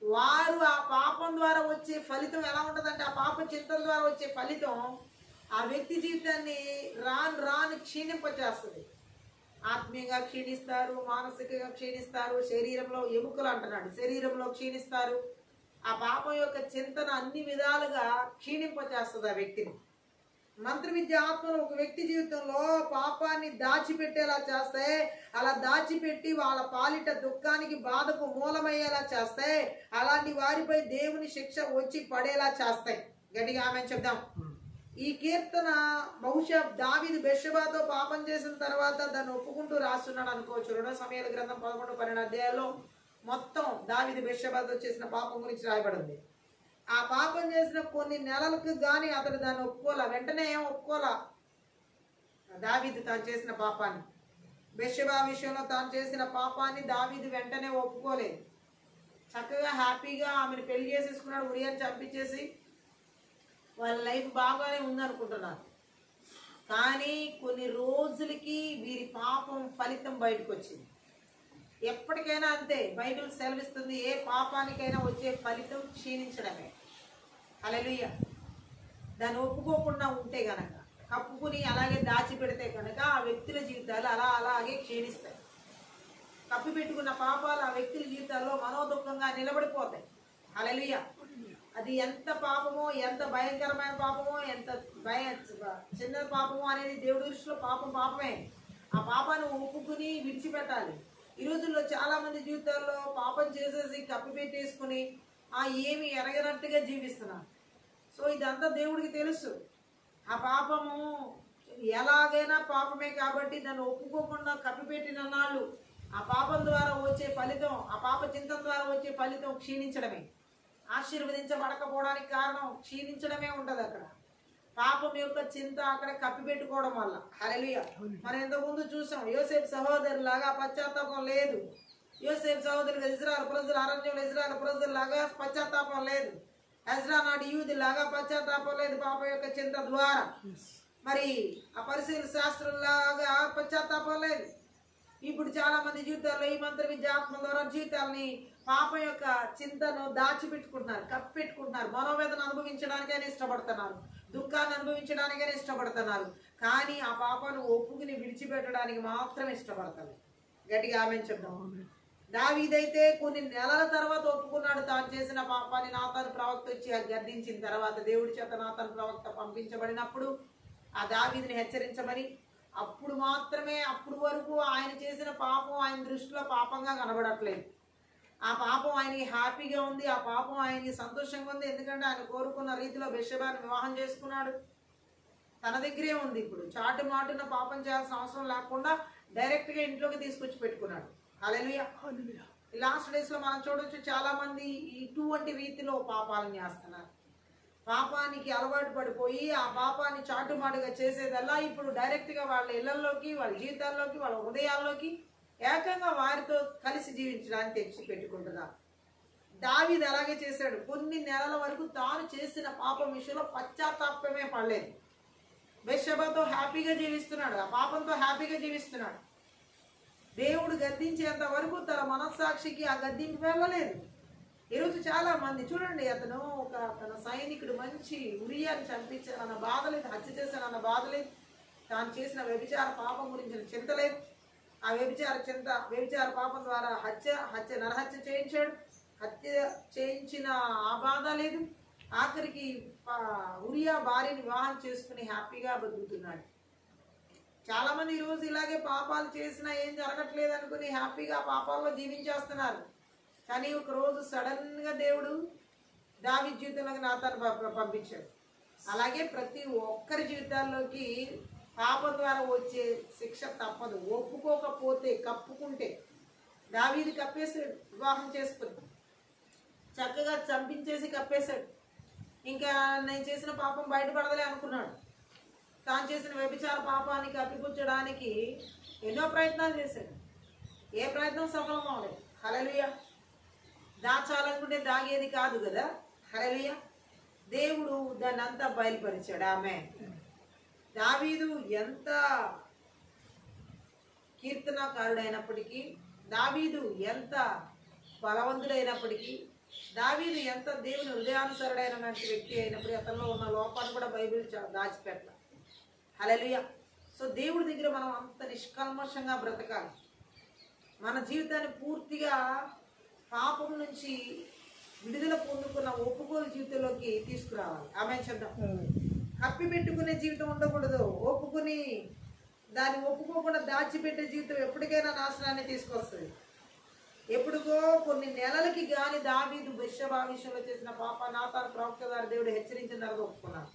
వారు ఆ పాపం ద్వారా వచ్చే ఫలితం ఎలా ఉంటుందంటే, ఆ పాప చింతన ద్వారా వచ్చే ఫలితం ఆ వ్యక్తి జీవితాన్ని రాను క్షీణింపచేస్తుంది. ఆత్మీయంగా క్షీణిస్తారు, మానసికంగా క్షీణిస్తారు, శరీరంలో ఎముకలు అంటున్నాడు, శరీరంలో క్షీణిస్తారు. ఆ పాపం యొక్క చింతన అన్ని విధాలుగా క్షీణింపచేస్తుంది ఆ వ్యక్తిని. మంత్ర విద్య ఆత్మలు ఒక వ్యక్తి జీవితంలో పాపాన్ని దాచిపెట్టేలా చేస్తాయి. అలా దాచిపెట్టి వాళ్ళ పాలిట దుఃఖానికి, బాధకు మూలమయ్యేలా చేస్తాయి. అలాంటి వారిపై దేవుని శిక్ష వచ్చి పడేలా చేస్తాయి. గట్టిగా ఆమేన్ చెప్దాం. ఈ కీర్తన బహుశా దావీదు బెత్షెబాతో పాపం చేసిన తర్వాత దాన్ని ఒప్పుకుంటూ రాస్తున్నాడు అనుకోవచ్చు. 2వ సమూయేలు గ్రంథం 11-12 అధ్యాయాల్లో మొత్తం దావీదు బెత్షెబాతో చేసిన పాపం గురించి రాయబడింది. ఆ పాపం చేసిన కొన్ని నెలలకు గాని అతడు దాన్ని ఒప్పుకోలా, వెంటనే ఏం ఒప్పుకోలా. దావీదు తాను చేసిన పాపాన్ని, బెత్షెబా విషయంలో తాను చేసిన పాపాన్ని దావీదు వెంటనే ఒప్పుకోలేదు. చక్కగా హ్యాపీగా ఆమెను పెళ్లి చేసేసుకున్నాడు, ఉరియాని చంపించేసి వాళ్ళ లైఫ్ బాగానే ఉందనుకుంటున్నారు. కానీ కొన్ని రోజులకి వీరి పాపం ఫలితం బయటకు వచ్చింది. ఎప్పటికైనా అంతే, బైబిల్ సెలవిస్తుంది, ఏ పాపానికైనా వచ్చే ఫలితం క్షీణించడమే. హల్లెలూయా. దాన్ని ఒప్పుకోకుండా ఉంటే గనక, కప్పుకుని అలాగే దాచిపెడితే కనుక ఆ వ్యక్తుల జీవితాలు అలాగే క్షీణిస్తాయి. కప్పి పెట్టుకున్న పాపాలు ఆ వ్యక్తుల జీవితాల్లో మనోదుఖంగా నిలబడిపోతాయి. హల్లెలూయా. అది ఎంత పాపమో, ఎంత భయంకరమైన పాపమో, ఎంత చిన్న పాపమో అనేది దేవుడి దృష్టిలో పాపం పాపమే. ఆ పాపాన్ని ఒప్పుకుని విడిచిపెట్టాలి. ఈ రోజుల్లో చాలా మంది జీవితాల్లో పాపం చేసేసి కప్పిపెట్టేసుకుని ఏమి ఎరగనట్టుగా జీవిస్తున్నారు. సో ఇదంతా దేవుడికి తెలుసు. ఆ పాపము ఎలాగైనా పాపమే కాబట్టి దాన్ని ఒప్పుకోకుండా కప్పిపెట్టిన నాళ్ళు ఆ పాపం ద్వారా వచ్చే ఫలితం, ఆ పాప చింతన ద్వారా వచ్చే ఫలితం క్షీణించడమే. ఆశీర్వదించబడకపోవడానికి కారణం క్షీణించడమే ఉంటది అక్కడ. పాపం యొక్క చింత అక్కడ కప్పిపెట్టుకోవడం వల్ల. హల్లెలూయా. మనం ఇంతకుముందు చూసాం, యోసేపు సహోదరులాగా పశ్చాత్తాపం లేదు. యోసేపు సహోదరులు ఇశ్రాయేలు ప్రజలు, అరణ్యంలో ఇశ్రాయేలు ప్రజల్లాగా పశ్చాత్తాపం లేదు. ఎజ్రా నాటి యూదులాగా పశ్చాత్తాపం లేదు పాపం యొక్క చింత ద్వారా. మరి ఆ పరిశీలన శాస్త్రులాగా పశ్చాత్తాపం లేదు. ఇప్పుడు చాలా మంది జీవితాల్లో ఈ మంత్ర విద్యాత్మ ద్వారా జీవితాలని పాపం యొక్క చింతను దాచిపెట్టుకుంటున్నారు, కప్పెట్టుకుంటున్నారు. మనోవేదన అనుభవించడానికైనా ఇష్టపడుతున్నారు, దుఃఖాన్ని అనుభవించడానికైనా ఇష్టపడుతున్నారు. కానీ ఆ పాపాన్ని ఒప్పుకుని విడిచిపెట్టడానికి మాత్రం ఇష్టపడతారు. గట్టిగా ఆమె చెప్తాం. దావీదైతే కొన్ని నెలల తర్వాత ఒప్పుకున్నాడు తాను చేసిన పాపాన్ని. నాతాను ప్రవక్త వచ్చి గద్దించిన తర్వాత, దేవుడి చేత నాతాను ప్రవక్త పంపించబడినప్పుడు ఆ దావీదుని హెచ్చరించమని, అప్పుడు మాత్రమే, అప్పుడు వరకు ఆయన చేసిన పాపం ఆయన దృష్టిలో పాపంగా కనబడట్లేదు. ఆ పాపం ఆయనకి హ్యాపీగా ఉంది, ఆ పాపం ఆయనకి సంతోషంగా ఉంది. ఎందుకంటే ఆయన కోరుకున్న రీతిలో బెత్షెబాని వివాహం చేసుకున్నాడు. తన దగ్గరే ఉంది. ఇప్పుడు చాటు మాటున పాపం చేయాల్సిన అవసరం లేకుండా డైరెక్ట్గా ఇంట్లోకి తీసుకొచ్చి పెట్టుకున్నాడు. హల్లెలూయా. లాస్ట్ డేస్ లో మనం చూడొచ్చు, చాలా మంది ఇటువంటి రీతిలో పాపాలను చేస్తున్నారు. పాపానికి అలవాటు పడిపోయి ఆ పాపాన్ని చాటుమాటుగా చేసేదల్లా ఇప్పుడు డైరెక్ట్ గా వాళ్ళ ఇళ్లలోకి, వాళ్ళ జీవితాల్లోకి, వాళ్ళ హృదయాల్లోకి ఏకంగా వారితో కలిసి జీవించడానికి తెచ్చి పెట్టుకుంటున్నారు. దావీదు అలాగే చేశాడు. కొన్ని నెలల వరకు తాను చేసిన పాపం విషయంలో పశ్చాత్తాపమే పడలేదు. బెత్షెబాతో హ్యాపీగా జీవిస్తున్నాడు, ఆ పాపంతో హ్యాపీగా జీవిస్తున్నాడు. దేవుడు గద్దించేంత వరకు తన మనస్సాక్షికి ఆ గద్దింపు వెళ్ళలేదు. ఈరోజు చాలా మంది చూడండి, అతను తన సైనికుడు మంచి ఉరియాని చంపించానన్న బాధ లేదు, హత్య చేశానన్న బాధ లేదు, తాను చేసిన వ్యభిచార పాపం గురించిన చింత లేదు. ఆ వ్యభిచార పాపం ద్వారా నరహత్య చేయించాడు. హత్య చేయించిన ఆ బాధ లేదు. ఆఖరికి ఉరియా భార్యని వివాహం చేసుకుని హ్యాపీగా బతుకుతున్నాడు. చాలా మంది ఈరోజు ఇలాగే పాపాలు చేసినా ఏం జరగట్లేదు అనుకుని హ్యాపీగా పాపాల్లో జీవించేస్తున్నారు. కానీ ఒక రోజు సడన్ గా దేవుడు దావీదు జీవితంలోకి నాతాను పంపించాడు. అలాగే ప్రతి ఒక్కరి జీవితాల్లోకి పాపం ద్వారా వచ్చే శిక్ష తప్పదు. ఒప్పుకోకపోతే, కప్పుకుంటే, దావీదు కప్పేశాడు, వివాహం చేసుకుని చక్కగా చంపించేసి కప్పేశాడు. ఇంకా నేను చేసిన పాపం బయటపడదలే అనుకున్నాడు. తాను చేసిన వ్యభిచార పాపాన్ని కప్పిపుచ్చడానికి ఎన్నో ప్రయత్నాలు చేశాడు. ఏ ప్రయత్నం సఫలం అవ్వలేదు. హల్లెలూయా. దాచాలనుకుంటే దాగేది కాదు కదా. హల్లెలూయా. దేవుడు దాన్ని అంతా బయలుపరిచాడు. ఆమె దావీదు ఎంత కీర్తనాకారుడైనప్పటికీ, దావీదు ఎంత బలవంతుడైనప్పటికీ, దావీదు ఎంత దేవుని హృదయానుసరుడైనటువంటి వ్యక్తి అయినప్పటికీ అతనిలో ఉన్న లోపాన్ని కూడా బైబిల్ దాచిపెట్టాలి. హల్లెలూయా. సో దేవుడి దగ్గర మనం అంత నిష్కల్మషంగా బ్రతకాలి. మన జీవితాన్ని పూర్తిగా పాపం నుంచి విడుదల పొందుకున్న ఒప్పుకోలు జీవితంలోకి తీసుకురావాలి. ఆమె చెప్దాం. కప్పి పెట్టుకునే జీవితం ఉండకూడదు. ఒప్పుకుని దాన్ని ఒప్పుకోకుండా దాచిపెట్టే జీవితం ఎప్పటికైనా నాశనాన్ని తీసుకొస్తుంది. ఎప్పుడుకో కొన్ని నెలలకి గాని దావీదు బెత్షెబా విషయంలో చేసిన పాప నాతాను ప్రవక్త గారు దేవుడు హెచ్చరించిన తర్వాత ఒప్పుకున్నాడు.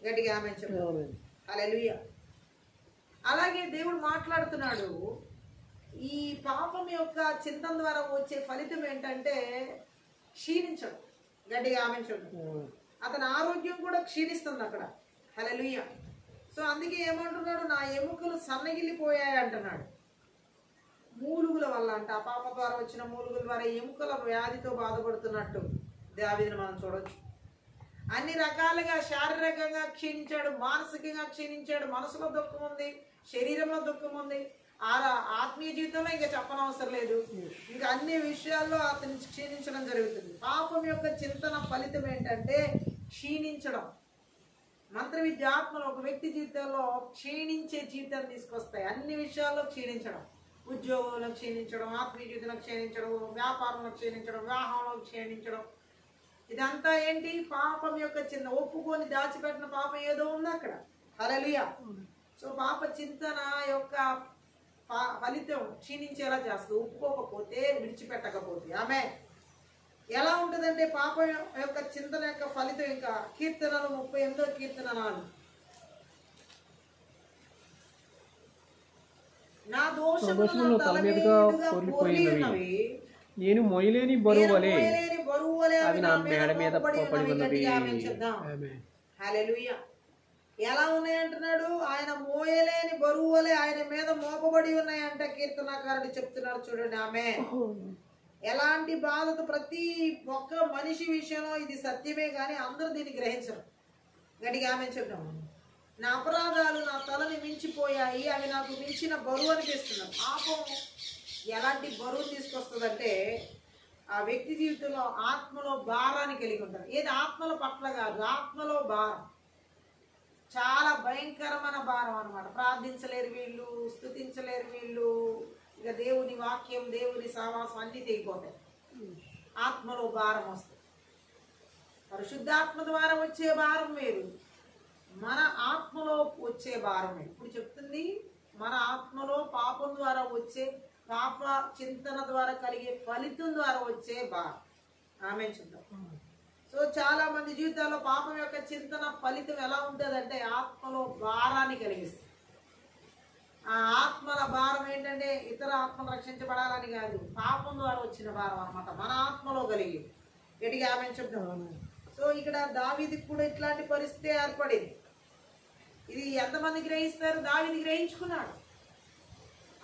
గట్టిగా ఆమె చెప్తాం. హల్లెలూయా. అలాగే దేవుడు మాట్లాడుతున్నాడు. ఈ పాపం యొక్క చింతన ద్వారా వచ్చే ఫలితం ఏంటంటే క్షీణించడం. గట్టిగా ఆమె చెప్తాం. అతని ఆరోగ్యం కూడా క్షీణిస్తుంది అక్కడ. హల్లెలూయా. సో అందుకే ఏమంటున్నాడు, నా ఎముకలు సన్నగిల్లిపోయాయి అంటున్నాడు. మూలుగుల వల్ల అంట, ఆ పాప ద్వారా వచ్చిన మూలుగుల ద్వారా ఎముకల వ్యాధితో బాధపడుతున్నట్టు దావీదుని మనం చూడొచ్చు. అన్ని రకాలుగా శారీరకంగా క్షీణించాడు, మానసికంగా క్షీణించాడు. మనసులో దుఃఖం ఉంది, శరీరంలో దుఃఖం ఉంది, ఆత్మీయ జీవితంలో ఇంకా చెప్పనవసరం లేదు. ఇంకా అన్ని విషయాల్లో అతను క్షీణించడం జరుగుతుంది. పాపం యొక్క చింతన ఫలితం ఏంటంటే క్షీణించడం. మంత్ర విద్యాత్మలు ఒక వ్యక్తి జీవితంలో క్షీణించే జీవితాన్ని తీసుకొస్తాయి. అన్ని విషయాల్లో క్షీణించడం, ఉద్యోగంలో క్షీణించడం, ఆత్మీయ జీవితంలో క్షీణించడం, వ్యాపారంలో క్షీణించడం, వివాహంలో క్షీణించడం. ఇదంతా ఏంటి? పాపం యొక్క చిన్న ఒప్పుకొని దాచిపెట్టిన పాపం ఏదో ఉంది అక్కడ. హల్లెలూయా. సో పాప చింతన యొక్క ఫలితం క్షీణించేలా చేస్తుంది, ఒప్పుకోకపోతే, విడిచిపెట్టకపోతే. ఆమె ఎలా ఉంటుందంటే పాపం యొక్క చింతన యొక్క ఫలితం ఇంకా కీర్తనలు 38వ కీర్తన 4. నా దోషములు తల మీదుగా పొర్లిపోయినవి, నేను మోయలేని బరువు వలె అవి నా మేడ మీద పడి ఉన్నవి. హల్లెలూయా. ఎలా ఉన్నాయంటున్నాడు? ఆయన మోయలేని బరువు వలె ఆయన మీద మోపబడి ఉన్నాయంట కీర్తనాకారుడు చెప్తున్నాడు. చూడండి ఆమె ఎలాంటి బాధతో. ప్రతి ఒక్క మనిషి విషయంలో ఇది సత్యమే కానీ అందరూ దీన్ని గ్రహించరు. గట్టిగా ఆమె చెప్తాం. నా అపరాధాలు నా తలని మించిపోయాయి, అవి నాకు మించిన బరువు అనిపిస్తున్నాయి. పాపం ఎలాంటి బరువు తీసుకొస్తుందంటే ఆ వ్యక్తి జీవితంలో ఆత్మలో భారాన్ని కలిగి ఉంటారు. ఏది ఆత్మల పట్ల కాదు, ఆత్మలో భారం, చాలా భయంకరమైన భారం అన్నమాట. ప్రార్థించలేరు వీళ్ళు, స్తుతించలేరు వీళ్ళు, ఇక దేవుని వాక్యం దేవుని సహవాసం అన్నీ తెగిపోతాయి. ఆత్మలో భారం వస్తుంది. పరిశుద్ధాత్మ ద్వారా వచ్చే భారం వేరు, మన ఆత్మలో వచ్చే భారం వేరు. ఇప్పుడు చెప్తుంది మన ఆత్మలో పాపం ద్వారా వచ్చే, పాప చింతన ద్వారా కలిగే ఫలితం ద్వారా వచ్చే భారం. ఆమె చెప్తాం. సో చాలా మంది జీవితాల్లో పాపం యొక్క చింతన ఫలితం ఎలా ఉంటుందంటే ఆత్మలో భారాన్ని కలిగిస్తుంది. ఆ ఆత్మల భారం ఏంటంటే ఇతర ఆత్మలు రక్షించబడాలని కాదు, పాపం ద్వారా వచ్చిన భారం అన్నమాట, మన ఆత్మలో కలిగి. గట్టిగా ఆమె చెప్తాం. సో ఇక్కడ దావీదుకి కూడా ఇట్లాంటి పరిస్థితి ఏర్పడింది. ఇది ఎంతమంది గ్రహిస్తారు? దావీదు గ్రహించుకున్నాడు.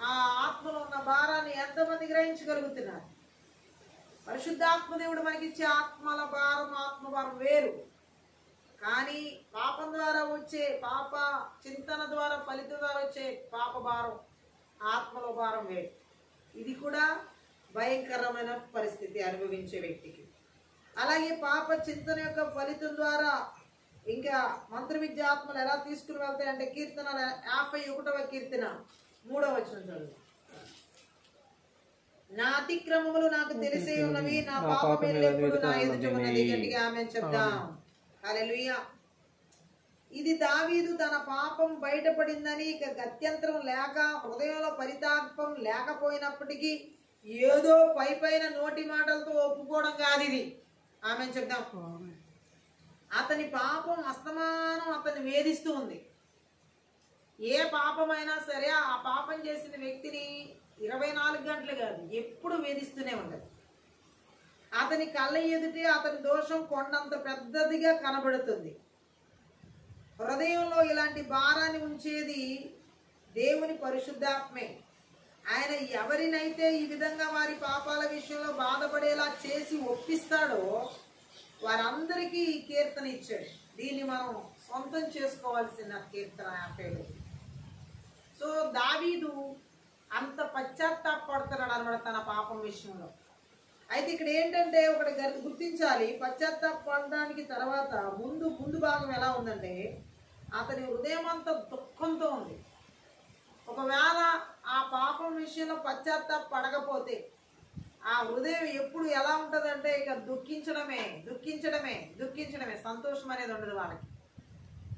ఆ ఆత్మలో ఉన్న భారాన్ని ఎంతమంది గ్రహించగలుగుతున్నారు? పరిశుద్ధాత్మ దేవుడు మనకిచ్చే ఆత్మల భారం, ఆత్మభారం వేరు. కానీ పాపం ద్వారా వచ్చే, పాప చింతన ద్వారా ఫలితం ద్వారా వచ్చే పాప భారం, ఆత్మల భారం వేరు. ఇది కూడా భయంకరమైన పరిస్థితి అనుభవించే వ్యక్తికి. అలాగే పాప చింతన యొక్క ఫలితం ద్వారా ఇంకా మంత్ర విద్యాత్మలు ఎలా తీసుకుని వెళ్తాయంటే కీర్తన 51వ కీర్తన 3వ వచనం చదువు. నా అతిక్రమములు నాకు తెలిసే ఉన్నవి, నా పాపమెల్లప్పుడూ నా ఎదుట ఉన్నది. గట్టిగా ఆమేన్ చెప్దాం. హల్లెలూయా. ఇది దావీదు తన పాపం బయటపడిందని ఇక గత్యంతరం లేక, హృదయంలో పరితాపం లేకపోయినప్పటికీ ఏదో పైన నోటి మాటలతో ఒప్పుకోవడం కాదు ఇది. ఆమేన్ చెప్దాం. అతని పాపం అస్తమానం అతన్ని వేధిస్తూ ఉంది. ఏ పాపమైనా సరే ఆ పాపం చేసిన వ్యక్తిని 24 గంటలు కాదు, ఎప్పుడు వేధిస్తూనే ఉంటుంది. అతని కళ్ళ ఎదుటే అతని దోషం కొండంత పెద్దదిగా కనబడుతుంది. హృదయంలో ఇలాంటి భారాన్ని ఉంచేది దేవుని పరిశుద్ధాత్మే. ఆయన ఎవరినైతే ఈ విధంగా వారి పాపాల విషయంలో బాధపడేలా చేసి ఒప్పిస్తాడో వారందరికీ ఈ కీర్తన ఇచ్చాడు. దీన్ని మనం సొంతం చేసుకోవాల్సిన కీర్తన 50. సో దావీదు అంత పశ్చాత్తాపడుతున్నాడు అనమాట తన పాపం విషయంలో. అయితే ఇక్కడ ఏంటంటే ఒకటి గుర్తించాలి, పశ్చాత్తాపడడానికి తర్వాత ముందు భాగం ఎలా ఉందంటే అతని హృదయం అంతా దుఃఖంతో ఉంది. ఒకవేళ ఆ పాపం విషయంలో పశ్చాత్తాపడకపోతే ఆ హృదయం ఎప్పుడు ఎలా ఉంటుందంటే ఇక దుఃఖించడమే, సంతోషం అనేది ఉండదు వాళ్ళకి.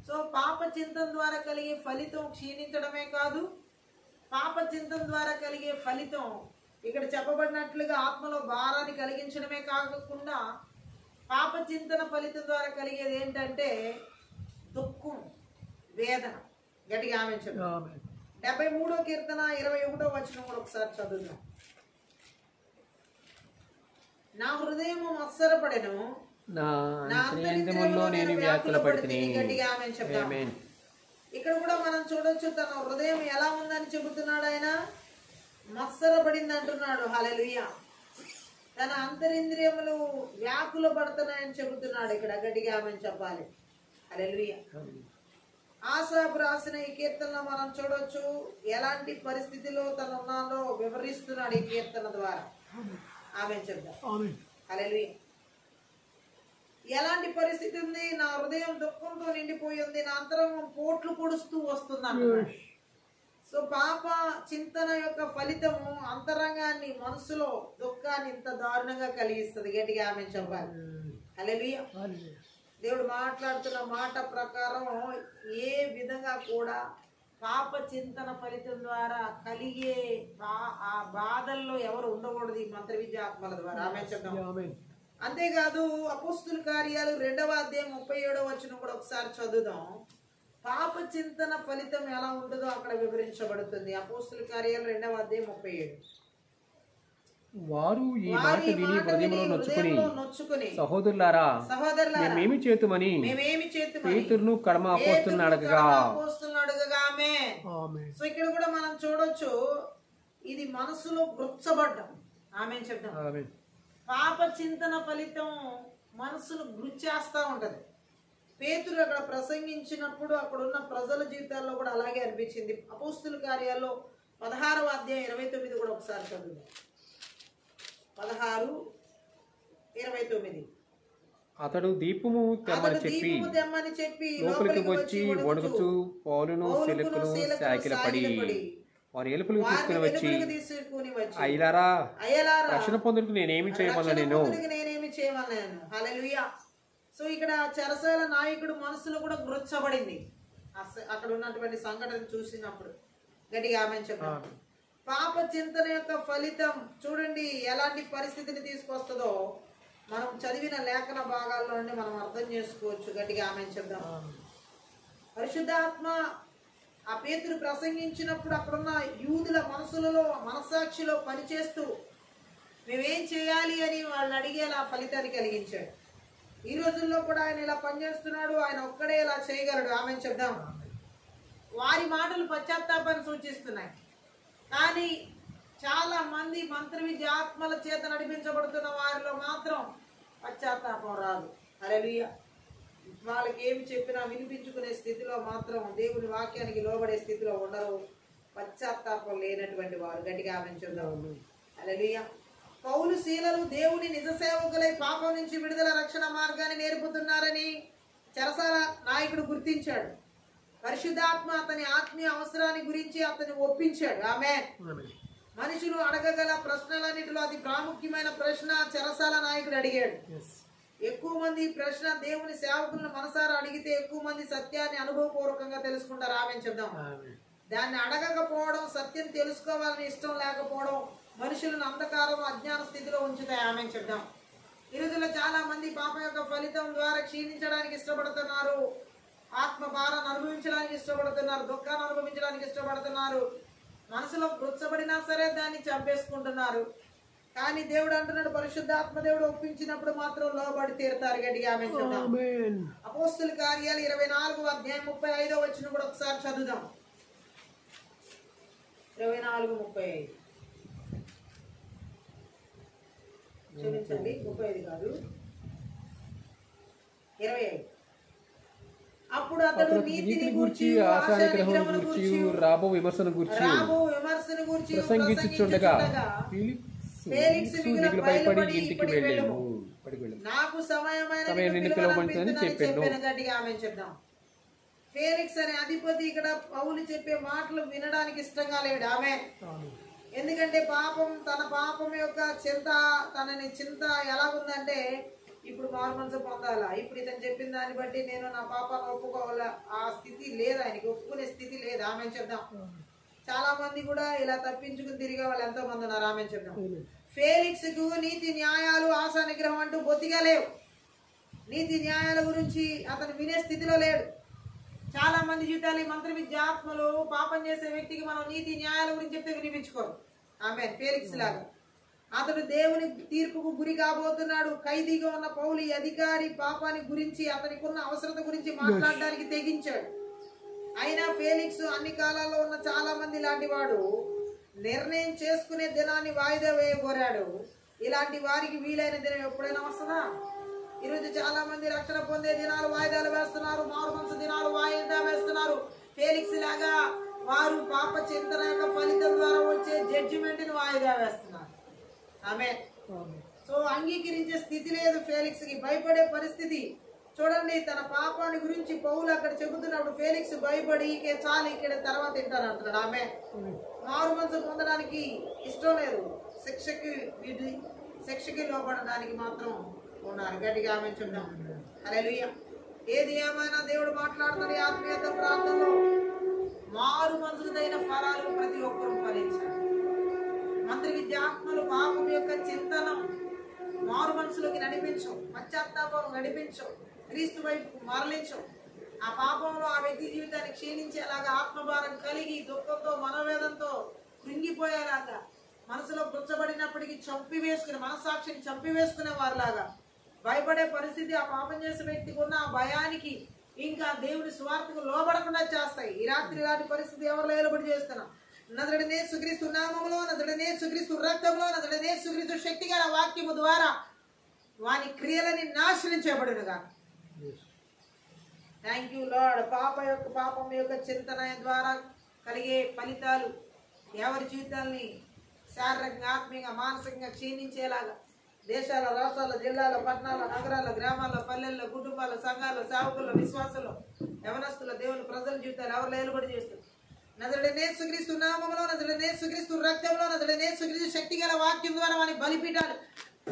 సో పాప చింతన ద్వారా కలిగే ఫలితం క్షీణించడమే కాదు, పాప చింతన ద్వారా కలిగే ఫలితం ఇక్కడ చెప్పబడినట్లుగా ఆత్మలో భారాన్ని కలిగించడమే కాకుండా పాప చింతన ఫలితం ద్వారా కలిగేది ఏంటంటే దుఃఖం, వేదన. గట్టిగా ఆమె చెప్పాలి. 73వ కీర్తన 21వ వచనం కూడా ఒకసారి చదువుదాం. నా హృదయము మత్సరపడెను, నా అంతరింద్రియములో నేను వ్యాకులపడితిని. గట్టిగా ఆమె చెప్పాలి. ఇక్కడ కూడా మనం చూడొచ్చు తన హృదయం ఎలా ఉందని చెబుతున్నాడు. ఆయన మత్సరపడింది అంటున్నాడు. హల్లెలూయా. తన అంతరింద్రియములు వ్యాకుల పడుతున్నాయని చెబుతున్నాడు ఇక్కడ. గట్టిగా ఆమె చెప్పాలి. హల్లెలూయా. ఆసాపు రాసిన ఈ కీర్తనలో మనం చూడొచ్చు ఎలాంటి పరిస్థితిలో తను ఉన్నాడో వివరిస్తున్నాడు ఈ కీర్తన ద్వారా. ఆమె చెప్తాం. హల్లెలూయా. ఎలాంటి పరిస్థితి ఉంది? నా హృదయం దుఃఖంతో నిండిపోయి ఉంది, నా అంతరంగం పోట్లు పొడుస్తూ వస్తుంది అన్నాడు. సో పాప చింతన యొక్క ఫలితము అంతరంగాన్ని, మనసులో దుఃఖాన్ని ఇంత దారుణంగా కలిగిస్తుంది. గట్టిగా ఆమె చెప్పాలి. హల్లెలూయా. దేవుడు మాట్లాడుతున్న మాట ప్రకారం ఏ విధంగా కూడా పాప చింతన ఫలితం ద్వారా కలిగే ఆ బాధల్లో ఎవరు ఉండకూడదు ఈ మంత్ర విద్యాత్మల ద్వారా. ఆమె చెప్తాం. అంతేకాదు అపోస్తుల కార్యాలు 2వ అధ్యాయం 37వ వచనం కూడా ఒకసారి చదువుదాం. పాప చింతన ఫలితం ఎలా ఉంటుందో అక్కడ వివరించబడుతుంది. అపోస్తుల కార్యాలు 2వ అధ్యాయం 37. వారు ఈ మాట విని హృదయంలో నొచ్చుకొని సహోదరులారా మేమేమి చేతుమని పేతురును కడమ అపోస్తులను అడగగా. సో ఇక్కడ కూడా మనం చూడొచ్చు ఇది మనసులో గుర్చబడ్డం. ఆమె చెప్తాం. పాప చింతన ఫలితం మనసును గుర్చేస్తా ఉంటది. పేతురు అక్కడ ప్రసంగించినప్పుడు అక్కడ ఉన్న ప్రజల జీవితాల్లో కూడా అలాగే అనిపించింది. అపోస్తుల కార్యాల్లో 16వ అధ్యాయం 29 కూడా ఒకసారి చదువు. 16:29. అతడు దీపము తెమ్మని చెప్పి లోపలికి వచ్చి వణుకుచూ పౌలును సిలకును సాకిలపడి వారి ఎలుకలు తీసుకుని వచ్చి అయ్యలారా రక్షణ పొందుటకు నేనేమి చేయమన్నాను. హల్లెలూయా. సో ఇక్కడ చెరసాల నాయకుడు మనసులో కూడా గుర్చబడింది అక్కడ ఉన్నటువంటి సంఘటన చూసినప్పుడు. గట్టిగా ఆమె చెప్పండి. పాప చింతన యొక్క ఫలితం చూడండి ఎలాంటి పరిస్థితిని తీసుకొస్తుందో మనం చదివిన లేఖన భాగాల్లో నుండి మనం అర్థం చేసుకోవచ్చు. గట్టిగా ఆమె చెప్దాం. పరిశుద్ధాత్మ ఆ పేతురు ప్రసంగించినప్పుడు అక్కడున్న యూదుల మనసులలో మనసాక్షిలో పనిచేస్తూ మేమేం చేయాలి అని వాళ్ళని అడిగేలా ఫలితాన్ని కలిగించాడు. ఈ రోజుల్లో కూడా ఆయన ఇలా పనిచేస్తున్నాడు. ఆయన ఒక్కడే ఇలా చేయగలడు. ఆమె చెప్దాం. వారి మాటలు పశ్చాత్తాపాన్ని సూచిస్తున్నాయి. కానీ చాలా మంది మంత్ర విద్య ఆత్మల చేత నడిపించబడుతున్న వారిలో మాత్రం పశ్చాత్తాపం రాదు. హల్లెలూయా. వాళ్ళకి ఏమి చెప్పినా వినిపించుకునే స్థితిలో మాత్రం దేవుని వాక్యానికి లోబడే స్థితిలో ఉండరు. పశ్చాత్తాపం లేనటువంటి వారు. గట్టిగా ఆమె చెప్దాం. హల్లెలూయా. పౌలు శీలలు దేవుని నిజ సేవకులై పాపం నుంచి విడుదల రక్షణ మార్గాన్ని నేర్పుతున్నారని చెరసాల నాయకుడు గుర్తించాడు. పరిశుద్ధాత్మ అతని ఆత్మీయ అవసరాన్ని గురించి అతన్ని ఒప్పించాడు. ఆమేన్. మనుషులు అడగగల ప్రశ్నలన్నిటిలో అతి ప్రాముఖ్యమైన ప్రశ్న చెరసాల నాయకుడు అడిగాడు. ఎక్కువ మంది ప్రశ్న దేవుని సేవకులను మనసారా అడిగితే ఎక్కువ మంది సత్యాన్ని అనుభవపూర్వకంగా తెలుసుకుంటారు. ఆమె చెప్దాం. దాన్ని అడగకపోవడం, సత్యం తెలుసుకోవాలని ఇష్టం లేకపోవడం మనుషులను అంధకారం అజ్ఞాన స్థితిలో ఉంచుతాయి. ఆమె చెప్దాం. ఈ రోజుల్లో చాలా మంది పాపం యొక్క ఫలితం ద్వారా క్షీణించడానికి ఇష్టపడుతున్నారు. ఆత్మ భారాన్ని అనుభవించడానికి ఇష్టపడుతున్నారు. దుఃఖాన్ని అనుభవించడానికి ఇష్టపడుతున్నారు. మనసులో కృచ్చబడినా సరే దాన్ని చంపేసుకుంటున్నారు. కానీ దేవుడు అంటున్నాడు, పరిశుద్ధాత్మ దేవుడు ఒప్పించినప్పుడు మాత్రం లోబడి తీరుతారు. గట్టిగా ఆమె చెప్దాం. అపోస్తుల కార్యాలు 24వ అధ్యాయం 35వ వచనం కూడా ఒకసారి చదువుదాం. 24:35. క్షమించండి, 35 కాదు, 25. అప్పుడు అతడు నీతిని గూర్చి ఆశానిగ్రహమును గూర్చి రాబో విమర్శను గూర్చి ప్రసంగించుచుండగా ఫేలిక్స్ మిగులు భయపడి ఇంటికి వెళ్ళాడు. నాకు సమయం నిలువబడిందని చెప్పాను. గట్టిగా ఆమె చెప్దాం. ఫేలిక్స్ అనే అధిపతి ఇక్కడ పౌలు చెప్పే మాటలు వినడానికి ఇష్టంగా లేడు. ఆమె ఎందుకంటే తన పాపం యొక్క చింత ఎలా ఉందంటే ఇప్పుడు మారు మనసు పొందాలా, ఇప్పుడు ఇతను చెప్పిన దాన్ని బట్టి నేను నా పాపాన్ని ఒప్పుకోవాలా, ఆ స్థితి లేదు, ఆయనకి ఒప్పుకునే స్థితి లేదు. ఆమె చెప్దాం. చాలా మంది కూడా ఇలా తప్పించుకుని తిరిగే వాళ్ళు ఎంతో మంది ఉన్నారు. ఆమె చెప్దాం. ఫేలిక్స్ కు నీతి న్యాయాలు ఆశా నిగ్రహం అంటూ బొత్తిగా లేవు. నీతి న్యాయాల గురించి అతను వినే స్థితిలో లేడు. చాలా మంది జీవితాలు ఈ మంత్ర విద్యాత్మలు పాపం చేసే వ్యక్తికి మనం నీతి న్యాయాల గురించి చెప్తే వినిపించుకోరు. ఆమె ఫేలిక్స్ లాగా అతడు దేవుని తీర్పుకు గురి కాబోతున్నాడు. ఖైదీగా ఉన్న పౌలు ఈ అధికారి పాపాన్ని గురించి అతనికి ఉన్న అవసరత గురించి మాట్లాడడానికి తెగించాడు. అయినా ఫేలిక్స్ అన్ని కాలాల్లో ఉన్న చాలా మంది లాంటి వాడు నిర్ణయం చేసుకునే దినాన్ని వాయిదా వేయగోరాడు. ఇలాంటి వారికి వీలైన దినం ఎప్పుడైనా వస్తుందా? ఈరోజు చాలా మంది రక్షణ పొందే దినాలు వాయిదాలు వేస్తున్నారు. మారు మనసు దినాలు వాయిదా వేస్తున్నారు. ఫేలిక్స్ లాగా వారు పాప చింతన యొక్క ఫలితం ద్వారా వచ్చే జడ్జిమెంట్ ని వాయిదా వేస్తున్నారు. ఆమె సో అంగీకరించే స్థితి లేదు ఫేలిక్స్ కి. భయపడే పరిస్థితి. చూడండి, తన పాపాన్ని గురించి పౌలు అక్కడ చెబుతున్నప్పుడు ఫేలిక్స్ భయపడి చాలు ఇక్కడ తర్వాత తింటారు అంటున్నాడు. ఆమె మారు మనసు పొందడానికి ఇష్టం లేదు. శిక్షకి లోపడడానికి మాత్రం ఉన్నారు. గట్టిగా ఆమె చూద్దాం. హల్లెలూయా. ఏది ఏమైనా దేవుడు మాట్లాడుతున్న ఆత్మీయత ప్రాంతంలో మారు మనసుదైన ఫలాలు ప్రతి ఒక్కరూ ఫలించాలి. మంత్రి విద్యాత్మలు పాపం యొక్క చింతనం మారు మనసులోకి నడిపించం, పశ్చాత్తాపం నడిపించం, క్రీస్తు వైపు మరలించం. ఆ పాపంలో ఆ వ్యక్తి జీవితాన్ని క్షీణించేలాగా ఆత్మభారం కలిగి దుఃఖంతో మనోవేదంతో కృంగిపోయేలాగా మనసులో గుచ్చబడినప్పటికీ మనస్సాక్షిని చంపివేసుకునే వారిలాగా భయపడే పరిస్థితి ఆ పాపం చేసే వ్యక్తికి ఉన్న ఆ భయానికి ఇంకా దేవుని స్వార్థకు లోబడకుండా చేస్తాయి. ఈ రాత్రి ఇలాంటి పరిస్థితి ఎవరు లోబడి చేస్తున్నాం? నజరేయుడైన యేసుక్రీస్తు నామములో, నజరేయుడైన యేసుక్రీస్తు రక్తంలో, నజరేయుడైన యేసుక్రీస్తు శక్తి గల వాక్యము ద్వారా వాని క్రియలని నాశనం చేయబడునుగా. Thank you lord. పాపం యొక్క చింతన ద్వారా కలిగే ఫలితాలు ఎవరి జీవితాల్ని శారీరకంగా, ఆత్మీయంగా, మానసికంగా క్షీణించేలాగా దేశాల, రాష్ట్రాల, జిల్లాల, పట్టణాల, నగరాల, గ్రామాల్లో, పల్లెల్లో, కుటుంబాల, సంఘాల్లో, సేవకుల్లో, విశ్వాసంలో, యవనస్తుల, దేవుని ప్రజల జీవితాలు ఎవరు ఏలుబడి చేస్తారు. నజరేయుడైన యేసుక్రీస్తు నామములో, నజరేయుడైన యేసుక్రీస్తు రక్తంలో, నజరేయుడైన యేసుక్రీస్తు శక్తి గల వాక్యం ద్వారా వాని బలిపీఠాలు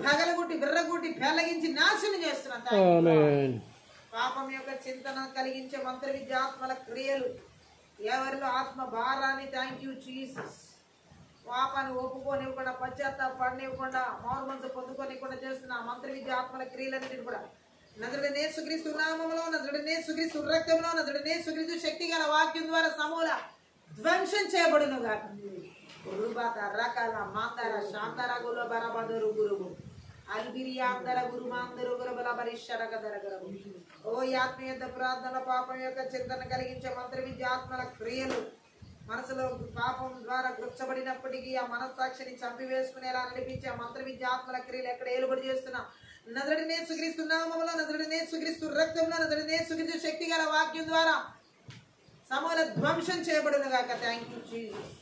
పగలగొట్టి, విర్రగొట్టి, పెళ్లగించి నాశనం చేస్తున్నాను. పాపం యొక్క చింతన కలిగించే మంత్ర విద్య ఆత్మల క్రియలు ఎవరిలో ఆత్మ భారాన్ని, థ్యాంక్ యూ జీసస్, పాపాన్ని ఒప్పుకోనివ్వకుండా, పశ్చాత్తాపడనివ్వకుండా, మారు మనసు పొందుకోనివ్వకుండా చేస్తున్న మంత్ర విద్య ఆత్మల క్రియలన్నిటిని కూడా నజరేయుడైన యేసుక్రీస్తు నామములో, నజరేయుడైన యేసుక్రీస్తు రక్తంలో, నజరేయుడైన యేసుక్రీస్తు శక్తి గల వాక్యం ద్వారా సమూల ధ్వంసం చేయబడును గాక. గురుబాత రకాల మాందర శాంతర గుల బరబదరు గురువు అల్బిరియాందర గురుమాందరు గురబల బరిషరక దరగరవు. ఓ ఆత్మీయత ప్రార్థన పాపం యొక్క చింతన కలిగించే మంత్ర విద్య ఆత్మల క్రియలు మనసులో పాపం ద్వారా గుర్చబడినప్పటికీ ఆ మనస్సాక్షిని చంపివేసుకునేలా నడిపించే ఆ మంత్ర విద్య ఆత్మల క్రియలు ఎక్కడ ఏలుబడి చేస్తున్నా నజరేయుడైన యేసుక్రీస్తు నామములో, నజరేయుడైన యేసుక్రీస్తు రక్తంలో, నజరేయుడైన యేసుక్రీస్తు శక్తి గల వాక్యం ద్వారా సమూల ధ్వంసం చేయబడును గాక. Thank you Jesus.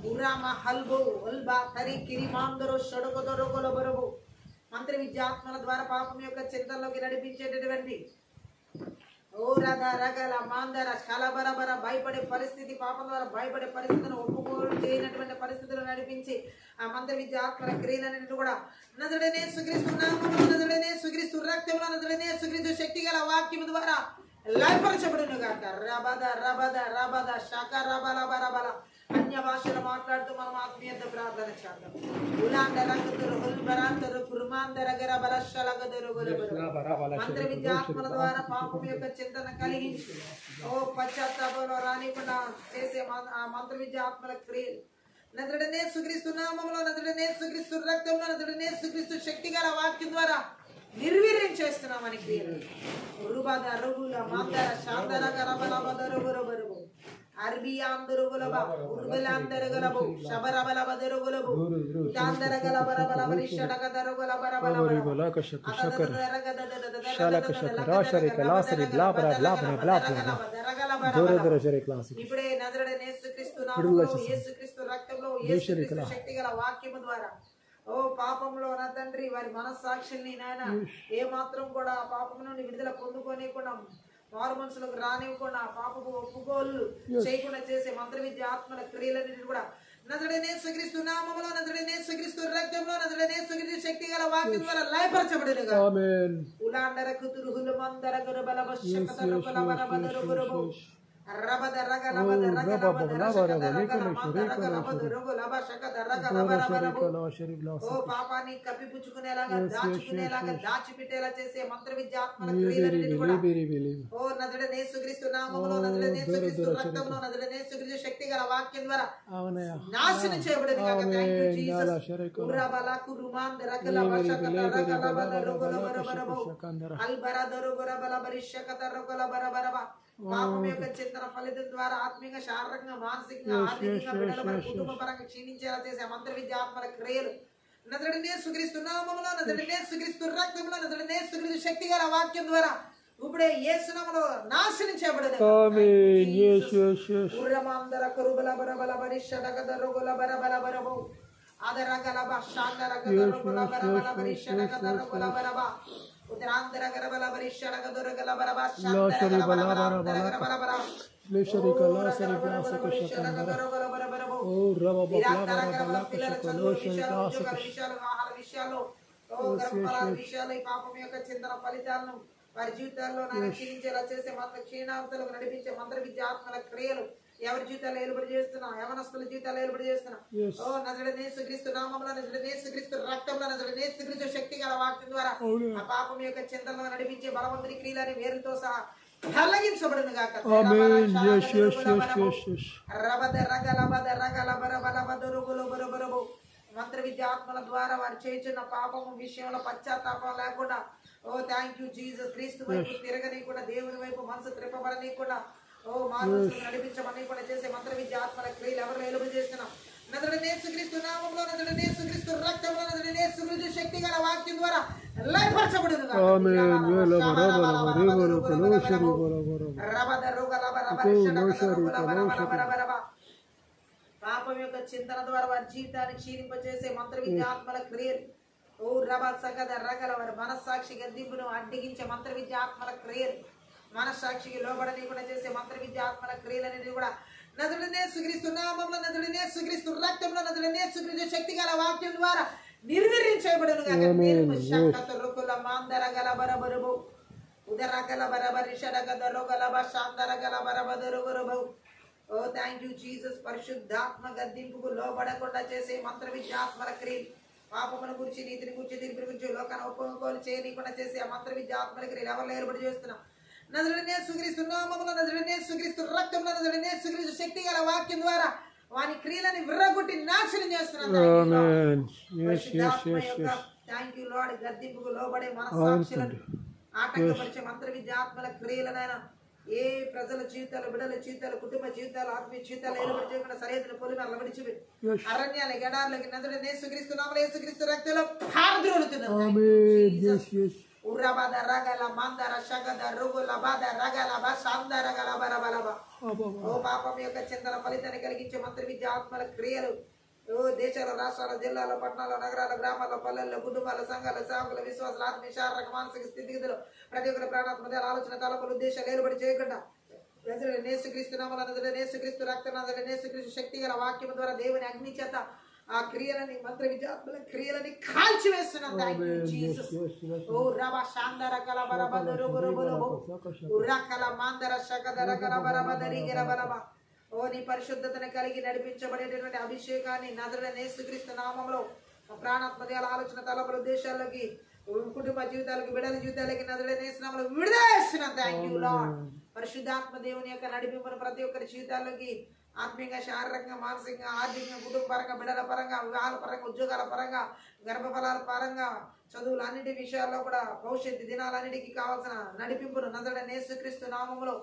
ఉరామ హల్బో ఉల్బా తరి కిరిమాందరో షడుకొదొరొకొల బరబో మంత్ర విద్యాత్మల ద్వారా పాపం యొక్క చింతనలోకి నడిపించేటటువంటి ఓ రథ రగల మాందర కలబరబర భయపడే పరిస్థితి, పాపం ద్వారా భయపడే పరిస్థితులను ఒప్పుకోలు చేయనటువంటి పరిస్థితులు నడిపించి ఆ మంత్ర విద్య ఆత్మల క్రియలన్నింటినీ కూడా నజరేయుడైన యేసుక్రీస్తు నామములో, నజరేయుడైన యేసుక్రీస్తు రక్తంలో, నజరేయుడైన యేసుక్రీస్తు శక్తి గల వాక్యం ద్వారా లయపరచబడును గాక. రబద రబద రబద శక రబల బరబల. అన్య భాషలు మాట్లాడుతూ మనం ఆత్మీయత ప్రార్థన చేద్దాం. ఉలాండరగదరు హుల్బరాంతరు కుర్మాందరగర బలశలగదరు గురబరు. మంత్ర విద్యాత్మల ద్వారా పాపం యొక్క చింతన కలిగించి ఓ పశ్చాత్తాపంలో రానికుండా చేసే ఆ మంత్ర విద్యాత్మల క్రియలు నజరేయుడైన యేసుక్రీస్తు నామములో, నజరేయుడైన యేసుక్రీస్తు రక్తంలో, నజరేయుడైన యేసుక్రీస్తు శక్తి గల వాక్యం ద్వారా నిర్వీర్యం చేస్తున్నామని క్రియలు. ఉరుబద రుగుల మాందర శాందర గరబలబదరు గురబరు అర్బియాందరుగులబ ఉర్బలాందరగలబు శబరబలబదరుగులబు తాందరగలబరబలబరి షడగదరుగులబరబలబర ఇప్పుడే నజరేయుడైన యేసుక్రీస్తు నామములో, యేసుక్రీస్తు రక్తంలో, యేసుక్రీస్తు శక్తి గల వాక్యము ద్వారా ఓ పాపంలో నా తండ్రి వారి మనస్సాక్షిని నాయన ఏ మాత్రం కూడా పాపం నుండి విడుదల పొందుకోనివ్వకుండా, మారు మనసులకు రానివ్వకుండా, పాపపు ఒప్పుకోలు చేయకుండా చేసే మంత్ర విద్య ఆత్మల క్రియలన్నింటినీ కూడా నజరేయుడైన యేసుక్రీస్తు నామములో, నజరేయుడైన యేసుక్రీస్తు రక్తంలో, నజరేయుడైన యేసుక్రీస్తు శక్తి గల వాక్యం ద్వారా లయపరచబడునుగా. ఉలాండర కుతురుహులు మందర గురబల బషకతరు బలబరబదరు గురబు రబద రగలబద ఓ పాపాన్ని కప్పిపుచ్చుకునేలాగా, దాచుకునేలాగా, దాచిపెట్టేలా చేసే మంత్ర విద్యాత్మల క్రియలన్నిటిని కూడా ఓ నజరేయుడైన యేసుక్రీస్తు నామములో, నజరేయుడైన యేసుక్రీస్తు రక్తంలో, నజరేయుడైన యేసుక్రీస్తు శక్తి గల వాక్యం ద్వారా నాశనం చేయబడును గాక. Thank you Jesus. ఉరబల కురుమాంద రకల వశకత రగలబద రగల బరబరబో అల్బరదరు గురబల బరిషకత రగల బరబరబ. పాపం యొక్క చింతన ఫలితం ద్వారా ఆత్మీయంగా, శారీరకంగా, మానసికంగా, ఆర్థికంగా, బిడ్డల కుటుంబ పరంగా క్షీణించేలా చేసే మంత్ర విద్యాత్మల క్రియలు నజరేయుడైన యేసుక్రీస్తు నామములో, నజరేయుడైన యేసుక్రీస్తు రక్తంలో, నజరేయుడైన యేసుక్రీస్తు శక్తి గల వాక్యం ద్వారా ఇప్పుడే యేసు నామములో నాశనం చేయబడును. ఉర్రమాందర కరుబల బరబల బరిషడగద రొగల బరబల బరబో ఆదరగలబ శాందరగద రొగల బరబల బరిషడగద రొగల బరబ ఉదరాందర గరబల బరిషడగద రొగల బరబ శాందరగల బరబల బరబల పాపం యొక్క చింతన ఫలితాలను వారి జీవితాల్లో క్షీణించేలా చేసే క్షీణాంతలకు నడిపించే మంత్ర విద్యాత్మల క్రియలు ఎవరి జీవితాలు ఏలుబడి చేస్తున్నా, యవనస్తుల జీవితాలు ఏలుబడి చేస్తున్నా ఓ నజరేయుడైన యేసుక్రీస్తు నామములో, నజరేయుడైన యేసుక్రీస్తు రక్తంలో, నజరేయుడైన యేసుక్రీస్తు శక్తి గల వాక్యం ద్వారా ఆ పాపం యొక్క చింతనలో నడిపించే బలవంతుని క్రియలని వేరుతో సహా తొలగించబడును గాక. మంత్ర విద్యాత్మల ద్వారా వారు చేస్తున్న పాపము విషయంలో పశ్చాత్తాపం లేకుండా ఓ థ్యాంక్ యూ జీసస్. క్రీస్తు వైపు తిరగనీయకుండా, దేవుని వైపు మనసు త్రిప్పబడనీయకుండా ఓ మార్గం నడిపించమని కూడా చేసే మంత్ర విద్యాత్మల క్రియలు ఎవరు ఏలుబడి చేస్తున్నాం నజరేయుడైన యేసుక్రీస్తు నామములో, నజరేయుడైన యేసుక్రీస్తు రక్తంలో, నజరేయుడైన యేసుక్రీస్తు శక్తి గల వాక్యం ద్వారా లయపరచబడును గాక. పాపం యొక్క చింతన ద్వారా వారి జీవితాన్ని క్షీణింపచేసే మంత్ర విద్యాత్మల క్రియలు, ఓ రబ సగద రగల వారి మనస్సాక్షి గద్దింపును అడ్డగించే మంత్ర విద్యాత్మల క్రియలు, మనస్సాక్షికి లోబడనీయకుండా చేసే మంత్ర విద్యాత్మల క్రియలనేది కూడా నజరేయుడైన యేసుక్రీస్తు నామములో, నజరేయుడైన యేసుక్రీస్తు రక్తంలో, నజరేయుడైన యేసుక్రీస్తు శక్తి గల వాక్యం ద్వారా నిర్వీర్యం చేయబడును గాక. శక్తరుకుల మాందరగల బరబరుబు ఉదరగల బరబరి షడగదరుగల శాందరగల బరబదరుగురుబు. ఓ థ్యాంక్ యూ జీసస్. పరిశుద్ధాత్మ గద్దింపుకు లోబడకుండా చేసే మంత్ర విద్యాత్మల క్రియలు, పాపముల గురించి, నీతిని గురించి, తీర్పుని గురించి, లోకాన్ని ఒప్పుకోలు చేయనీయకుండా చేసే ఆ మంత్ర విద్యాత్మల క్రియలు ఎవరు ఏర్పడి చేస్తున్నాం? నజరేయుడైన యేసుక్రీస్తు నామములో, నజరేయుడైన యేసుక్రీస్తు రక్తంలో, నజరేయుడైన యేసుక్రీస్తు శక్తి గల వాక్యం ద్వారా వాని క్రియలని విర్రగొట్టి నాశనం చేస్తున్నాం. Thank you lord. గద్దింపుకు లోబడే మనస్సాక్షులను ఆటంకపరిచే మంత్ర విద్యాత్మల క్రియలనైనా ఏ ప్రజల జీవితాలు, బిడ్డల జీవితాలు, కుటుంబ జీవితాలు, ఆత్మీయ జీవితాలు ఏర్పడి చేయకుండా సరైన పొలిమి అల్ల విడిచిపెట్టి అరణ్యాల గడార్లకి నజరేయుడైన యేసుక్రీస్తు నామములో, యేసుక్రీస్తు రక్తంలో పారద్రోలుతున్నారు. ఉర్రబాద రగల మందర షగద రుగుల బాద రగల బాందర గల బరబలబ. ఓ పాపం యొక్క చింతన ఫలితాన్ని కలిగించే మంత్ర విద్య ఆత్మల క్రియలు, ఓ దేశాల, రాష్ట్రాల, జిల్లాల, పట్టణాల, నగరాల, గ్రామాల, పల్లెల్లో, కుటుంబాల, సంఘాల, సేవకుల, విశ్వాసాల, ఆత్మీయ, శారీరక, మానసిక స్థితిగతులు, ప్రతి ఒక్కరి ప్రాణాత్మక ఆలోచన, తలపులు, ఉద్దేశాలు ఏర్పడి చేయకుండా నజరేయుడైన యేసుక్రీస్తు నామములో, నజరేయుడైన యేసుక్రీస్తు రక్తం, నజరేయుడైన యేసుక్రీస్తు శక్తి గల వాక్యం ద్వారా దేవుని అగ్ని చేత ఆ క్రియలని, మంత్ర విద్యాత్మల క్రియలని కాల్చివేస్తున్నాం. ఓ రబ శాందర కల బరబదరుబురుబురుబు ఉర్రకల మాందర శకదర కల బరబదరిగిర బలబ. ఓ నీ పరిశుద్ధతను కలిగి నడిపించబడేటటువంటి అభిషేకాన్ని నజరేయుడైన యేసుక్రీస్తు నామములో ప్రాణాత్మక ఆలోచన, తలపుల ఉద్దేశాలకి, కుటుంబ జీవితాలకి, బిడ్డల జీవితాలకి నజరేయుడైన యేసు నామములో విడుదల చేస్తున్నాం. Thank you lord. పరిశుద్ధాత్మ దేవుని యొక్క నడిపింపును ప్రతి ఒక్కరి జీవితాల్లోకి ఆత్మీయంగా, శారీరకంగా, మానసికంగా, ఆర్థికంగా, కుటుంబ పరంగా, బిడ్డల పరంగా, వివాహాల పరంగా, ఉద్యోగాల పరంగా, గర్భఫలాల పరంగా, చదువులు అన్నిటి విషయాల్లో కూడా భవిష్యత్తు దినాలన్నిటికీ కావాల్సిన నడిపింపును నజరేయుడైన యేసుక్రీస్తు నామములో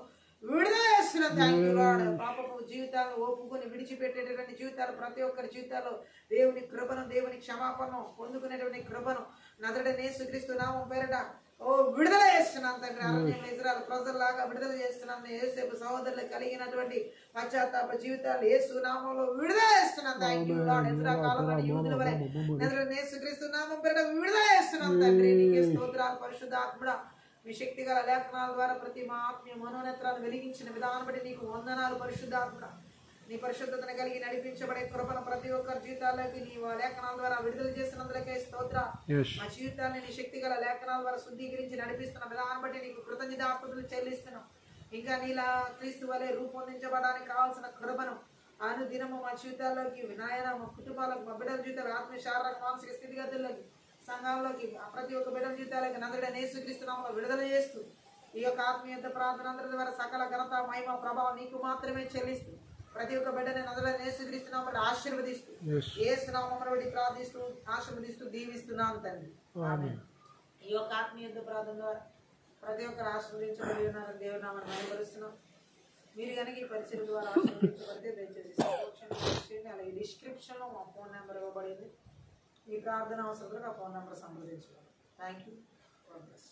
విడుదల చేస్తున్నాం. Thank you lord. పాపపు జీవితాలను ఒప్పుకొని విడిచిపెట్టేటటువంటి జీవితాలు, ప్రతి ఒక్కరి జీవితాల్లో దేవుని కృపను, దేవుని క్షమాపణను పొందుకునేటువంటి కృపను నజరేయుడైన యేసుక్రీస్తు నామం పేరిట ఓ విడుదల చేస్తున్నాం తండ్రి. అరణ్యంలో ఇజ్రాయెల్ ప్రజల్లాగా విడుదల చేస్తున్నాం. యేసేపు సహోదరులు కలిగినటువంటి పశ్చాత్తాప జీవితాలు యేసు నామంలో విడుదల చేస్తున్నాం. Thank you lord. ఇజ్రా కాలంలో యూదుల వలె నజరేయుడైన యేసుక్రీస్తు నామం పేరిట విడుదల చేస్తున్నాం తండ్రి. నీకే స్తోత్రాలు. పరిశుద్ధాత్ముడా, మీ శక్తి గల లేఖనాల ద్వారా ప్రతి మా ఆత్మీయ మనోనేత్రాలు వెలిగించిన విధానం బట్టి నీకు వందనాలు. పరిశుద్ధాత్ముడా, నీ పరిశుద్ధతను కలిగి నడిపించబడే కృపను ప్రతి ఒక్కరి జీవితాల్లోకి నీ లేఖనాల ద్వారా విడుదల చేసినందులకే స్తోత్ర. మా జీవితాన్ని నీ శక్తి గల లేఖనాల ద్వారా శుద్ధీకరించి నడిపిస్తున్న విధానం బట్టి నీకు కృతజ్ఞతాస్తుతులు చెల్లిస్తున్నాం. ఇంకా నీలా క్రీస్తు వలె రూపొందించబడడానికి కావాల్సిన కృపను అనుదినము మా జీవితాల్లోకి, నాయన మా కుటుంబాలకు, మా బిడ్డల జీవితాలు, ఆత్మీయ, శారీరక, మానసిక స్థితిగతుల్లోకి, సంఘాల్లోకి, ప్రతి ఒక్క బిడ్డల జీవితాలకి నజరేయుడైన యేసుక్రీస్తు నామములో విడుదల చేస్తూ ఈ యొక్క ఆత్మీయత ప్రార్థన అందరి ద్వారా సకల ఘనత, మహిమ, ప్రభావం నీకు మాత్రమే చెల్లిస్తూ ప్రతి ఒక్క బిడ్డని నజరేయుడైన యేసుక్రీస్తు నామములో ఆశీర్వదిస్తూ, యేసు నామములో బట్టి ప్రార్థిస్తూ, ఆశీర్వదిస్తూ, దీవిస్తున్నాను తండ్రి. ఆమేన్. ఈ యొక్క ఆత్మీయత ప్రార్థన ద్వారా ప్రతి ఒక్కరు ఆశీర్వదించబడి ఉన్నారని దేవుని నామమున మహిమపరుస్తున్నాం. మీరు కనుక ఈ పరిచయం ద్వారా ఆశీర్వదించబడితే దయచేసి సబ్స్క్రిప్షన్ చేయండి. అలాగే డిస్క్రిప్షన్లో మా ఫోన్ నెంబర్ ఇవ్వబడింది. మీ ప్రార్థన అవసరాలకు ఆ ఫోన్ నెంబర్ సంప్రదించుకోండి. Thank you. God bless.